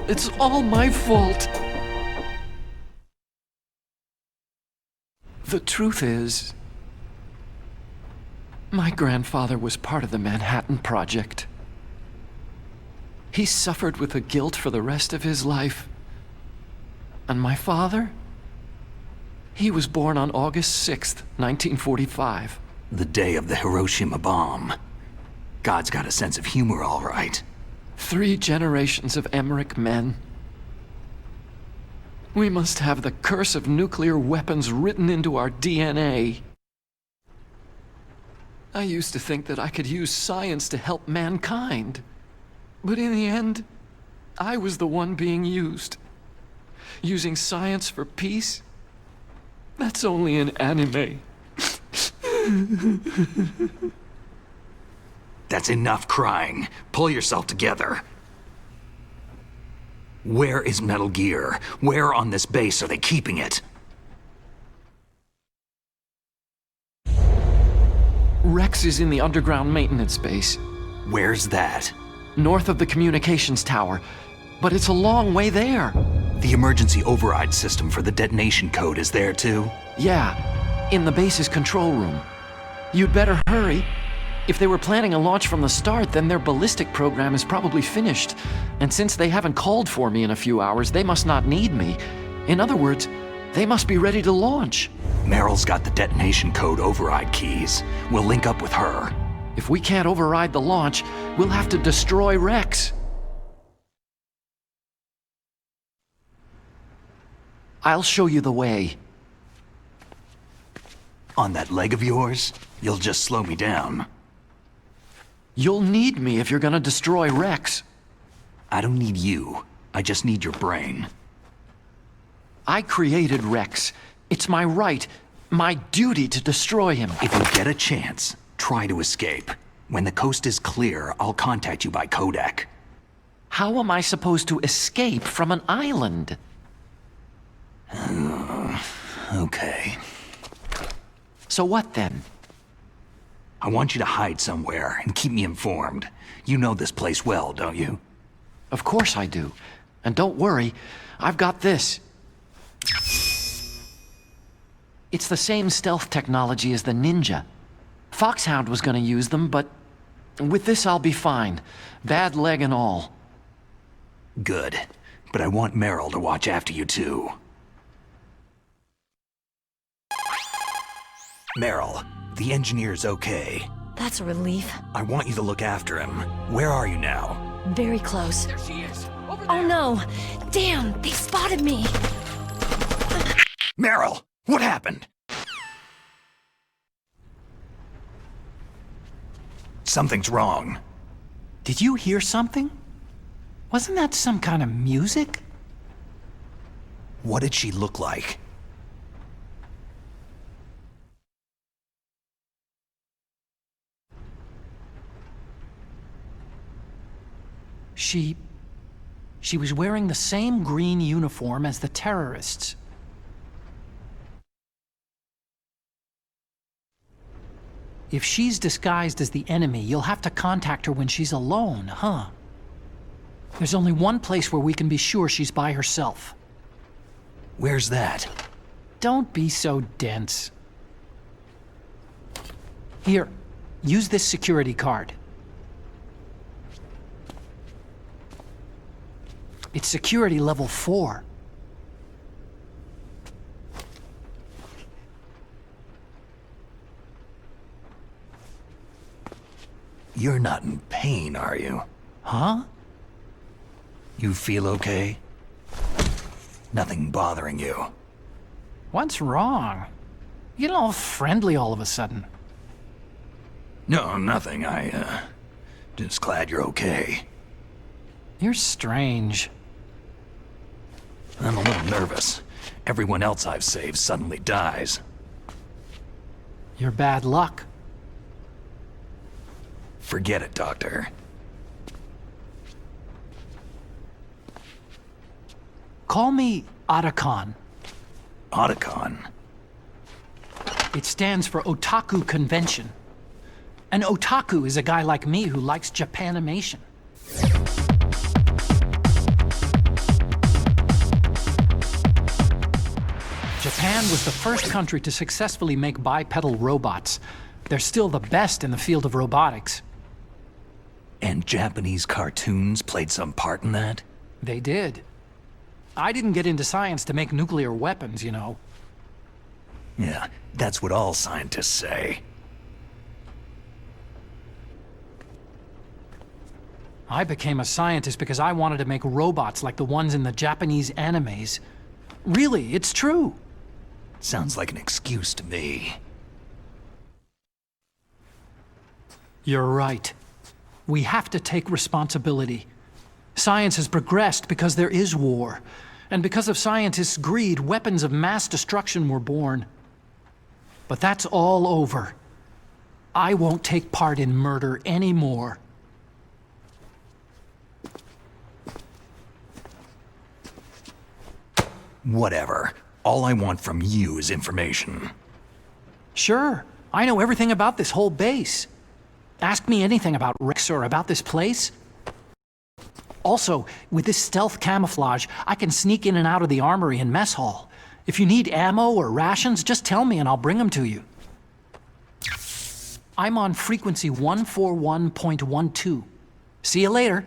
[SPEAKER 14] It's all my fault. The truth is, my grandfather was part of the Manhattan Project. He suffered with the guilt for the rest of his life. And my father? He was born on August 6th, 1945.
[SPEAKER 2] The day of the Hiroshima bomb. God's got a sense of humor, all right.
[SPEAKER 14] 3 generations of Emmerich men. We must have the curse of nuclear weapons written into our DNA. I used to think that I could use science to help mankind. But in the end, I was the one being used. Using science for peace? That's only in anime.
[SPEAKER 2] That's enough crying. Pull yourself together. Where is Metal Gear? Where on this base are they keeping it?
[SPEAKER 14] Rex is in the underground maintenance base.
[SPEAKER 2] Where's that?
[SPEAKER 14] North of the communications tower. But it's a long way there.
[SPEAKER 2] The emergency override system for the detonation code is there too?
[SPEAKER 14] Yeah, in the base's control room. You'd better hurry. If they were planning a launch from the start, then their ballistic program is probably finished. And since they haven't called for me in a few hours, they must not need me. In other words, they must be ready to launch.
[SPEAKER 2] Meryl's got the detonation code override keys. We'll link up with her.
[SPEAKER 14] If we can't override the launch, we'll have to destroy Rex. I'll show you the way.
[SPEAKER 2] On that leg of yours, you'll just slow me down.
[SPEAKER 14] You'll need me if you're gonna destroy Rex.
[SPEAKER 2] I don't need you. I just need your brain.
[SPEAKER 14] I created Rex. It's my right, my duty to destroy him.
[SPEAKER 2] If you get a chance, try to escape. When the coast is clear, I'll contact you by codec.
[SPEAKER 14] How am I supposed to escape from an island?
[SPEAKER 2] Okay.
[SPEAKER 14] So what then?
[SPEAKER 2] I want you to hide somewhere and keep me informed. You know this place well, don't you?
[SPEAKER 14] Of course I do. And don't worry, I've got this. It's the same stealth technology as the Ninja. Foxhound was gonna use them, but with this I'll be fine. Bad leg and all.
[SPEAKER 2] Good. But I want Meryl to watch after you too. Meryl, the engineer's okay.
[SPEAKER 9] That's a relief.
[SPEAKER 2] I want you to look after him. Where are you now?
[SPEAKER 9] Very close.
[SPEAKER 11] There she is. Over
[SPEAKER 9] Oh no! Damn, they spotted me!
[SPEAKER 2] Meryl, what happened? Something's wrong.
[SPEAKER 15] Did you hear something? Wasn't that some kind of music?
[SPEAKER 2] What did she look like?
[SPEAKER 15] She was wearing the same green uniform as the terrorists. If she's disguised as the enemy, you'll have to contact her when she's alone, huh? There's only one place where we can be sure she's by herself.
[SPEAKER 2] Where's that?
[SPEAKER 15] Don't be so dense. Here, use this security card. It's security level 4.
[SPEAKER 2] You're not in pain, are you?
[SPEAKER 15] Huh?
[SPEAKER 2] You feel okay? Nothing bothering you?
[SPEAKER 15] What's wrong? You get all friendly all of a sudden.
[SPEAKER 2] No, nothing. Just glad you're okay.
[SPEAKER 15] You're strange.
[SPEAKER 2] I'm a little nervous. Everyone else I've saved suddenly dies.
[SPEAKER 15] You're bad luck.
[SPEAKER 2] Forget it, Doctor.
[SPEAKER 15] Call me Otacon.
[SPEAKER 2] Otacon?
[SPEAKER 15] It stands for Otaku Convention. An otaku is a guy like me who likes Japanimation. Japan was the first country to successfully make bipedal robots. They're still the best in the field of robotics.
[SPEAKER 2] And Japanese cartoons played some part in that?
[SPEAKER 15] They did. I didn't get into science to make nuclear weapons, you know.
[SPEAKER 2] Yeah, that's what all scientists say.
[SPEAKER 15] I became a scientist because I wanted to make robots like the ones in the Japanese animes. Really, it's true.
[SPEAKER 2] Sounds like an excuse to me.
[SPEAKER 15] You're right. We have to take responsibility. Science has progressed because there is war. And because of scientists' greed, weapons of mass destruction were born. But that's all over. I won't take part in murder anymore.
[SPEAKER 2] Whatever. All I want from you is information.
[SPEAKER 15] Sure. I know everything about this whole base. Ask me anything about Rex or about this place. Also, with this stealth camouflage, I can sneak in and out of the armory and mess hall. If you need ammo or rations, just tell me and I'll bring them to you. I'm on frequency 141.12. See you later.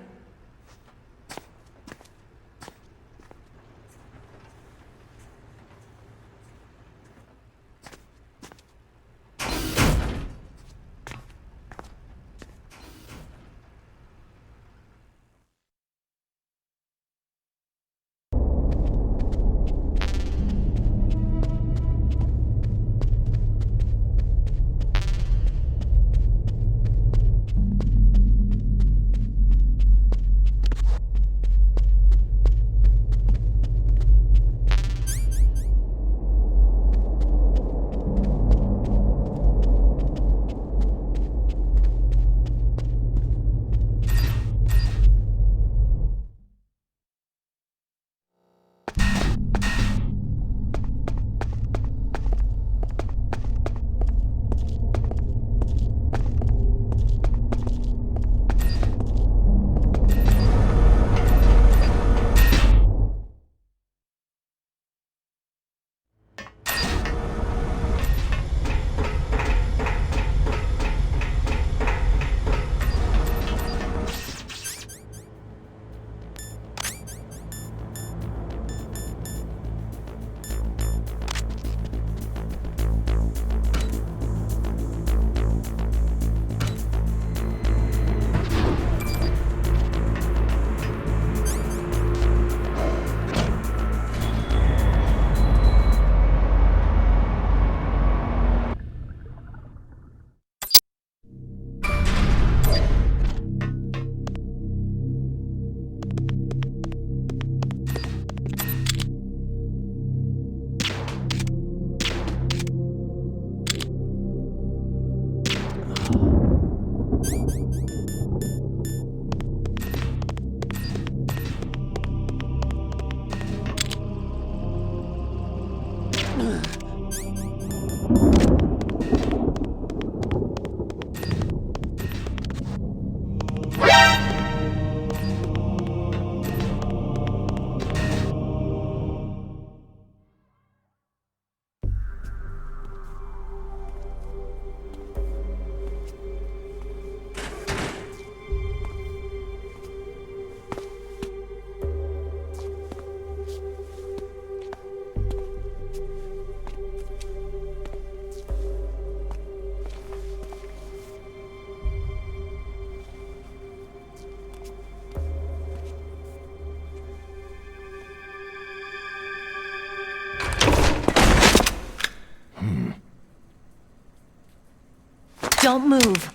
[SPEAKER 9] Don't move.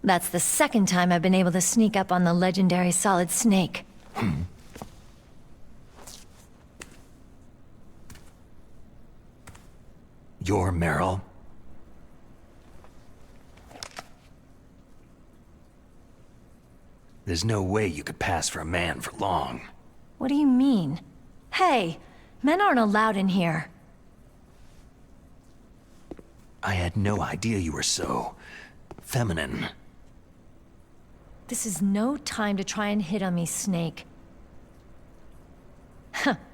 [SPEAKER 9] That's the second time I've been able to sneak up on the legendary Solid Snake.
[SPEAKER 2] You're Meryl? There's no way you could pass for a man for long.
[SPEAKER 9] What do you mean? Hey, men aren't allowed in here.
[SPEAKER 2] I had no idea you were so feminine.
[SPEAKER 9] This is no time to try and hit on me, Snake.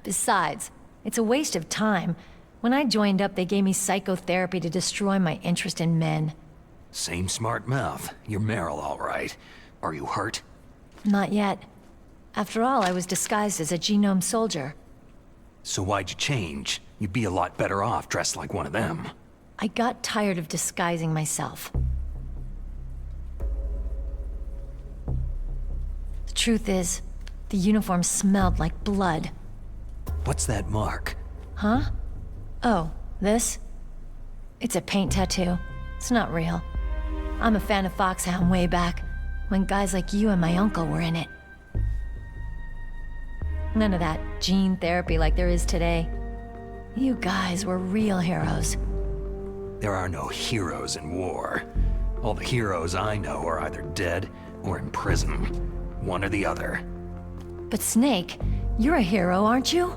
[SPEAKER 9] Besides, it's a waste of time. When I joined up, they gave me psychotherapy to destroy my interest in men.
[SPEAKER 2] Same smart mouth. You're Meryl, all right. Are you hurt?
[SPEAKER 9] Not yet. After all, I was disguised as a genome soldier.
[SPEAKER 2] So why'd you change? You'd be a lot better off dressed like one of them.
[SPEAKER 9] I got tired of disguising myself. The truth is, the uniform smelled like blood.
[SPEAKER 2] What's that mark?
[SPEAKER 9] Huh? Oh, this? It's a paint tattoo. It's not real. I'm a fan of Foxhound way back, when guys like you and my uncle were in it. None of that gene therapy like there is today. You guys were real heroes.
[SPEAKER 2] There are no heroes in war. All the heroes I know are either dead or in prison. One or the other.
[SPEAKER 9] But Snake, you're a hero, aren't you?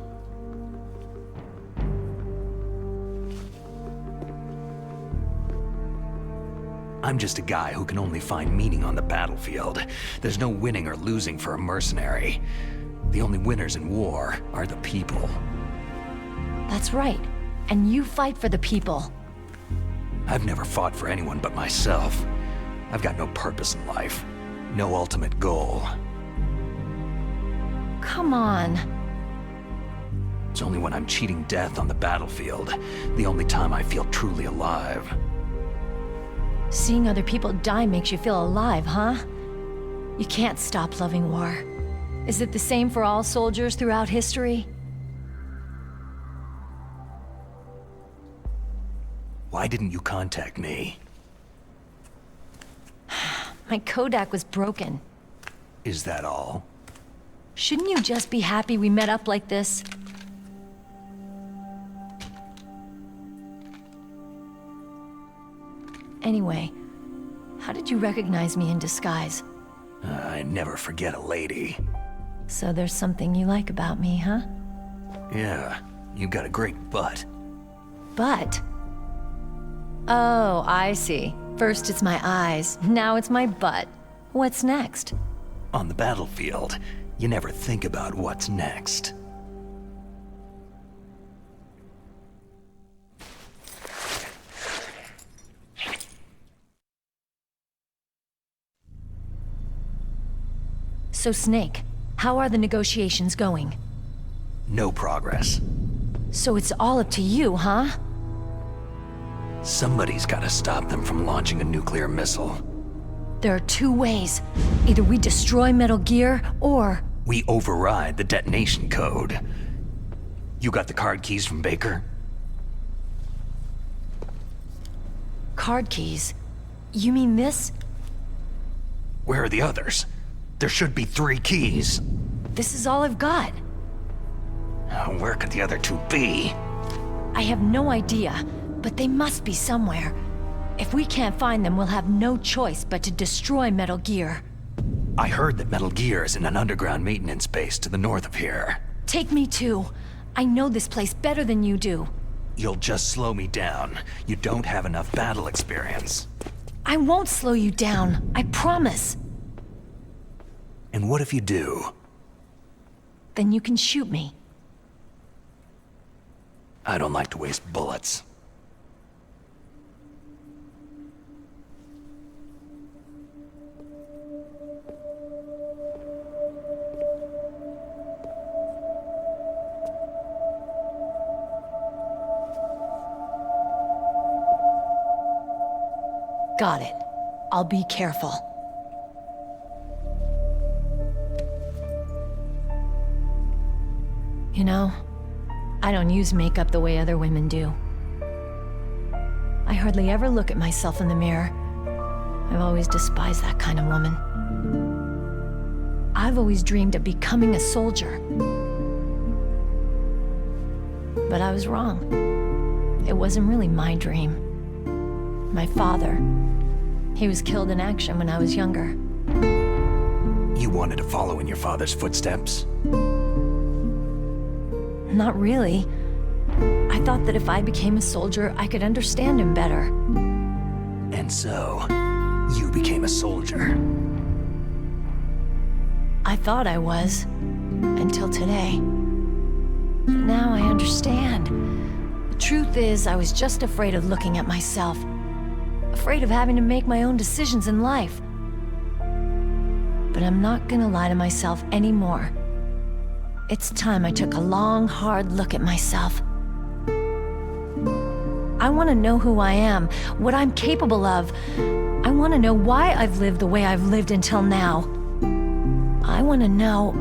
[SPEAKER 2] I'm just a guy who can only find meaning on the battlefield. There's no winning or losing for a mercenary. The only winners in war are the people.
[SPEAKER 9] That's right. and you fight for the people.
[SPEAKER 2] I've never fought for anyone but myself. I've got no purpose in life. No ultimate goal.
[SPEAKER 9] Come on.
[SPEAKER 2] It's only when I'm cheating death on the battlefield, the only time I feel truly alive.
[SPEAKER 9] Seeing other people die makes you feel alive, huh? You can't stop loving war. Is it the same for all soldiers throughout history?
[SPEAKER 2] Why didn't you contact me?
[SPEAKER 9] My Kodak was broken.
[SPEAKER 2] Is that all?
[SPEAKER 9] Shouldn't you just be happy we met up like this? Anyway, how did you recognize me in disguise?
[SPEAKER 2] I never forget a lady.
[SPEAKER 9] So there's something you like about me, huh?
[SPEAKER 2] Yeah, you got a great butt.
[SPEAKER 9] Butt? Oh, I see. First it's my eyes, now it's my butt. What's next?
[SPEAKER 2] On the battlefield, you never think about what's next.
[SPEAKER 9] So Snake, how are the negotiations going?
[SPEAKER 2] No progress.
[SPEAKER 9] So it's all up to you, huh?
[SPEAKER 2] Somebody's gotta stop them from launching a nuclear missile.
[SPEAKER 9] There are two ways. Either we destroy Metal Gear, or...
[SPEAKER 2] We override the detonation code. You got the card keys from Baker?
[SPEAKER 9] Card keys? You mean this?
[SPEAKER 2] Where are the others? There should be 3 keys.
[SPEAKER 9] This is all I've got.
[SPEAKER 2] Where could the other 2 be?
[SPEAKER 9] I have no idea, but they must be somewhere. If we can't find them, we'll have no choice but to destroy Metal Gear.
[SPEAKER 2] I heard that Metal Gear is in an underground maintenance base to the north of here.
[SPEAKER 9] Take me too. I know this place better than you do.
[SPEAKER 2] You'll just slow me down. You don't have enough battle experience.
[SPEAKER 9] I won't slow you down, I promise.
[SPEAKER 2] And what if you do?
[SPEAKER 9] Then you can shoot me.
[SPEAKER 2] I don't like to waste bullets.
[SPEAKER 9] Got it. I'll be careful. You know, I don't use makeup the way other women do. I hardly ever look at myself in the mirror. I've always despised that kind of woman. I've always dreamed of becoming a soldier. But I was wrong. It wasn't really my dream. My father, he was killed in action when I was younger.
[SPEAKER 2] You wanted to follow in your father's footsteps?
[SPEAKER 9] Not really. I thought that if I became a soldier, I could understand him better.
[SPEAKER 2] And so, you became a soldier.
[SPEAKER 9] I thought I was, until today. But now I understand. The truth is, I was just afraid of looking at myself. Afraid of having to make my own decisions in life. But I'm not gonna lie to myself anymore. It's time I took a long, hard look at myself. I want to know who I am, what I'm capable of. I want to know why I've lived the way I've lived until now. I want to know...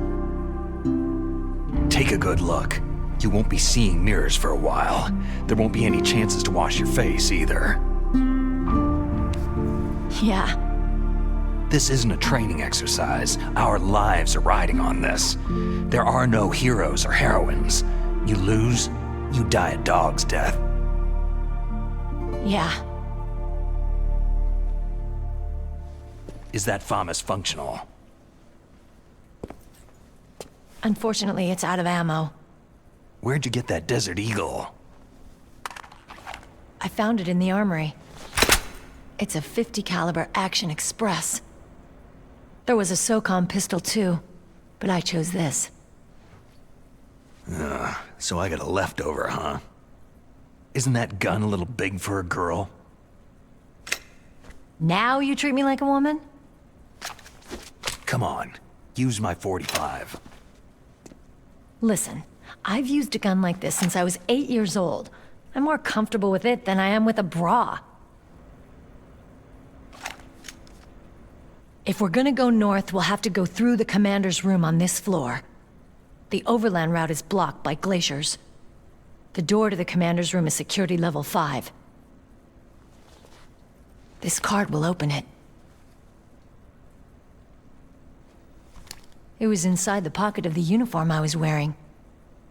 [SPEAKER 2] Take a good look. You won't be seeing mirrors for a while. There won't be any chances to wash your face either.
[SPEAKER 9] Yeah.
[SPEAKER 2] This isn't a training exercise. Our lives are riding on this. There are no heroes or heroines. You lose, you die a dog's death.
[SPEAKER 9] Yeah.
[SPEAKER 2] Is that FAMAS functional?
[SPEAKER 9] Unfortunately, it's out of ammo.
[SPEAKER 2] Where'd you get that Desert Eagle?
[SPEAKER 9] I found it in the armory. It's a .50 caliber Action Express. There was a SOCOM pistol too, but I chose this.
[SPEAKER 2] So I got a leftover, huh? Isn't that gun a little big for a girl?
[SPEAKER 9] Now you treat me like a woman?
[SPEAKER 2] Come on, use my .45.
[SPEAKER 9] Listen, I've used a gun like this since I was 8 years old. I'm more comfortable with it than I am with a bra. If we're gonna go north, we'll have to go through the commander's room on this floor. The overland route is blocked by glaciers. The door to the commander's room is security level 5. This card will open it. It was inside the pocket of the uniform I was wearing.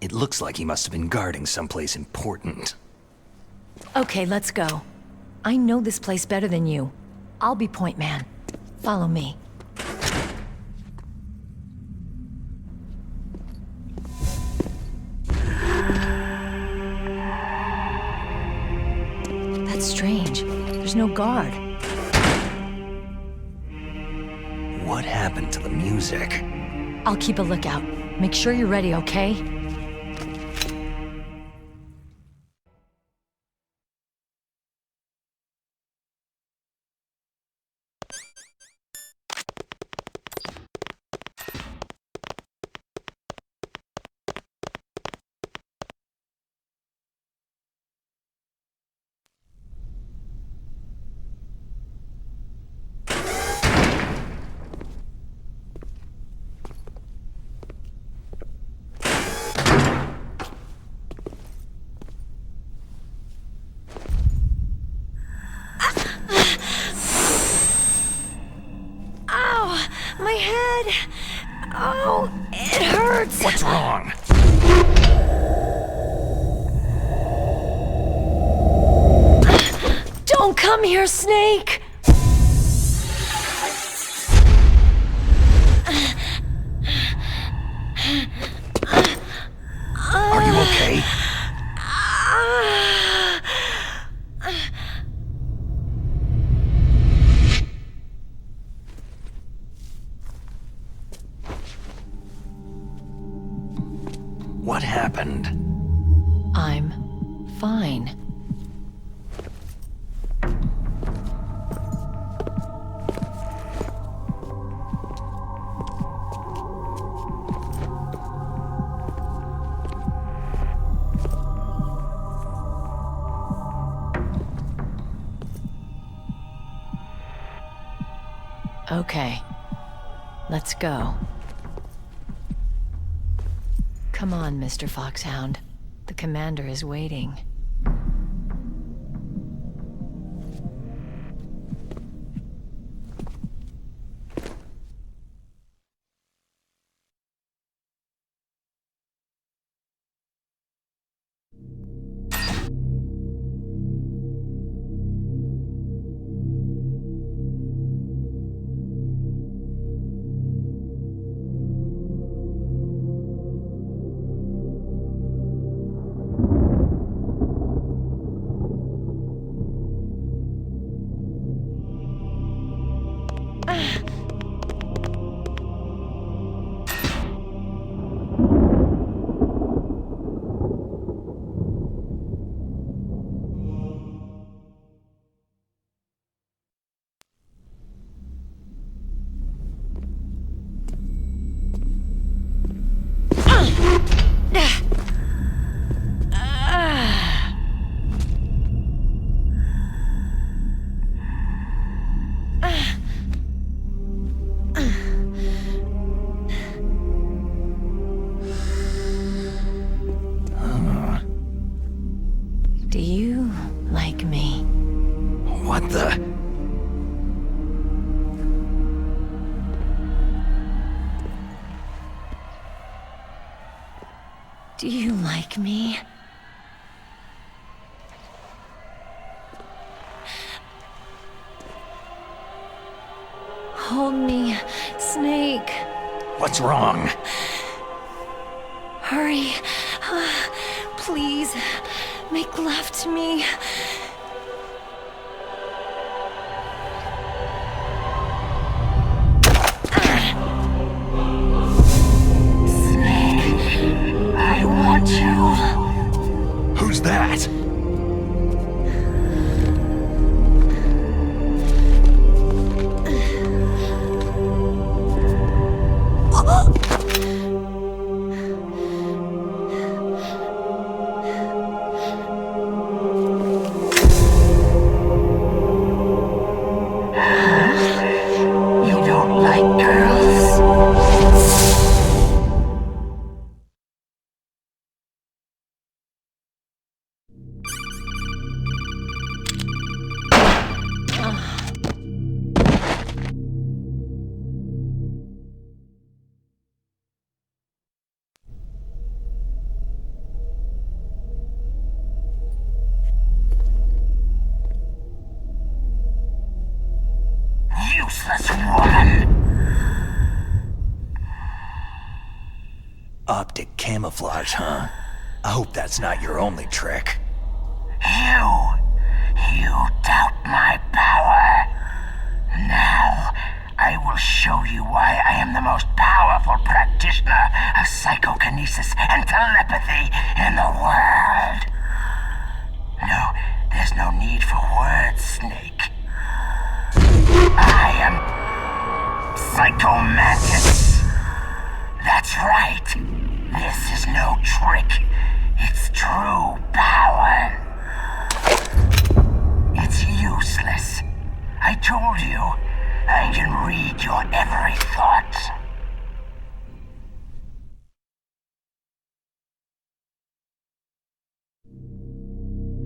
[SPEAKER 2] It looks like he must have been guarding someplace important.
[SPEAKER 9] Okay, let's go. I know this place better than you. I'll be point man. Follow me. That's strange. There's no guard.
[SPEAKER 2] What happened to the music?
[SPEAKER 9] I'll keep a lookout. Make sure you're ready, okay? My head! Oh, it hurts!
[SPEAKER 2] What's wrong?
[SPEAKER 9] Don't come here, Snake!
[SPEAKER 2] Are you okay? What happened?
[SPEAKER 9] I'm fine. Okay, let's go. Come on, Mr. Foxhound. The commander is waiting. Do you like me?
[SPEAKER 2] What the?
[SPEAKER 9] Do you like me? Hold me, Snake.
[SPEAKER 2] What's wrong?
[SPEAKER 9] Hurry. Please, make love to me.
[SPEAKER 2] Who's that? optic camouflage, huh? I hope that's not your only trick.
[SPEAKER 13] You doubt my power. Now, I will show you why I am the most powerful practitioner of psychokinesis and telepathy in the world. No, there's no need for words, Snake. I am Psycho Mantis. That's right. This is no trick. It's true power. It's useless. I told you, I can read your every thought.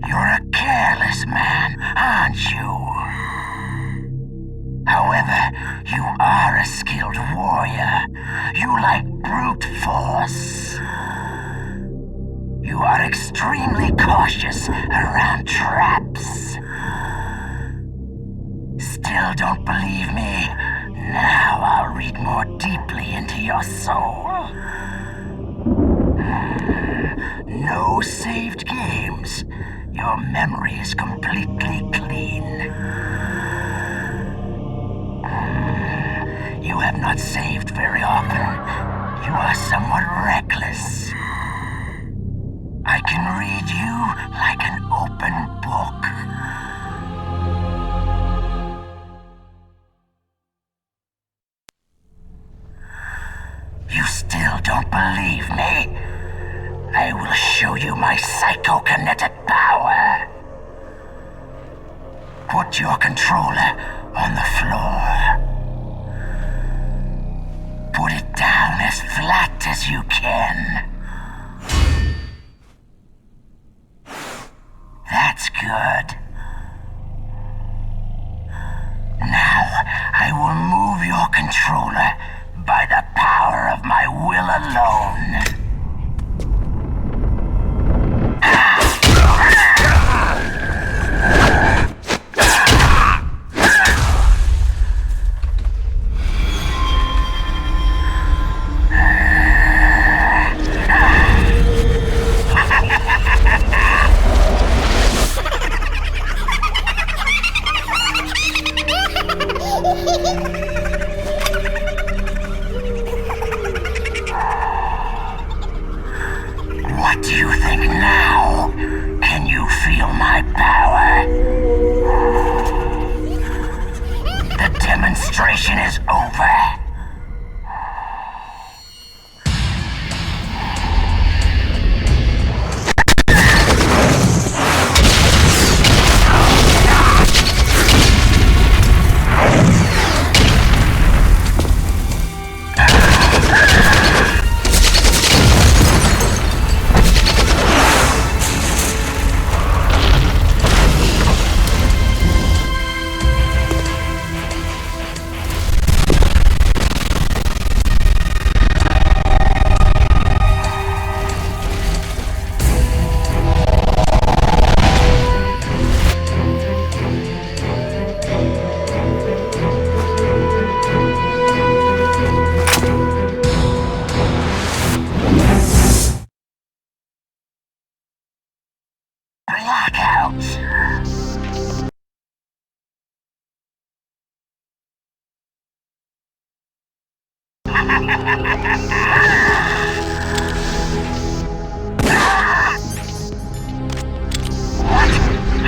[SPEAKER 13] You're a careless man, aren't you? However, you are a skilled warrior. You like brute force. You are extremely cautious around traps. Still don't believe me? Now I'll read more deeply into your soul. No saved games. Your memory is completely clean. You have not saved very often. You are somewhat reckless. I can read you like an open book. You still don't believe me? I will show you my psychokinetic power. Put your controller on the floor. Put it down as flat as you can. That's good. Now, I will move your controller by the power of my will alone. What do you think now? Can you feel my power? The demonstration is over.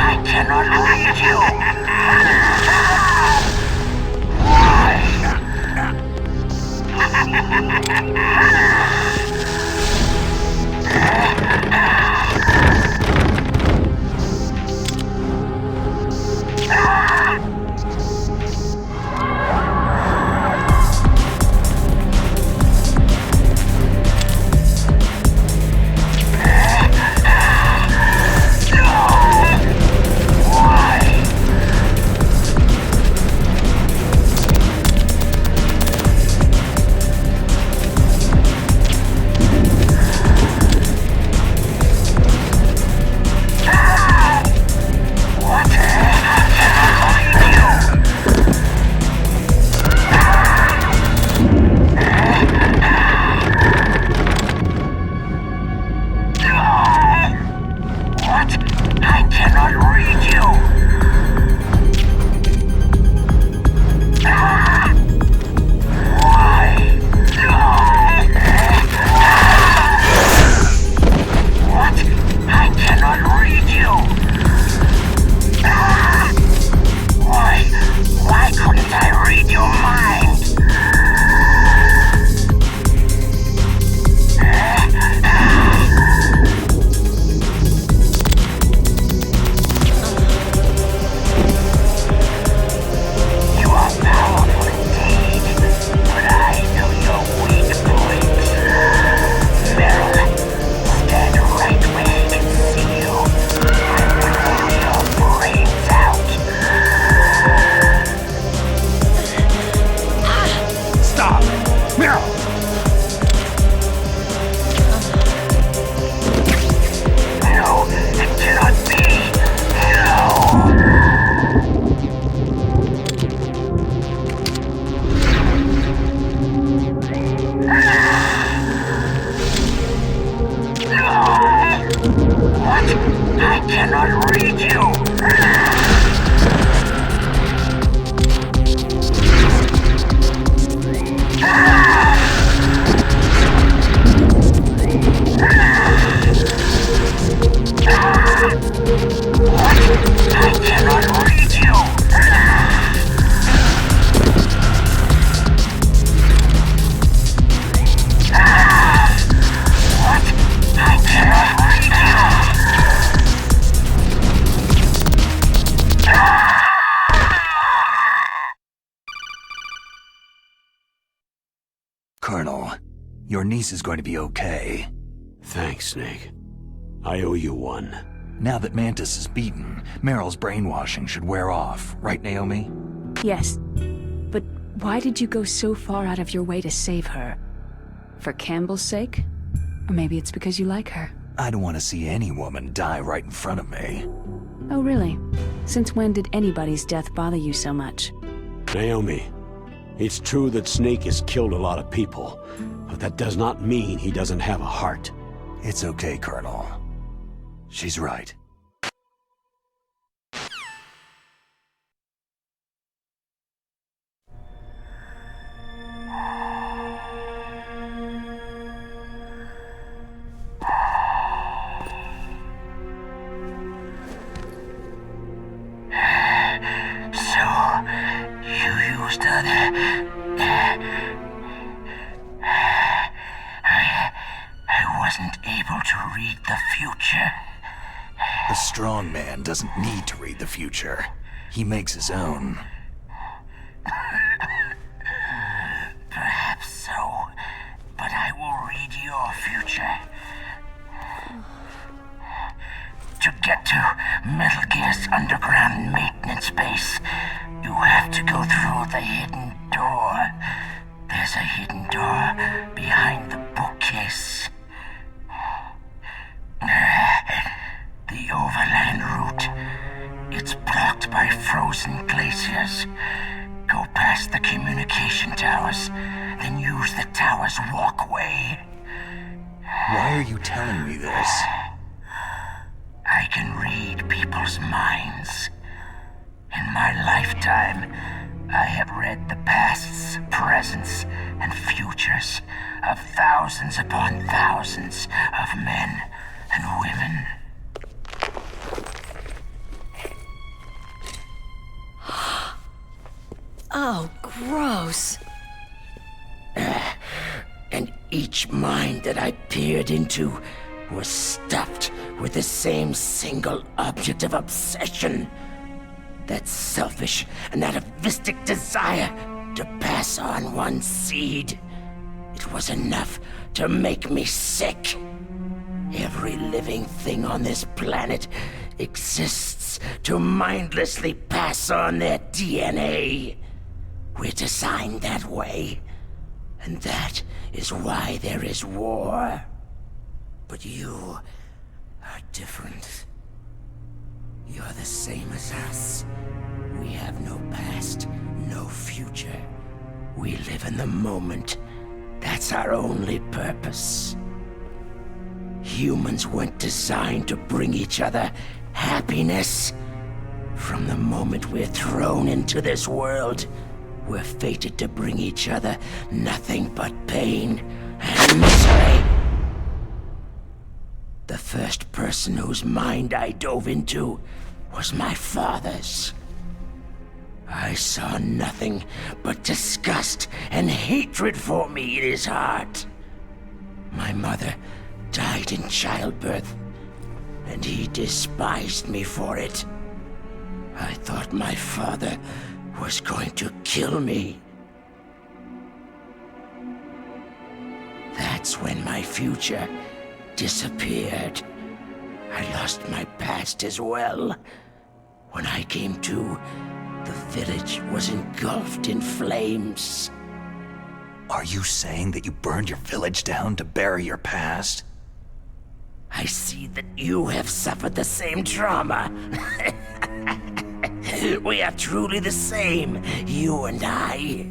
[SPEAKER 13] I cannot read No, it cannot be. No. What? I cannot read you. I cannot read you. What? I cannot read
[SPEAKER 2] Colonel, your niece is going to be okay.
[SPEAKER 1] Thanks, Snake. I owe you one.
[SPEAKER 2] Now that Mantis is beaten, Meryl's brainwashing should wear off, right, Naomi?
[SPEAKER 4] Yes. But why did you go so far out of your way to save her? For Campbell's sake? Or maybe it's because you like her?
[SPEAKER 2] I don't want to see any woman die right in front of me.
[SPEAKER 4] Oh, really? Since when did anybody's death bother you so much?
[SPEAKER 1] Naomi, it's true that Snake has killed a lot of people, but that does not mean he doesn't have a heart.
[SPEAKER 2] It's okay, Colonel. She's right.
[SPEAKER 13] So, you used other... I wasn't able to read the future.
[SPEAKER 2] A strong man doesn't need to read the future. He makes his own.
[SPEAKER 13] Perhaps so, but I will read your future. To get to Metal Gear's underground maintenance base, you have to go through the hidden door. There's a hidden door behind the bookcase. The overland route. It's blocked by frozen glaciers. Go past the communication towers, then use the tower's walkway.
[SPEAKER 2] Why are you telling me this?
[SPEAKER 13] I can read people's minds. In my lifetime, I have read the pasts, presents, and futures of thousands upon thousands of men and women.
[SPEAKER 9] Oh, gross.
[SPEAKER 10] And each mind that I peered into was stuffed with the same single object of obsession. That selfish and atavistic desire to pass on one seed. It was enough to make me sick. Every living thing on this planet exists to mindlessly pass on their DNA. We're designed that way. And that is why there is war. But you are different. You're the same as us. We have no past, no future. We live in the moment. That's our only purpose. Humans weren't designed to bring each other happiness. From the moment we're thrown into this world, we're fated to bring each other nothing but pain and misery. The first person whose mind I dove into was my father's. I saw nothing but disgust and hatred for me in his heart. My mother died in childbirth, and he despised me for it. I thought my father was going to kill me. That's when my future disappeared. I lost my past as well. When I came to, the village was engulfed in flames.
[SPEAKER 2] Are you saying that you burned your village down to bury your past?
[SPEAKER 10] I see that you have suffered the same trauma. We are truly the same, you and I.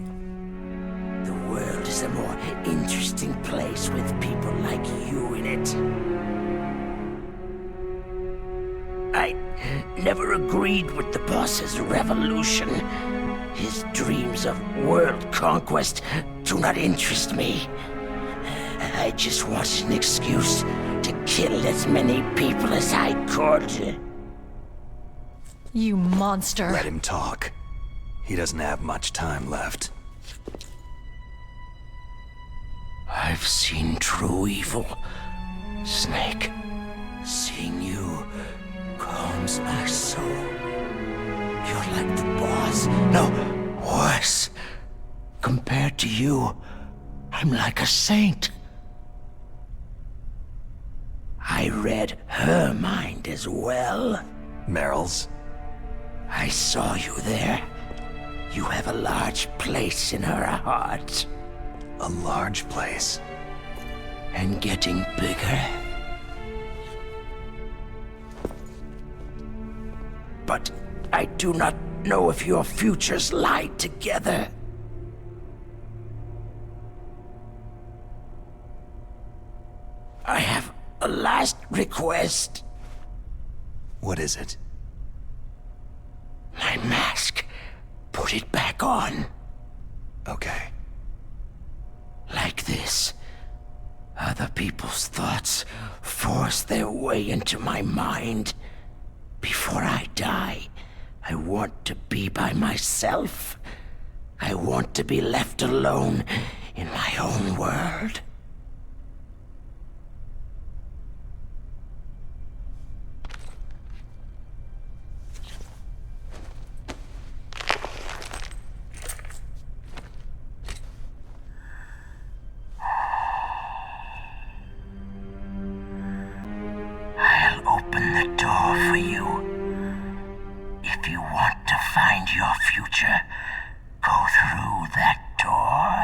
[SPEAKER 10] The world is a more interesting place with people like you in it. I never agreed with the boss's revolution. His dreams of world conquest do not interest me. I just wanted an excuse to kill as many people as I could.
[SPEAKER 9] You monster.
[SPEAKER 2] Let him talk. He doesn't have much time left.
[SPEAKER 10] I've seen true evil, Snake. Seeing you calms my soul. You're like the boss. No, worse. Compared to you, I'm like a saint. I read her mind as well.
[SPEAKER 2] Meryl's?
[SPEAKER 10] I saw you there. You have a large place in her heart.
[SPEAKER 2] A large place?
[SPEAKER 10] And getting bigger. But I do not know if your futures lie together. I have a last request.
[SPEAKER 2] What is it?
[SPEAKER 10] My mask. Put it back on.
[SPEAKER 2] Okay.
[SPEAKER 10] Like this. Other people's thoughts force their way into my mind. Before I die, I want to be by myself. I want to be left alone in my own world. I'll open the door for you. If you want to find your future, go through that door.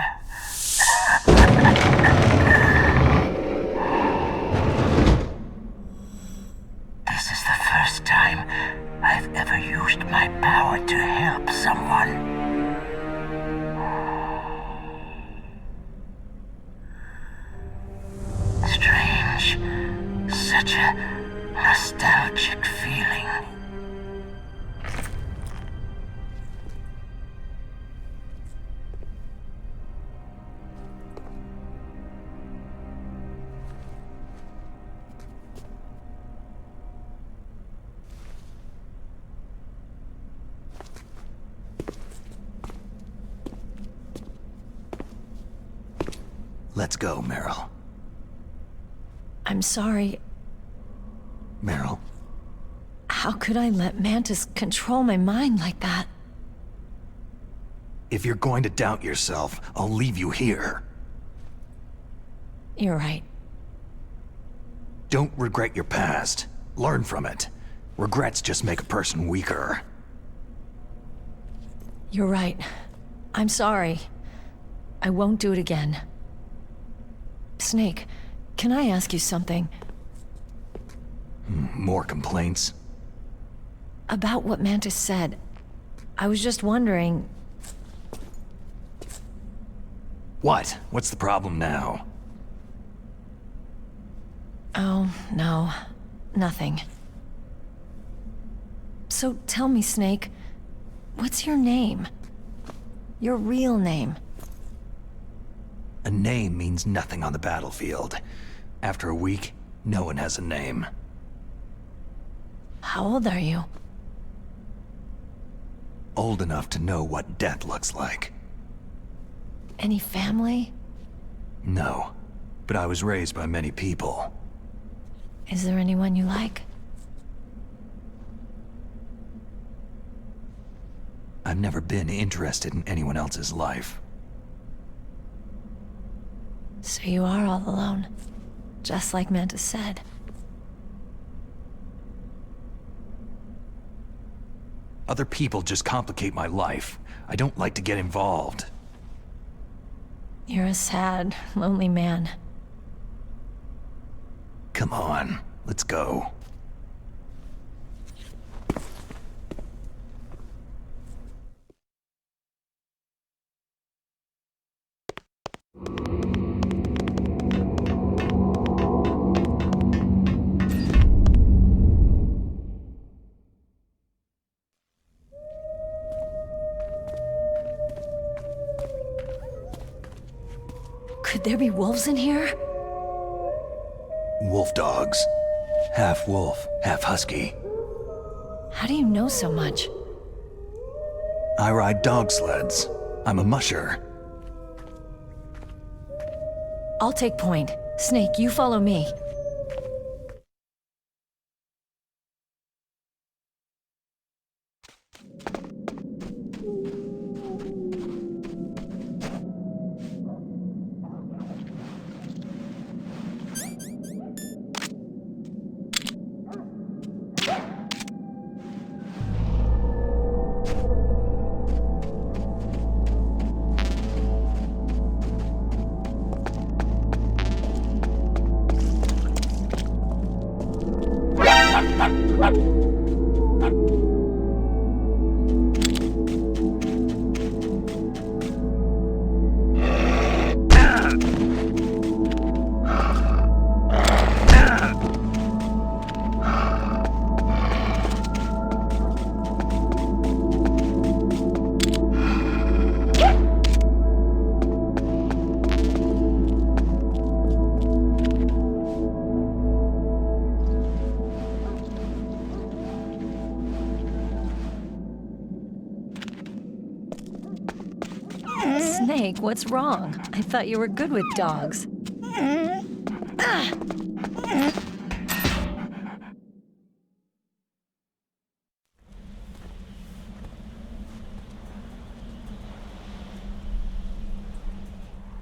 [SPEAKER 10] This is the first time I've ever used my power to help someone. Strange. Such a nostalgic feeling.
[SPEAKER 2] Let's go, Meryl.
[SPEAKER 9] I'm sorry.
[SPEAKER 2] Meryl?
[SPEAKER 9] How could I let Mantis control my mind like that?
[SPEAKER 2] If you're going to doubt yourself, I'll leave you here.
[SPEAKER 9] You're right.
[SPEAKER 2] Don't regret your past. Learn from it. Regrets just make a person weaker.
[SPEAKER 9] You're right. I'm sorry. I won't do it again. Snake, can I ask you something?
[SPEAKER 2] More complaints?
[SPEAKER 9] About what Mantis said. I was just wondering...
[SPEAKER 2] What? What's the problem now?
[SPEAKER 9] Oh, no. Nothing. So tell me, Snake, what's your name? Your real name?
[SPEAKER 2] A name means nothing on the battlefield. After a week, no one has a name.
[SPEAKER 9] How old are you?
[SPEAKER 2] Old enough to know what death looks like.
[SPEAKER 9] Any family?
[SPEAKER 2] No, but I was raised by many people.
[SPEAKER 9] Is there anyone you like?
[SPEAKER 2] I've never been interested in anyone else's life.
[SPEAKER 9] So you are all alone, just like Mantis said.
[SPEAKER 2] Other people just complicate my life. I don't like to get involved.
[SPEAKER 9] You're a sad, lonely man.
[SPEAKER 2] Come on, let's go.
[SPEAKER 9] Could there be wolves in here?
[SPEAKER 2] Wolf dogs. Half wolf, half husky.
[SPEAKER 9] How do you know so much?
[SPEAKER 2] I ride dog sleds. I'm a musher.
[SPEAKER 9] I'll take point. Snake, you follow me. Snake, what's wrong? I thought you were good with dogs.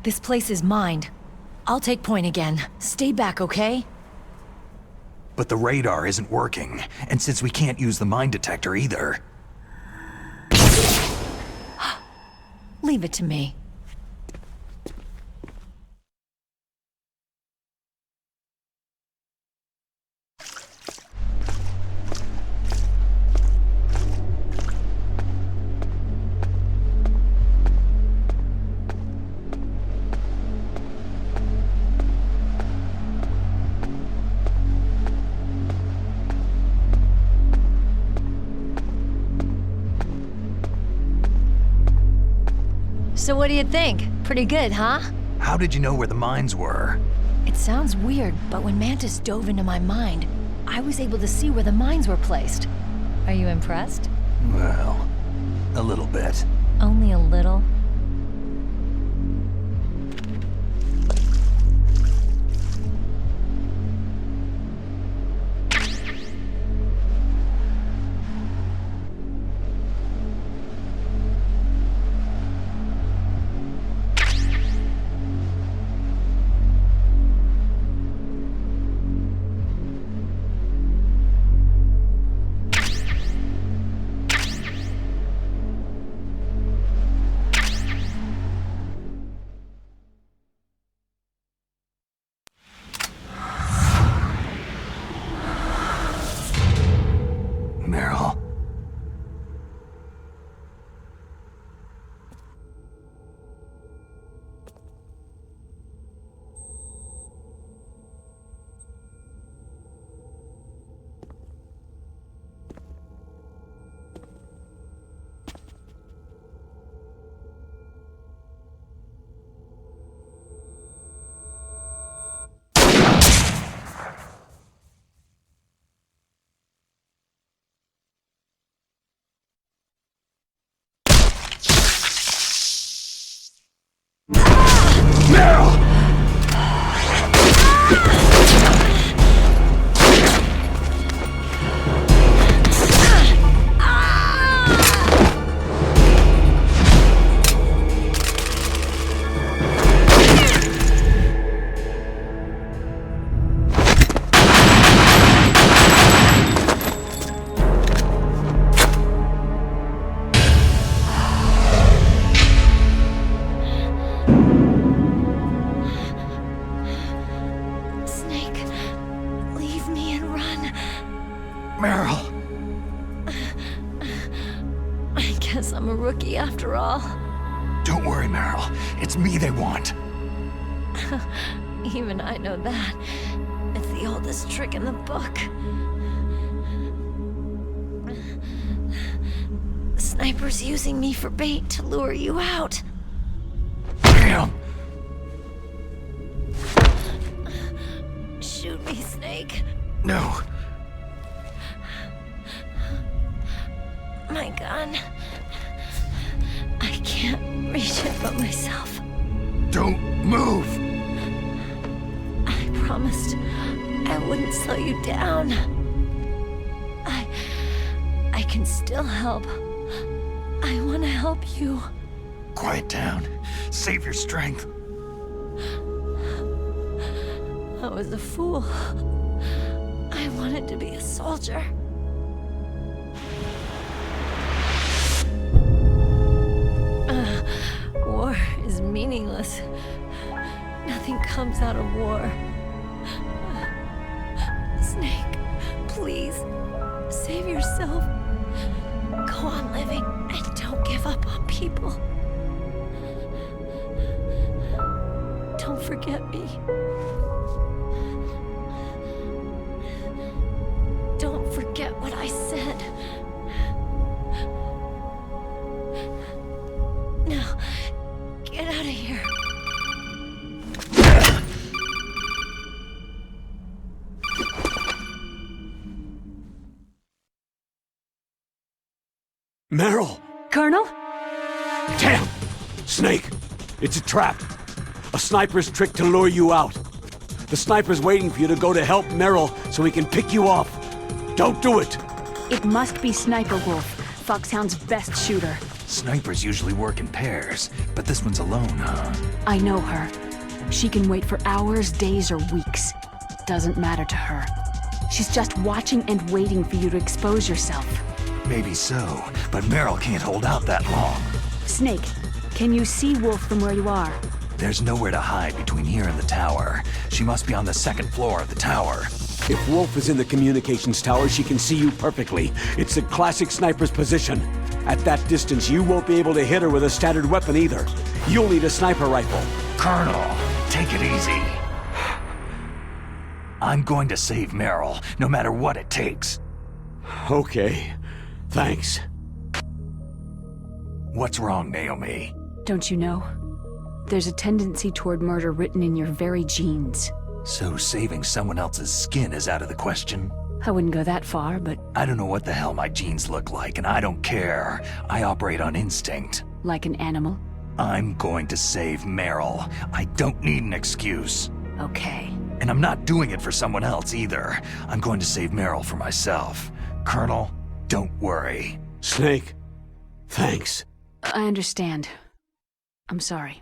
[SPEAKER 9] This place is mine. I'll take point again. Stay back, okay?
[SPEAKER 2] But the radar isn't working, and since we can't use the mine detector either...
[SPEAKER 9] Leave it to me. So what do you think? Pretty good, huh?
[SPEAKER 2] How did you know where the mines were?
[SPEAKER 9] It sounds weird, but when Mantis dove into my mind, I was able to see where the mines were placed. Are you impressed?
[SPEAKER 2] Well, a little bit.
[SPEAKER 9] Only a little? lucky after all.
[SPEAKER 2] Don't worry, Meryl. It's me they want.
[SPEAKER 9] Even I know that. It's the oldest trick in the book. The sniper's using me for bait to lure you out.
[SPEAKER 2] Damn!
[SPEAKER 9] Shoot me, Snake.
[SPEAKER 2] No.
[SPEAKER 9] My gun. I can't reach it by myself.
[SPEAKER 2] Don't move!
[SPEAKER 9] I promised I wouldn't slow you down. I can still help. I want to help you.
[SPEAKER 2] Quiet down. Save your strength.
[SPEAKER 9] I was a fool. I wanted to be a soldier. War is meaningless. Nothing comes out of war. Snake, please, save yourself. Go on living and don't give up on people. Don't forget me. Don't forget what I said. Now, get out of here.
[SPEAKER 1] Meryl!
[SPEAKER 4] Colonel?
[SPEAKER 1] Damn! Snake! It's a trap. A sniper's trick to lure you out. The sniper's waiting for you to go to help Meryl so he can pick you off. Don't do it!
[SPEAKER 4] It must be Sniper Wolf, Foxhound's best shooter.
[SPEAKER 2] Snipers usually work in pairs, but this one's alone, huh?
[SPEAKER 4] I know her. She can wait for hours, days, or weeks. Doesn't matter to her. She's just watching and waiting for you to expose yourself.
[SPEAKER 2] Maybe so, but Meryl can't hold out that long.
[SPEAKER 4] Snake, can you see Wolf from where you are?
[SPEAKER 2] There's nowhere to hide between here and the tower. She must be on the second floor of the tower.
[SPEAKER 1] If Wolf is in the communications tower, she can see you perfectly. It's a classic sniper's position. At that distance, you won't be able to hit her with a standard weapon either. You'll need a sniper rifle.
[SPEAKER 2] Colonel, take it easy. I'm going to save Meryl, no matter what it takes.
[SPEAKER 1] Okay. Thanks.
[SPEAKER 2] What's wrong, Naomi?
[SPEAKER 4] Don't you know? There's a tendency toward murder written in your very genes.
[SPEAKER 2] So saving someone else's skin is out of the question?
[SPEAKER 4] I wouldn't go that far, but...
[SPEAKER 2] I don't know what the hell my genes look like, and I don't care. I operate on instinct.
[SPEAKER 4] Like an animal?
[SPEAKER 2] I'm going to save Meryl. I don't need an excuse.
[SPEAKER 4] Okay.
[SPEAKER 2] And I'm not doing it for someone else either. I'm going to save Meryl for myself. Colonel, don't worry.
[SPEAKER 1] Snake, thanks.
[SPEAKER 4] I understand. I'm sorry.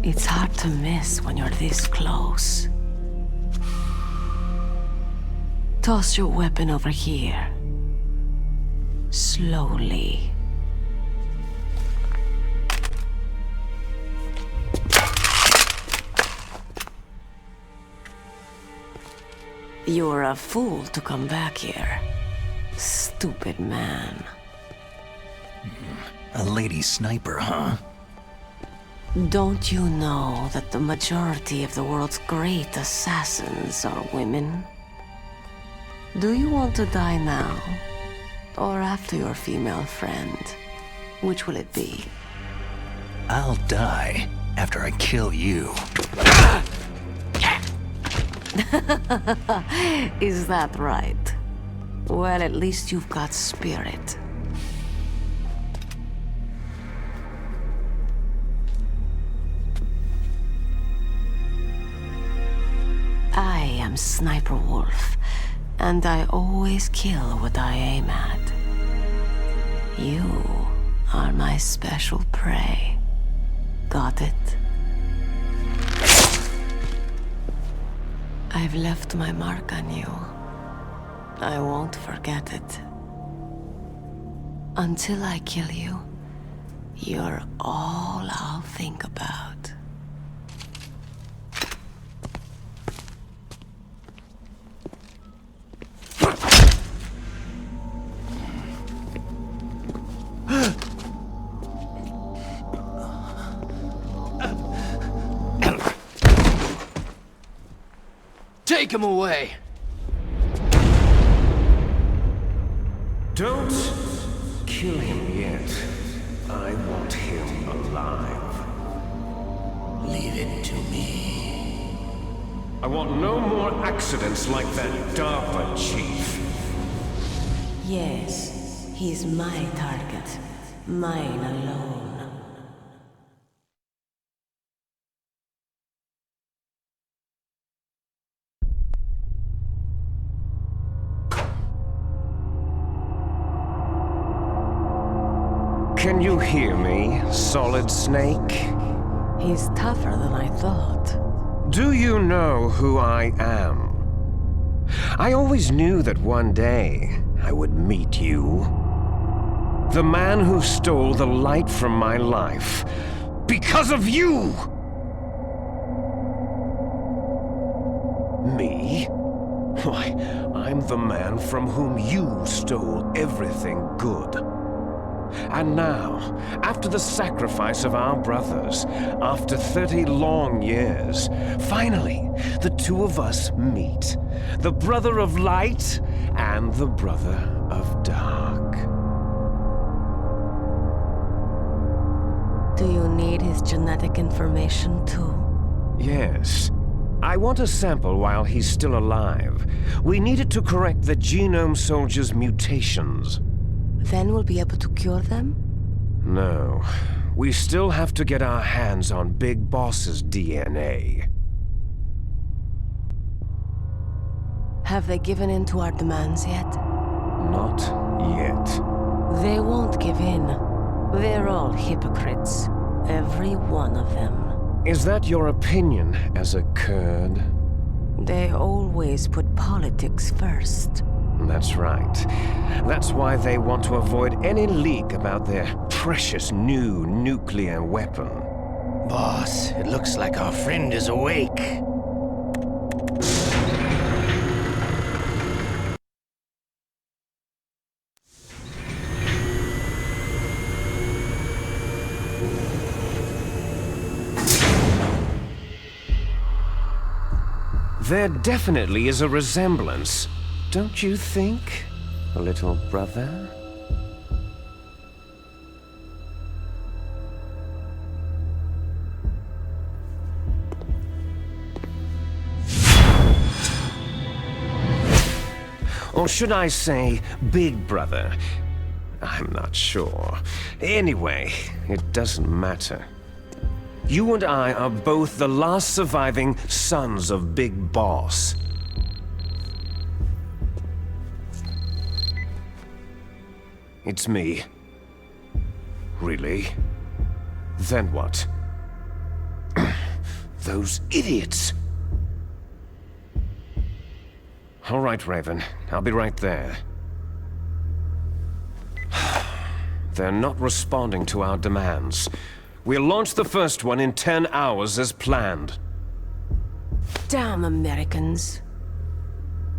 [SPEAKER 16] It's hard to miss when you're this close. Toss your weapon over here. Slowly. You're a fool to come back here. Stupid man.
[SPEAKER 2] A lady sniper, huh?
[SPEAKER 16] Don't you know that the majority of the world's great assassins are women? Do you want to die now? Or after your female friend? Which will it be?
[SPEAKER 2] I'll die after I kill you.
[SPEAKER 16] Is that right? Well, at least you've got spirit. I am Sniper Wolf, and I always kill what I aim at. You are my special prey. Got it? I've left my mark on you. I won't forget it. Until I kill you, you're all I'll think about.
[SPEAKER 15] Take him away!
[SPEAKER 3] Don't kill him yet. I want him alive.
[SPEAKER 10] Leave it to me.
[SPEAKER 3] I want no more accidents like that DARPA chief.
[SPEAKER 16] Yes, he's my target. Mine alone.
[SPEAKER 3] Can you hear me, Solid Snake?
[SPEAKER 16] He's tougher than I thought.
[SPEAKER 3] Do you know who I am? I always knew that one day I would meet you. The man who stole the light from my life because of you! Me? Why, I'm the man from whom you stole everything good. And now, after the sacrifice of our brothers, after 30 long years, finally, the two of us meet. The brother of light and the brother of dark.
[SPEAKER 16] Do you need his genetic information too?
[SPEAKER 3] Yes. I want a sample while he's still alive. We need it to correct the Genome Soldier's mutations.
[SPEAKER 16] Then we'll be able to cure them?
[SPEAKER 3] No. We still have to get our hands on Big Boss's DNA.
[SPEAKER 16] Have they given in to our demands yet?
[SPEAKER 3] Not yet.
[SPEAKER 16] They won't give in. They're all hypocrites. Every one of them.
[SPEAKER 3] Is that your opinion as a Kurd?
[SPEAKER 16] They always put politics first.
[SPEAKER 3] That's right. That's why they want to avoid any leak about their precious new nuclear weapon.
[SPEAKER 10] Boss, it looks like our friend is awake.
[SPEAKER 3] There definitely is a resemblance. Don't you think, little brother? Or should I say, big brother? I'm not sure. Anyway, it doesn't matter. You and I are both the last surviving sons of Big Boss. It's me. Really? Then what? Those idiots! All right, Raven. I'll be right there. They're not responding to our demands. We'll launch the first one in 10 hours as planned.
[SPEAKER 16] Damn Americans.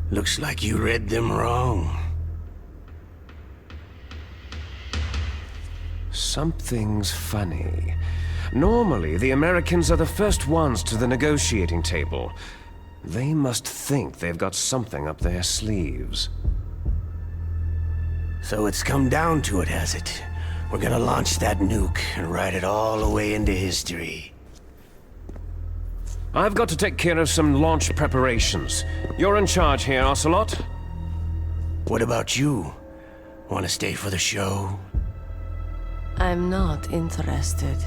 [SPEAKER 10] Looks like you read them wrong.
[SPEAKER 3] Something's funny. Normally, the Americans are the first ones to the negotiating table. They must think they've got something up their sleeves.
[SPEAKER 10] So it's come down to it, has it? We're gonna launch that nuke and ride it all the way into history.
[SPEAKER 3] I've got to take care of some launch preparations. You're in charge here, Ocelot.
[SPEAKER 10] What about you? Want to stay for the show?
[SPEAKER 16] I'm not interested.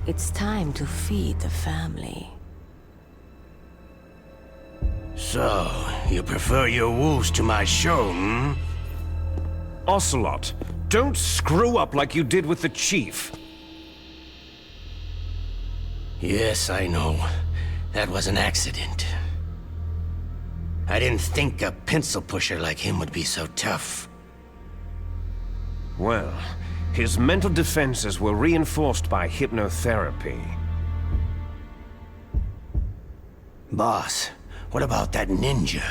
[SPEAKER 16] It's time to feed the family.
[SPEAKER 10] So, you prefer your wolves to my show, hmm?
[SPEAKER 3] Ocelot, don't screw up like you did with the Chief.
[SPEAKER 10] Yes, I know. That was an accident. I didn't think a pencil pusher like him would be so tough.
[SPEAKER 3] Well, his mental defenses were reinforced by hypnotherapy.
[SPEAKER 10] Boss, what about that ninja?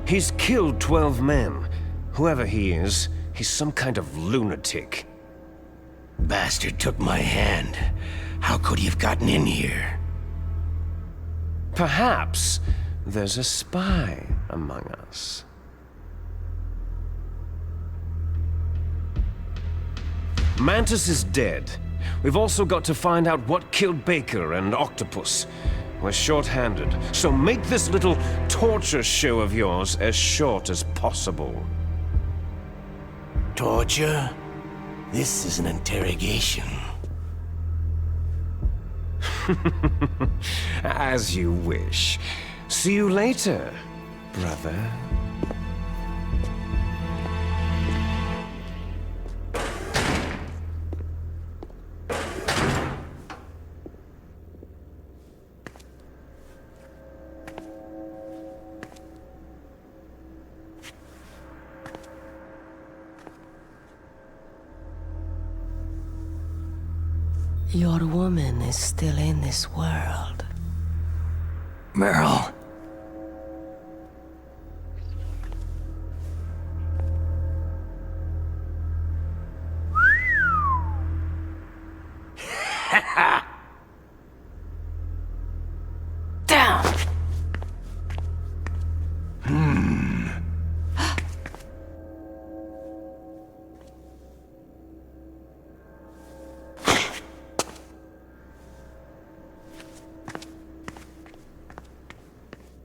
[SPEAKER 3] He's killed 12 men. Whoever he is, he's some kind of lunatic.
[SPEAKER 10] Bastard took my hand. How could he have gotten in here?
[SPEAKER 3] Perhaps there's a spy among us. Mantis is dead. We've also got to find out what killed Baker and Octopus. We're short-handed, so make this little torture show of yours as short as possible.
[SPEAKER 10] Torture? This is an interrogation.
[SPEAKER 3] As you wish. See you later, brother.
[SPEAKER 16] Your woman is still in this world.
[SPEAKER 2] Meryl.
[SPEAKER 16] Down!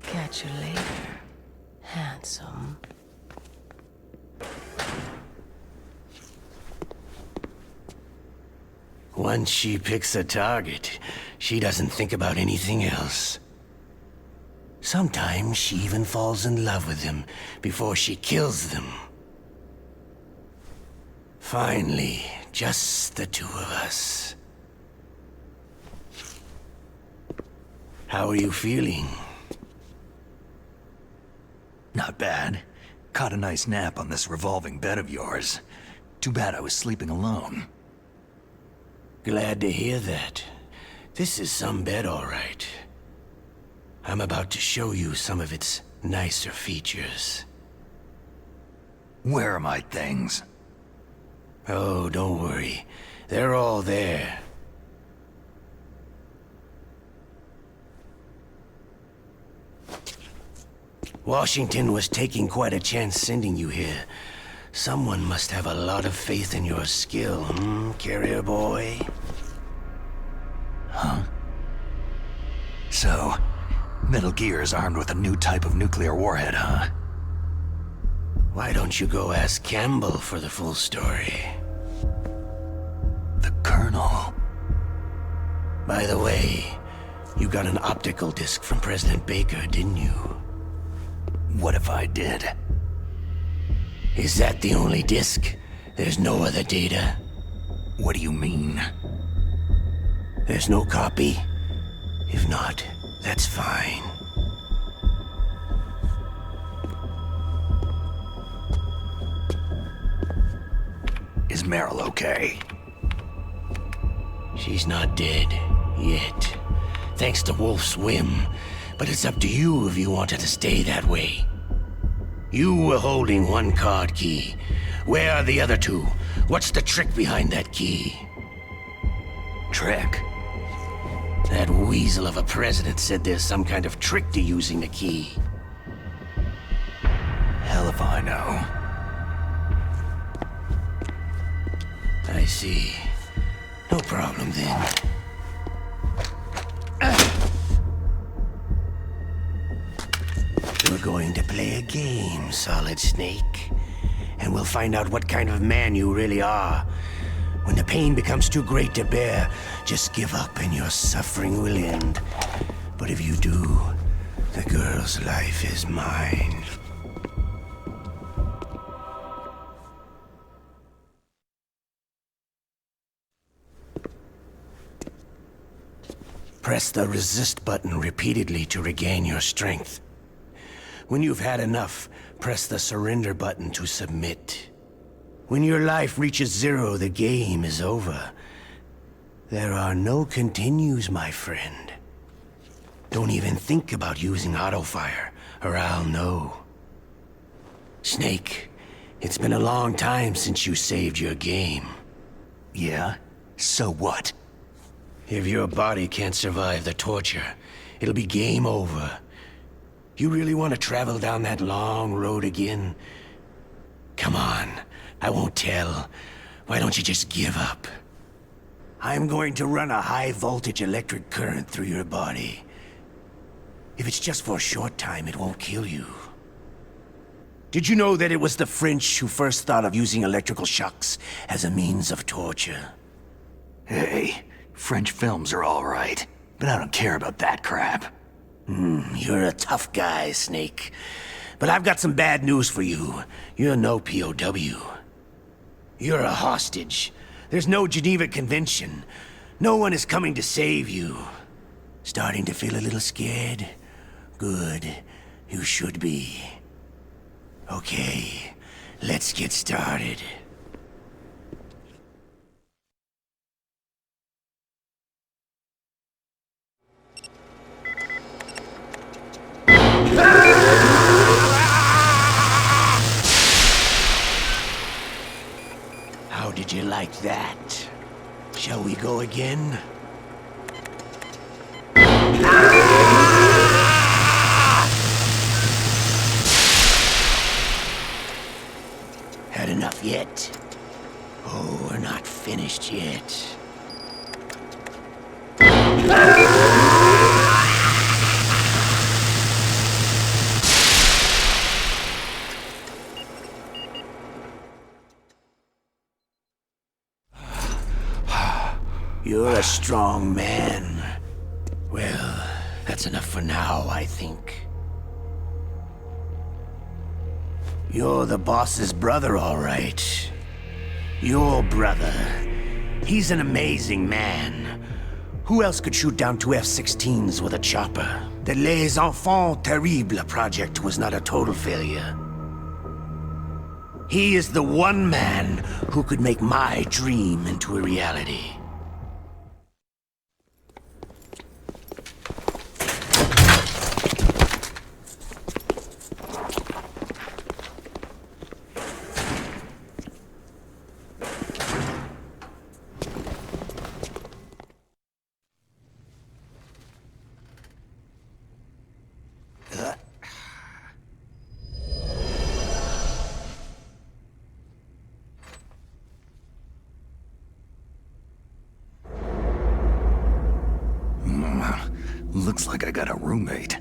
[SPEAKER 16] Catch you later, handsome.
[SPEAKER 10] Once she picks a target, she doesn't think about anything else. Sometimes she even falls in love with them before she kills them. Finally, just the two of us. How are you feeling?
[SPEAKER 2] Not bad. Caught a nice nap on this revolving bed of yours. Too bad I was sleeping alone.
[SPEAKER 10] Glad to hear that. This is some bed, all right. I'm about to show you some of its nicer features.
[SPEAKER 2] Where are my things?
[SPEAKER 10] Oh, don't worry. They're all there. Washington was taking quite a chance sending you here. Someone must have a lot of faith in your skill, carrier boy?
[SPEAKER 2] Huh? So, Metal Gear is armed with a new type of nuclear warhead, huh?
[SPEAKER 10] Why don't you go ask Campbell for the full story?
[SPEAKER 2] The Colonel.
[SPEAKER 10] By the way, You got an optical disc from President Baker, didn't you?
[SPEAKER 2] What if I did?
[SPEAKER 10] Is that the only disc? There's no other data?
[SPEAKER 2] What do you mean?
[SPEAKER 10] There's no copy? If not, that's fine.
[SPEAKER 2] Is Meryl okay?
[SPEAKER 10] She's not dead, yet. Thanks to Wolf's whim. But it's up to you if you want her to stay that way. You were holding one card key. Where are the other two? What's the trick behind that key?
[SPEAKER 2] Trick?
[SPEAKER 10] That weasel of a president said there's some kind of trick to using the key.
[SPEAKER 2] Hell if I know.
[SPEAKER 10] I see. No problem then. We're going to play a game, Solid Snake. And we'll find out what kind of man you really are. When the pain becomes too great to bear, just give up and your suffering will end. But if you do, the girl's life is mine. Press the resist button repeatedly to regain your strength. When you've had enough, press the surrender button to submit. When your life reaches 0, the game is over. There are no continues, my friend. Don't even think about using auto-fire, or I'll know. Snake, it's been a long time since you saved your game.
[SPEAKER 2] Yeah? So what?
[SPEAKER 10] If your body can't survive the torture, it'll be game over. You really want to travel down that long road again? Come on, I won't tell. Why don't you just give up? I'm going to run a high-voltage electric current through your body. If it's just for a short time, it won't kill you. Did you know that it was the French who first thought of using electrical shocks as a means of torture?
[SPEAKER 2] Hey, French films are all right, but I don't care about that crap.
[SPEAKER 10] You're a tough guy, Snake. But I've got some bad news for you. You're no POW. You're a hostage. There's no Geneva Convention. No one is coming to save you. Starting to feel a little scared? Good. You should be. Okay, let's get started. How did you like that? Shall we go again? Had enough yet? Oh, we're not finished yet. You're a strong man. Well, that's enough for now, I think. You're the boss's brother, all right. Your brother. He's an amazing man. Who else could shoot down 2 F-16s with a chopper? The Les Enfants Terribles project was not a total failure. He is the one man who could make my dream into a reality.
[SPEAKER 2] Looks like I got a roommate.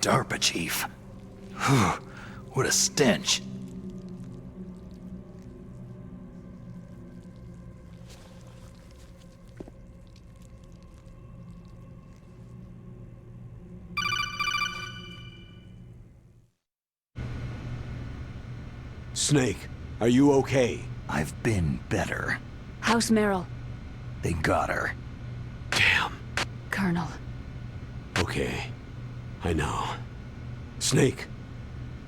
[SPEAKER 2] DARPA chief. Whew, what a stench.
[SPEAKER 1] Snake, are you okay?
[SPEAKER 2] I've been better.
[SPEAKER 4] How's Meryl?
[SPEAKER 2] They got her.
[SPEAKER 1] Damn.
[SPEAKER 4] Colonel.
[SPEAKER 1] Okay. I know. Snake,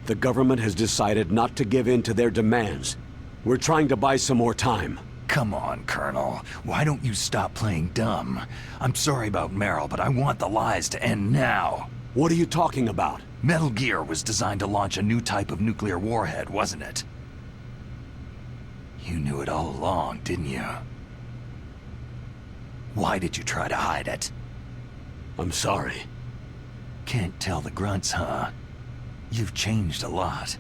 [SPEAKER 1] the government has decided not to give in to their demands. We're trying to buy some more time.
[SPEAKER 2] Come on, Colonel. Why don't you stop playing dumb? I'm sorry about Meryl, but I want the lies to end now.
[SPEAKER 1] What are you talking about?
[SPEAKER 2] Metal Gear was designed to launch a new type of nuclear warhead, wasn't it? You knew it all along, didn't you? Why did you try to hide it?
[SPEAKER 1] I'm sorry.
[SPEAKER 2] Can't tell the grunts, huh? You've changed a lot.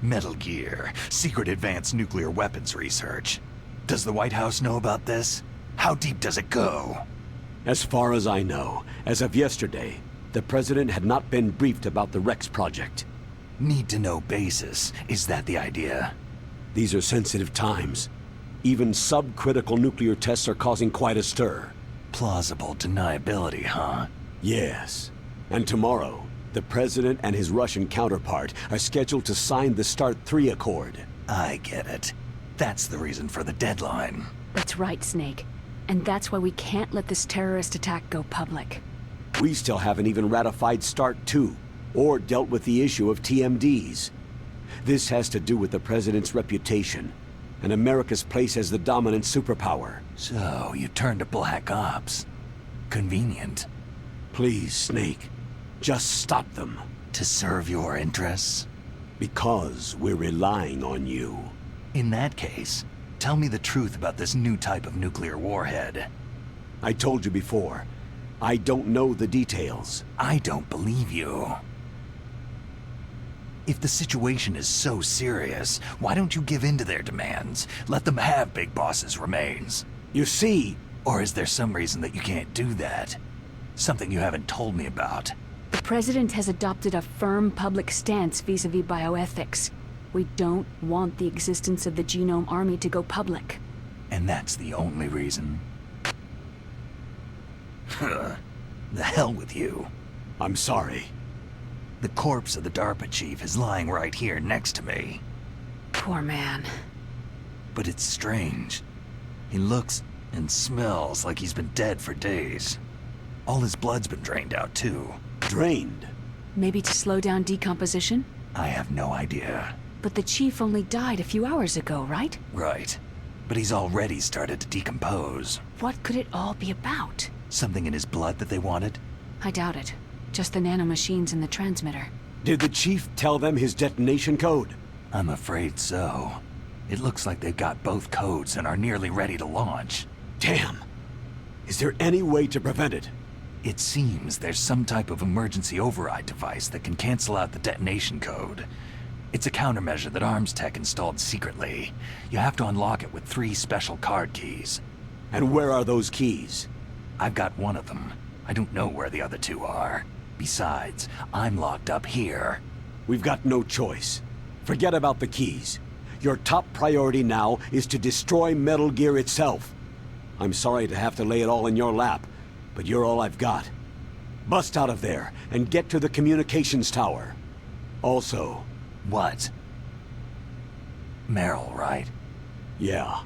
[SPEAKER 2] Metal Gear, secret advanced nuclear weapons research. Does the White House know about this? How deep does it go?
[SPEAKER 1] As far as I know, as of yesterday, the President had not been briefed about the Rex project.
[SPEAKER 2] Need-to-know basis. Is that the idea?
[SPEAKER 1] These are sensitive times. Even subcritical nuclear tests are causing quite a stir.
[SPEAKER 2] Plausible deniability, huh?
[SPEAKER 1] Yes. And tomorrow, the President and his Russian counterpart are scheduled to sign the START 3 Accord.
[SPEAKER 2] I get it. That's the reason for the deadline.
[SPEAKER 4] That's right, Snake. And that's why we can't let this terrorist attack go public.
[SPEAKER 1] We still haven't even ratified START 2, or dealt with the issue of TMDs. This has to do with the President's reputation, and America's place as the dominant superpower.
[SPEAKER 2] So, you turned to Black Ops. Convenient.
[SPEAKER 1] Please, Snake, just stop them.
[SPEAKER 2] To serve your interests?
[SPEAKER 1] Because we're relying on you.
[SPEAKER 2] In that case, tell me the truth about this new type of nuclear warhead.
[SPEAKER 1] I told you before, I don't know the details.
[SPEAKER 2] I don't believe you. If the situation is so serious, why don't you give in to their demands? Let them have Big Boss's remains.
[SPEAKER 1] You see...
[SPEAKER 2] Or is there some reason that you can't do that? Something you haven't told me about.
[SPEAKER 4] The President has adopted a firm public stance vis-à-vis bioethics. We don't want the existence of the Genome Army to go public.
[SPEAKER 2] And that's the only reason? The hell with you.
[SPEAKER 1] I'm sorry.
[SPEAKER 2] The corpse of the DARPA chief is lying right here next to me.
[SPEAKER 4] Poor man.
[SPEAKER 2] But it's strange. He looks and smells like he's been dead for days. All his blood's been drained out, too.
[SPEAKER 1] Drained?
[SPEAKER 4] Maybe to slow down decomposition?
[SPEAKER 2] I have no idea.
[SPEAKER 4] But the chief only died a few hours ago, right?
[SPEAKER 2] Right. But he's already started to decompose.
[SPEAKER 4] What could it all be about?
[SPEAKER 2] Something in his blood that they wanted?
[SPEAKER 4] I doubt it. Just the nanomachines in the transmitter.
[SPEAKER 1] Did the chief tell them his detonation code?
[SPEAKER 2] I'm afraid so. It looks like they've got both codes and are nearly ready to launch.
[SPEAKER 1] Damn! Is there any way to prevent it?
[SPEAKER 2] It seems there's some type of emergency override device that can cancel out the detonation code. It's a countermeasure that Arms Tech installed secretly. You have to unlock it with 3 special card keys.
[SPEAKER 1] And where are those keys?
[SPEAKER 2] I've got one of them. I don't know where the other 2 are. Besides, I'm locked up here.
[SPEAKER 1] We've got no choice. Forget about the keys. Your top priority now is to destroy Metal Gear itself. I'm sorry to have to lay it all in your lap, but you're all I've got. Bust out of there and get to the communications tower. Also...
[SPEAKER 2] What? Meryl, right?
[SPEAKER 1] Yeah.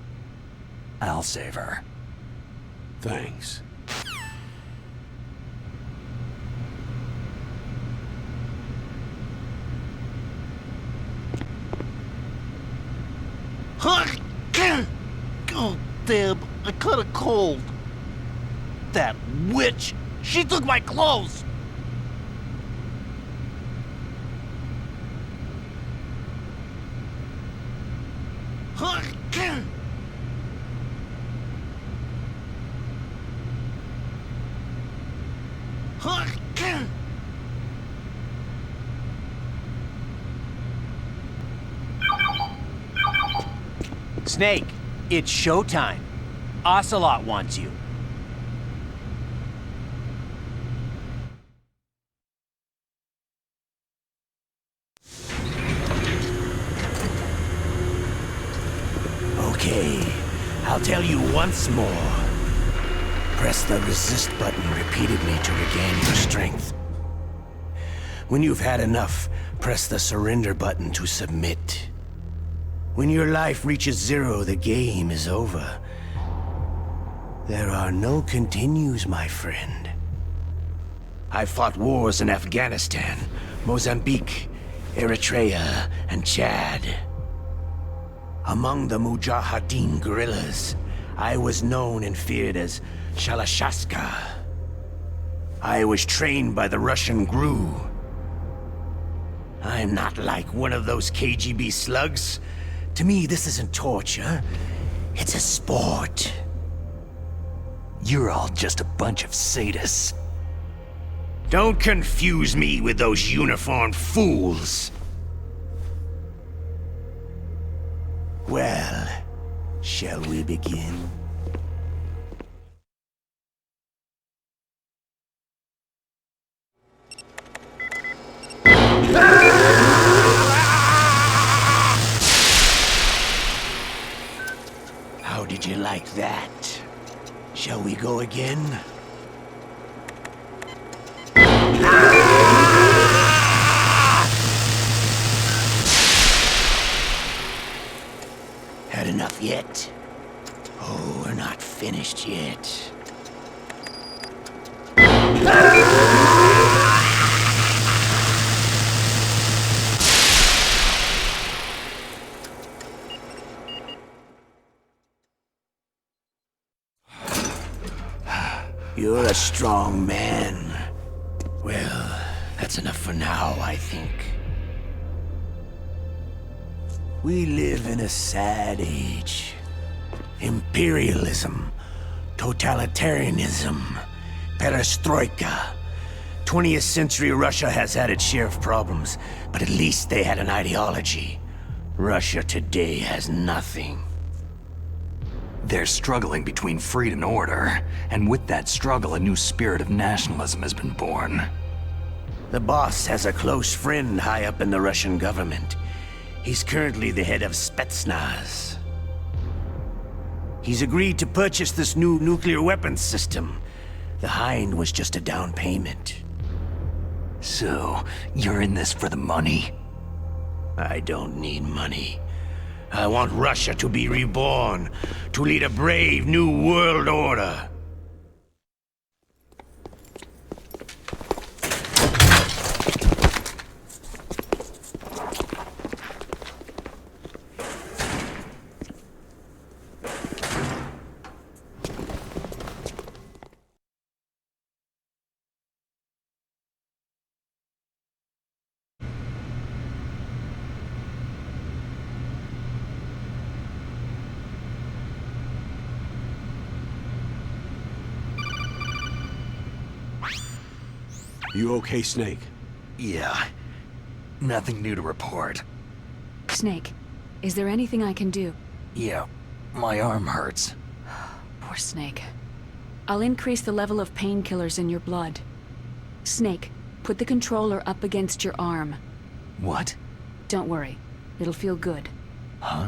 [SPEAKER 2] I'll save her.
[SPEAKER 1] Thanks.
[SPEAKER 8] Oh, damn, I caught a cold. That witch! She took my clothes!
[SPEAKER 10] Snake, it's showtime. Ocelot wants you. I'll tell you once more. Press the resist button repeatedly to regain your strength. When you've had enough, press the surrender button to submit. When your life reaches 0, the game is over. There are no continues, my friend. I fought wars in Afghanistan, Mozambique, Eritrea, and Chad. Among the Mujahideen guerrillas, I was known and feared as Shalashaska. I was trained by the Russian GRU. I'm not like one of those KGB slugs. To me, this isn't torture. It's a sport.
[SPEAKER 2] You're all just a bunch of sadists.
[SPEAKER 10] Don't confuse me with those uniformed fools. Well, shall we begin? How did you like that? Shall we go again? Had enough yet? Oh, we're not finished yet. You're a strong man. Well, that's enough for now, I think. We live in a sad age. Imperialism, totalitarianism, perestroika. 20th century Russia has had its share of problems, but at least they had an ideology. Russia today has nothing.
[SPEAKER 2] They're struggling between freedom and order, and with that struggle, a new spirit of nationalism has been born.
[SPEAKER 10] The boss has a close friend high up in the Russian government. He's currently the head of Spetsnaz. He's agreed to purchase this new nuclear weapons system. The Hind was just a down payment.
[SPEAKER 2] So, you're in this for the money?
[SPEAKER 10] I don't need money. I want Russia to be reborn, to lead a brave new world order.
[SPEAKER 1] You okay, Snake?
[SPEAKER 2] Yeah. Nothing new to report.
[SPEAKER 4] Snake, is there anything I can do?
[SPEAKER 2] Yeah, my arm hurts.
[SPEAKER 4] Poor Snake. I'll increase the level of painkillers in your blood. Snake, put the controller up against your arm.
[SPEAKER 2] What?
[SPEAKER 4] Don't worry. It'll feel good.
[SPEAKER 2] Huh?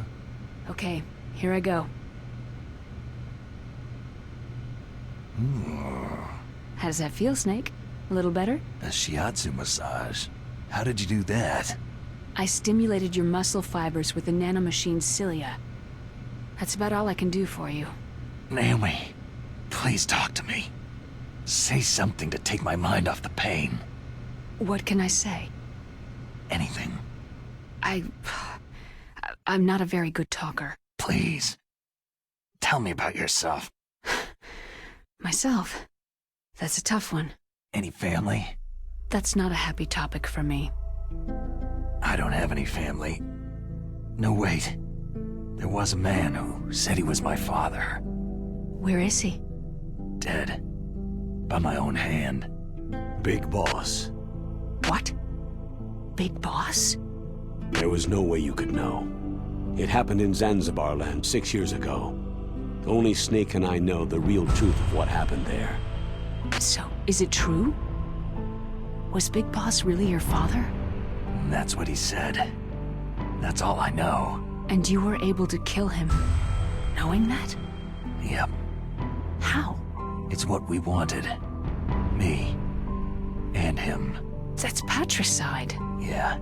[SPEAKER 4] Okay, here I go. How does that feel, Snake? A little better?
[SPEAKER 2] A shiatsu massage. How did you do that?
[SPEAKER 4] I stimulated your muscle fibers with the nanomachine's cilia. That's about all I can do for you.
[SPEAKER 2] Naomi, please talk to me. Say something to take my mind off the pain.
[SPEAKER 4] What can I say?
[SPEAKER 2] Anything.
[SPEAKER 4] I'm not a very good talker.
[SPEAKER 2] Please. Tell me about yourself.
[SPEAKER 4] Myself? That's a tough one.
[SPEAKER 2] Any family?
[SPEAKER 4] That's not a happy topic for me.
[SPEAKER 2] I don't have any family. No, wait. There was a man who said he was my father.
[SPEAKER 4] Where is he?
[SPEAKER 2] Dead. By my own hand.
[SPEAKER 1] Big Boss.
[SPEAKER 4] What? Big Boss?
[SPEAKER 1] There was no way you could know. It happened in Zanzibar land 6 years ago. Only Snake and I know the real truth of what happened there.
[SPEAKER 4] So, is it true? Was Big Boss really your father?
[SPEAKER 2] That's what he said. That's all I know.
[SPEAKER 4] And you were able to kill him, knowing that?
[SPEAKER 2] Yep.
[SPEAKER 4] How?
[SPEAKER 2] It's what we wanted. Me. And him.
[SPEAKER 4] That's patricide.
[SPEAKER 2] Yeah.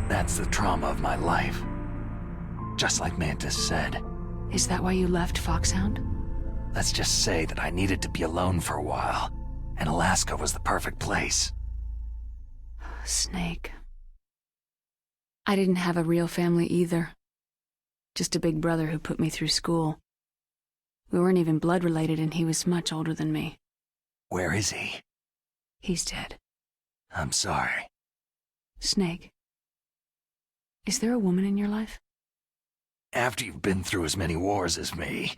[SPEAKER 2] That's the trauma of my life. Just like Mantis said.
[SPEAKER 4] Is that why you left Foxhound?
[SPEAKER 2] Let's just say that I needed to be alone for a while, and Alaska was the perfect place.
[SPEAKER 4] Snake. I didn't have a real family either. Just a big brother who put me through school. We weren't even blood related, and he was much older than me.
[SPEAKER 2] Where is he?
[SPEAKER 4] He's dead.
[SPEAKER 2] I'm sorry.
[SPEAKER 4] Snake. Is there a woman in your life?
[SPEAKER 2] After you've been through as many wars as me,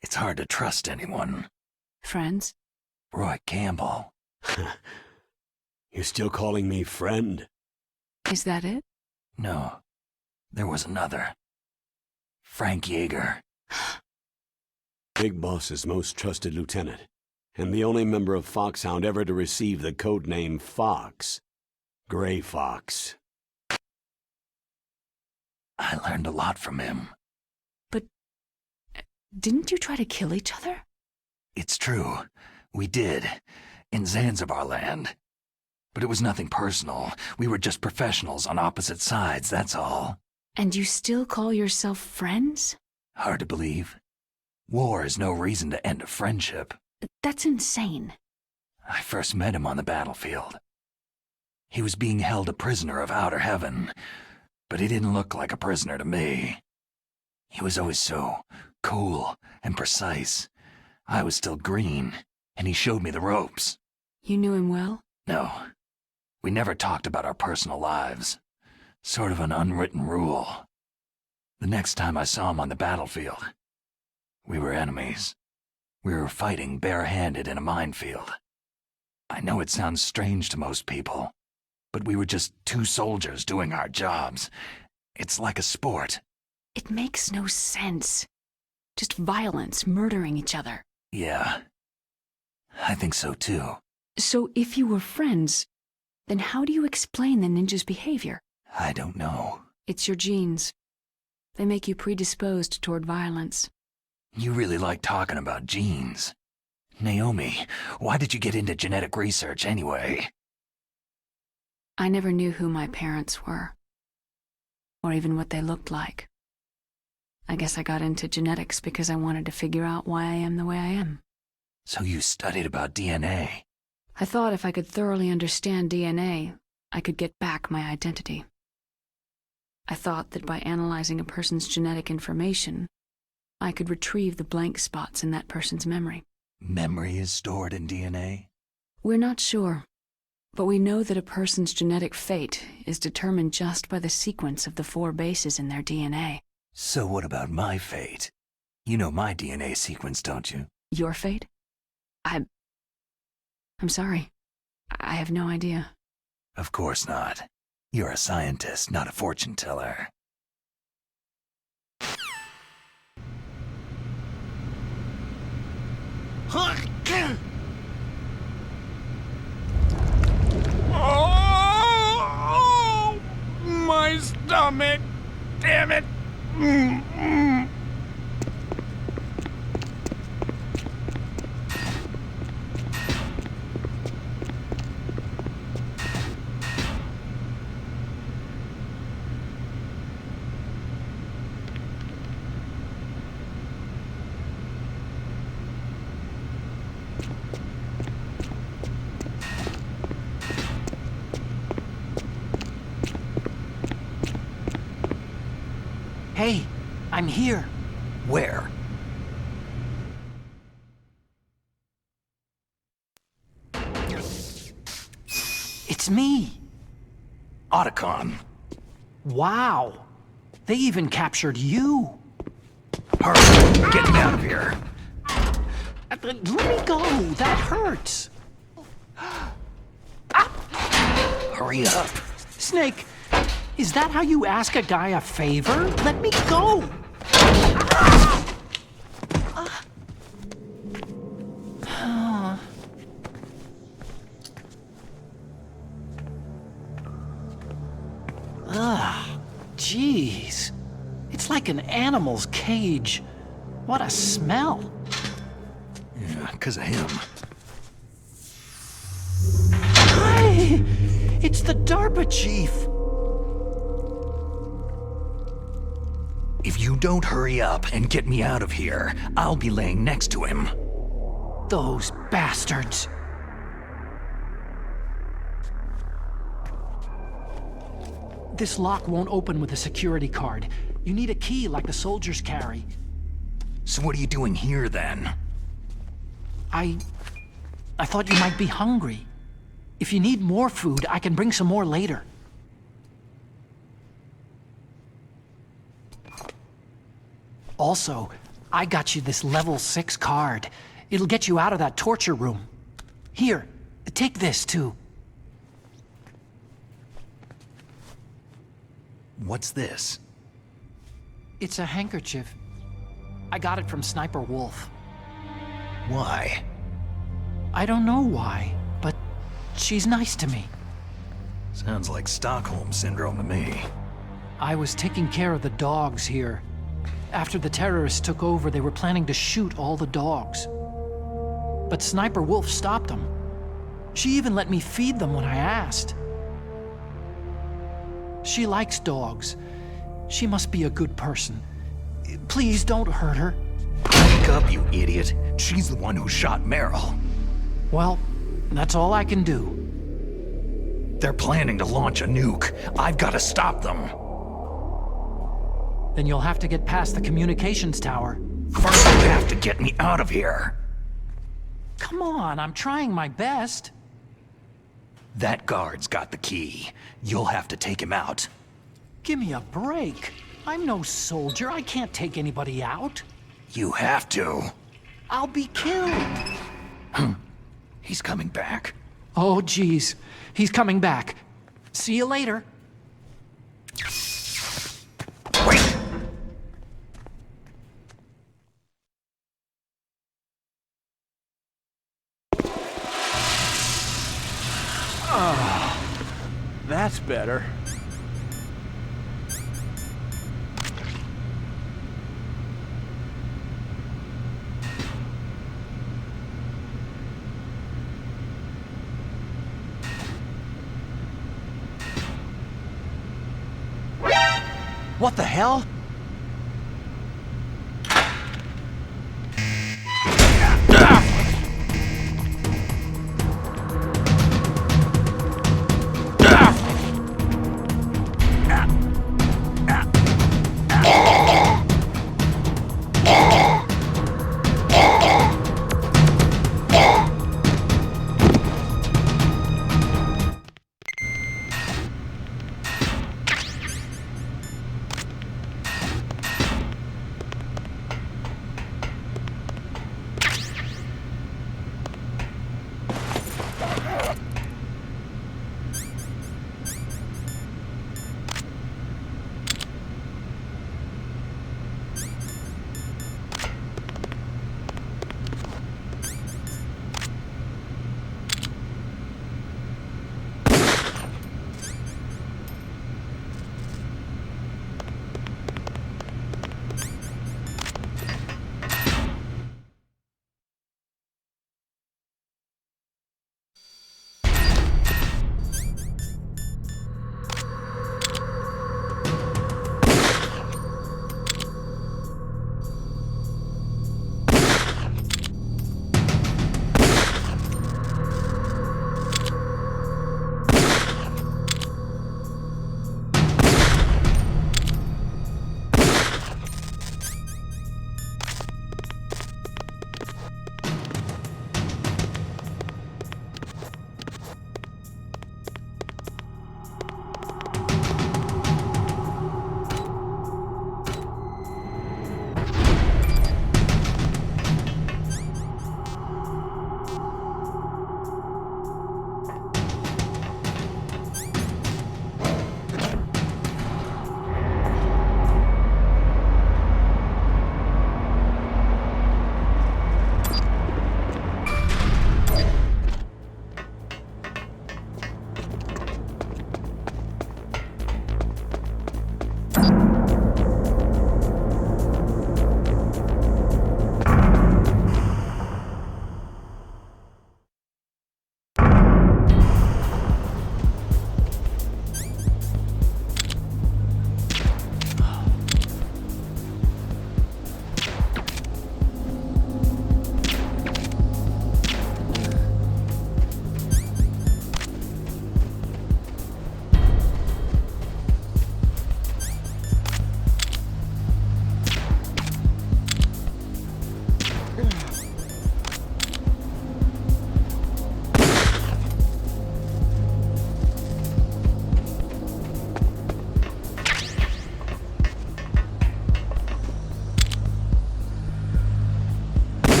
[SPEAKER 2] it's hard to trust anyone.
[SPEAKER 4] Friends?
[SPEAKER 2] Roy Campbell.
[SPEAKER 1] You're still calling me friend?
[SPEAKER 4] Is that it?
[SPEAKER 2] No. There was another. Frank Yeager.
[SPEAKER 1] Big Boss's most trusted lieutenant, and the only member of Foxhound ever to receive the codename Fox. Gray Fox.
[SPEAKER 2] I learned a lot from him.
[SPEAKER 4] But didn't you try to kill each other?
[SPEAKER 2] It's true. We did. In Zanzibar land. But it was nothing personal. We were just professionals on opposite sides, that's all.
[SPEAKER 4] And you still call yourself friends?
[SPEAKER 2] Hard to believe. War is no reason to end a friendship.
[SPEAKER 4] That's insane.
[SPEAKER 2] I first met him on the battlefield. He was being held a prisoner of outer heaven, but he didn't look like a prisoner to me. He was always so cool and precise. I was still green, and he showed me the ropes.
[SPEAKER 4] You knew him well?
[SPEAKER 2] No. We never talked about our personal lives. Sort of an unwritten rule. The next time I saw him on the battlefield, we were enemies. We were fighting bare-handed in a minefield. I know it sounds strange to most people, but we were just two soldiers doing our jobs. It's like a sport.
[SPEAKER 4] It makes no sense. Just violence, murdering each other.
[SPEAKER 2] Yeah. I think so too.
[SPEAKER 4] So if you were friends, then how do you explain the ninja's behavior?
[SPEAKER 2] I don't know.
[SPEAKER 4] It's your genes. They make you predisposed toward violence.
[SPEAKER 2] You really like talking about genes. Naomi, why did you get into genetic research anyway?
[SPEAKER 4] I never knew who my parents were, or even what they looked like. I guess I got into genetics because I wanted to figure out why I am the way I am.
[SPEAKER 2] So you studied about DNA?
[SPEAKER 4] I thought if I could thoroughly understand DNA, I could get back my identity. I thought that by analyzing a person's genetic information, I could retrieve the blank spots in that person's memory.
[SPEAKER 2] Memory is stored in DNA?
[SPEAKER 4] We're not sure, but we know that a person's genetic fate is determined just by the sequence of the 4 bases in their DNA.
[SPEAKER 2] So what about my fate? You know my DNA sequence, don't you?
[SPEAKER 4] Your fate? I'm sorry. I have no idea.
[SPEAKER 2] Of course not. You're a scientist, not a fortune teller.
[SPEAKER 8] Oh, my stomach! Damn it!
[SPEAKER 15] Hey, I'm here.
[SPEAKER 2] Where?
[SPEAKER 15] It's me.
[SPEAKER 2] Otacon.
[SPEAKER 15] Wow. They even captured you.
[SPEAKER 2] Hurry, get me out of here.
[SPEAKER 15] Let me go. That hurts.
[SPEAKER 2] Hurry up.
[SPEAKER 15] Snake, is that how you ask a guy a favor? Let me go. Ugh, jeez. It's like an animal's cage. What a smell!
[SPEAKER 2] Yeah, because of him.
[SPEAKER 15] Hi! It's the DARPA chief!
[SPEAKER 2] If you don't hurry up and get me out of here, I'll be laying next to him.
[SPEAKER 15] Those bastards. This lock won't open with a security card. You need a key like the soldiers carry.
[SPEAKER 2] So what are you doing here, then?
[SPEAKER 15] I thought you might be hungry. If you need more food, I can bring some more later. Also, I got you this level 6 card. It'll get you out of that torture room. Here, take this too.
[SPEAKER 2] What's this?
[SPEAKER 15] It's a handkerchief. I got it from Sniper Wolf.
[SPEAKER 2] Why?
[SPEAKER 15] I don't know why, but she's nice to me.
[SPEAKER 2] Sounds like Stockholm Syndrome to me.
[SPEAKER 15] I was taking care of the dogs here. After the terrorists took over, they were planning to shoot all the dogs. But Sniper Wolf stopped them. She even let me feed them when I asked. She likes dogs. She must be a good person. Please don't hurt her.
[SPEAKER 2] Wake up, you idiot. She's the one who shot Meryl.
[SPEAKER 15] Well, that's all I can do.
[SPEAKER 2] They're planning to launch a nuke. I've got to stop them.
[SPEAKER 15] Then you'll have to get past the communications tower.
[SPEAKER 2] First, you have to get me out of here.
[SPEAKER 15] Come on, I'm trying my best.
[SPEAKER 2] That guard's got the key. You'll have to take him out.
[SPEAKER 15] Give me a break. I'm no soldier. I can't take anybody out.
[SPEAKER 2] You have to.
[SPEAKER 15] I'll be killed.
[SPEAKER 2] He's coming back.
[SPEAKER 15] Oh, geez. He's coming back. See you later.
[SPEAKER 2] Wait!
[SPEAKER 8] Oh, that's better.
[SPEAKER 2] What the hell?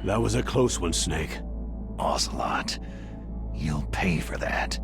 [SPEAKER 1] That was a close one, Snake.
[SPEAKER 2] Ocelot, you'll pay for that.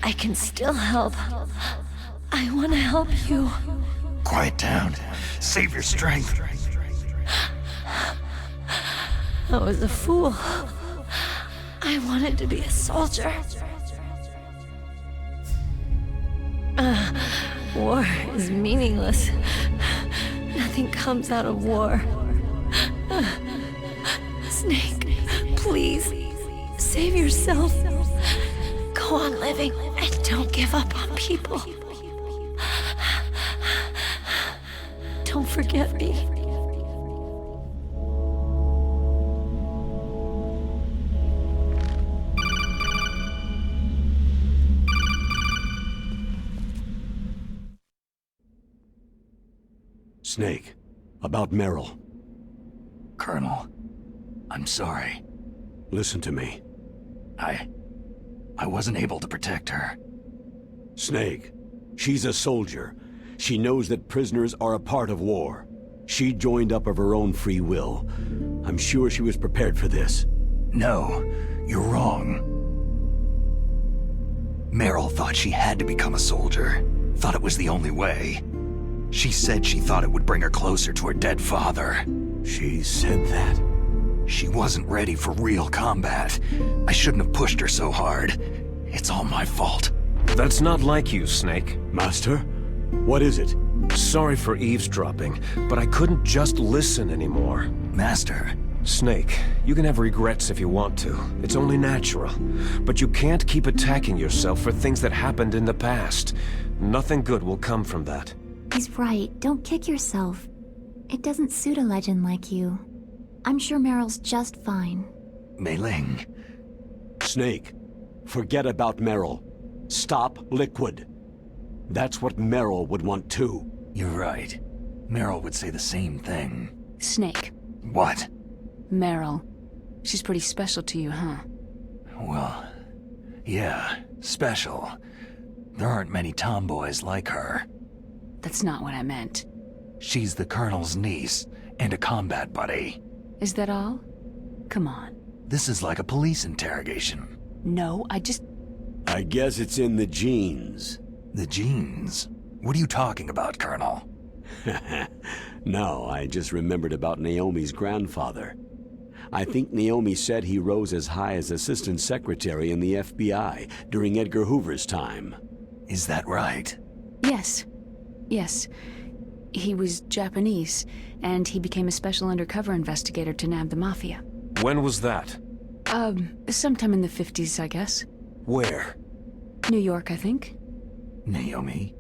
[SPEAKER 9] I can still help. I want to help you.
[SPEAKER 2] Quiet down. Save your strength.
[SPEAKER 9] I was a fool. I wanted to be a soldier. War is meaningless. Nothing comes out of war. Snake, please, save yourself. Go on living and don't give up on people. Don't forget me.
[SPEAKER 1] Snake, about Meryl.
[SPEAKER 2] Colonel, I'm sorry.
[SPEAKER 1] Listen to me.
[SPEAKER 2] I wasn't able to protect her.
[SPEAKER 1] Snake, she's a soldier. She knows that prisoners are a part of war. She joined up of her own free will. I'm sure she was prepared for this.
[SPEAKER 2] No, you're wrong. Meryl thought she had to become a soldier. Thought it was the only way. She said she thought it would bring her closer to her dead father.
[SPEAKER 1] She said that?
[SPEAKER 2] She wasn't ready for real combat. I shouldn't have pushed her so hard. It's all my fault.
[SPEAKER 3] That's not like you, Snake.
[SPEAKER 1] Master? What is it?
[SPEAKER 3] Sorry for eavesdropping, but I couldn't just listen anymore.
[SPEAKER 2] Master.
[SPEAKER 3] Snake, you can have regrets if you want to. It's only natural. But you can't keep attacking yourself for things that happened in the past. Nothing good will come from that.
[SPEAKER 5] He's right. Don't kick yourself. It doesn't suit a legend like you. I'm sure Meryl's just fine.
[SPEAKER 2] Mei Ling.
[SPEAKER 1] Snake, forget about Meryl. Stop Liquid. That's what Meryl would want too.
[SPEAKER 2] You're right. Meryl would say the same thing.
[SPEAKER 4] Snake.
[SPEAKER 2] What?
[SPEAKER 4] Meryl. She's pretty special to you, huh?
[SPEAKER 2] Well, yeah, special. There aren't many tomboys like her.
[SPEAKER 4] That's not what I meant.
[SPEAKER 2] She's the Colonel's niece and a combat buddy.
[SPEAKER 4] Is that all? Come on.
[SPEAKER 2] This is like a police interrogation.
[SPEAKER 4] No,
[SPEAKER 1] I guess it's in the genes.
[SPEAKER 2] The genes? What are you talking about, Colonel?
[SPEAKER 1] No, I just remembered about Naomi's grandfather. I think Naomi said he rose as high as assistant secretary in the FBI during Edgar Hoover's time.
[SPEAKER 2] Is that right?
[SPEAKER 4] Yes. Yes. He was Japanese, and he became a special undercover investigator to nab the Mafia.
[SPEAKER 3] When was that?
[SPEAKER 4] Sometime in the 50s, I guess.
[SPEAKER 3] Where?
[SPEAKER 4] New York, I think.
[SPEAKER 2] Naomi?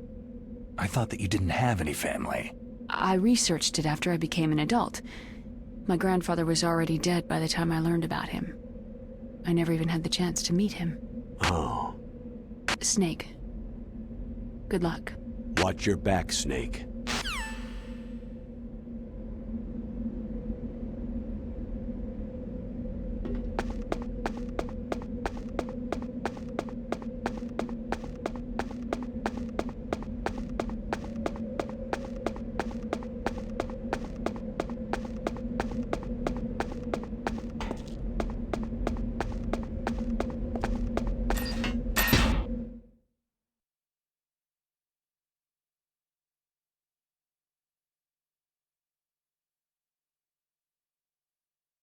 [SPEAKER 2] I thought that you didn't have any family.
[SPEAKER 4] I researched it after I became an adult. My grandfather was already dead by the time I learned about him. I never even had the chance to meet him.
[SPEAKER 1] Oh.
[SPEAKER 4] Snake. Good luck.
[SPEAKER 1] Watch your back, Snake.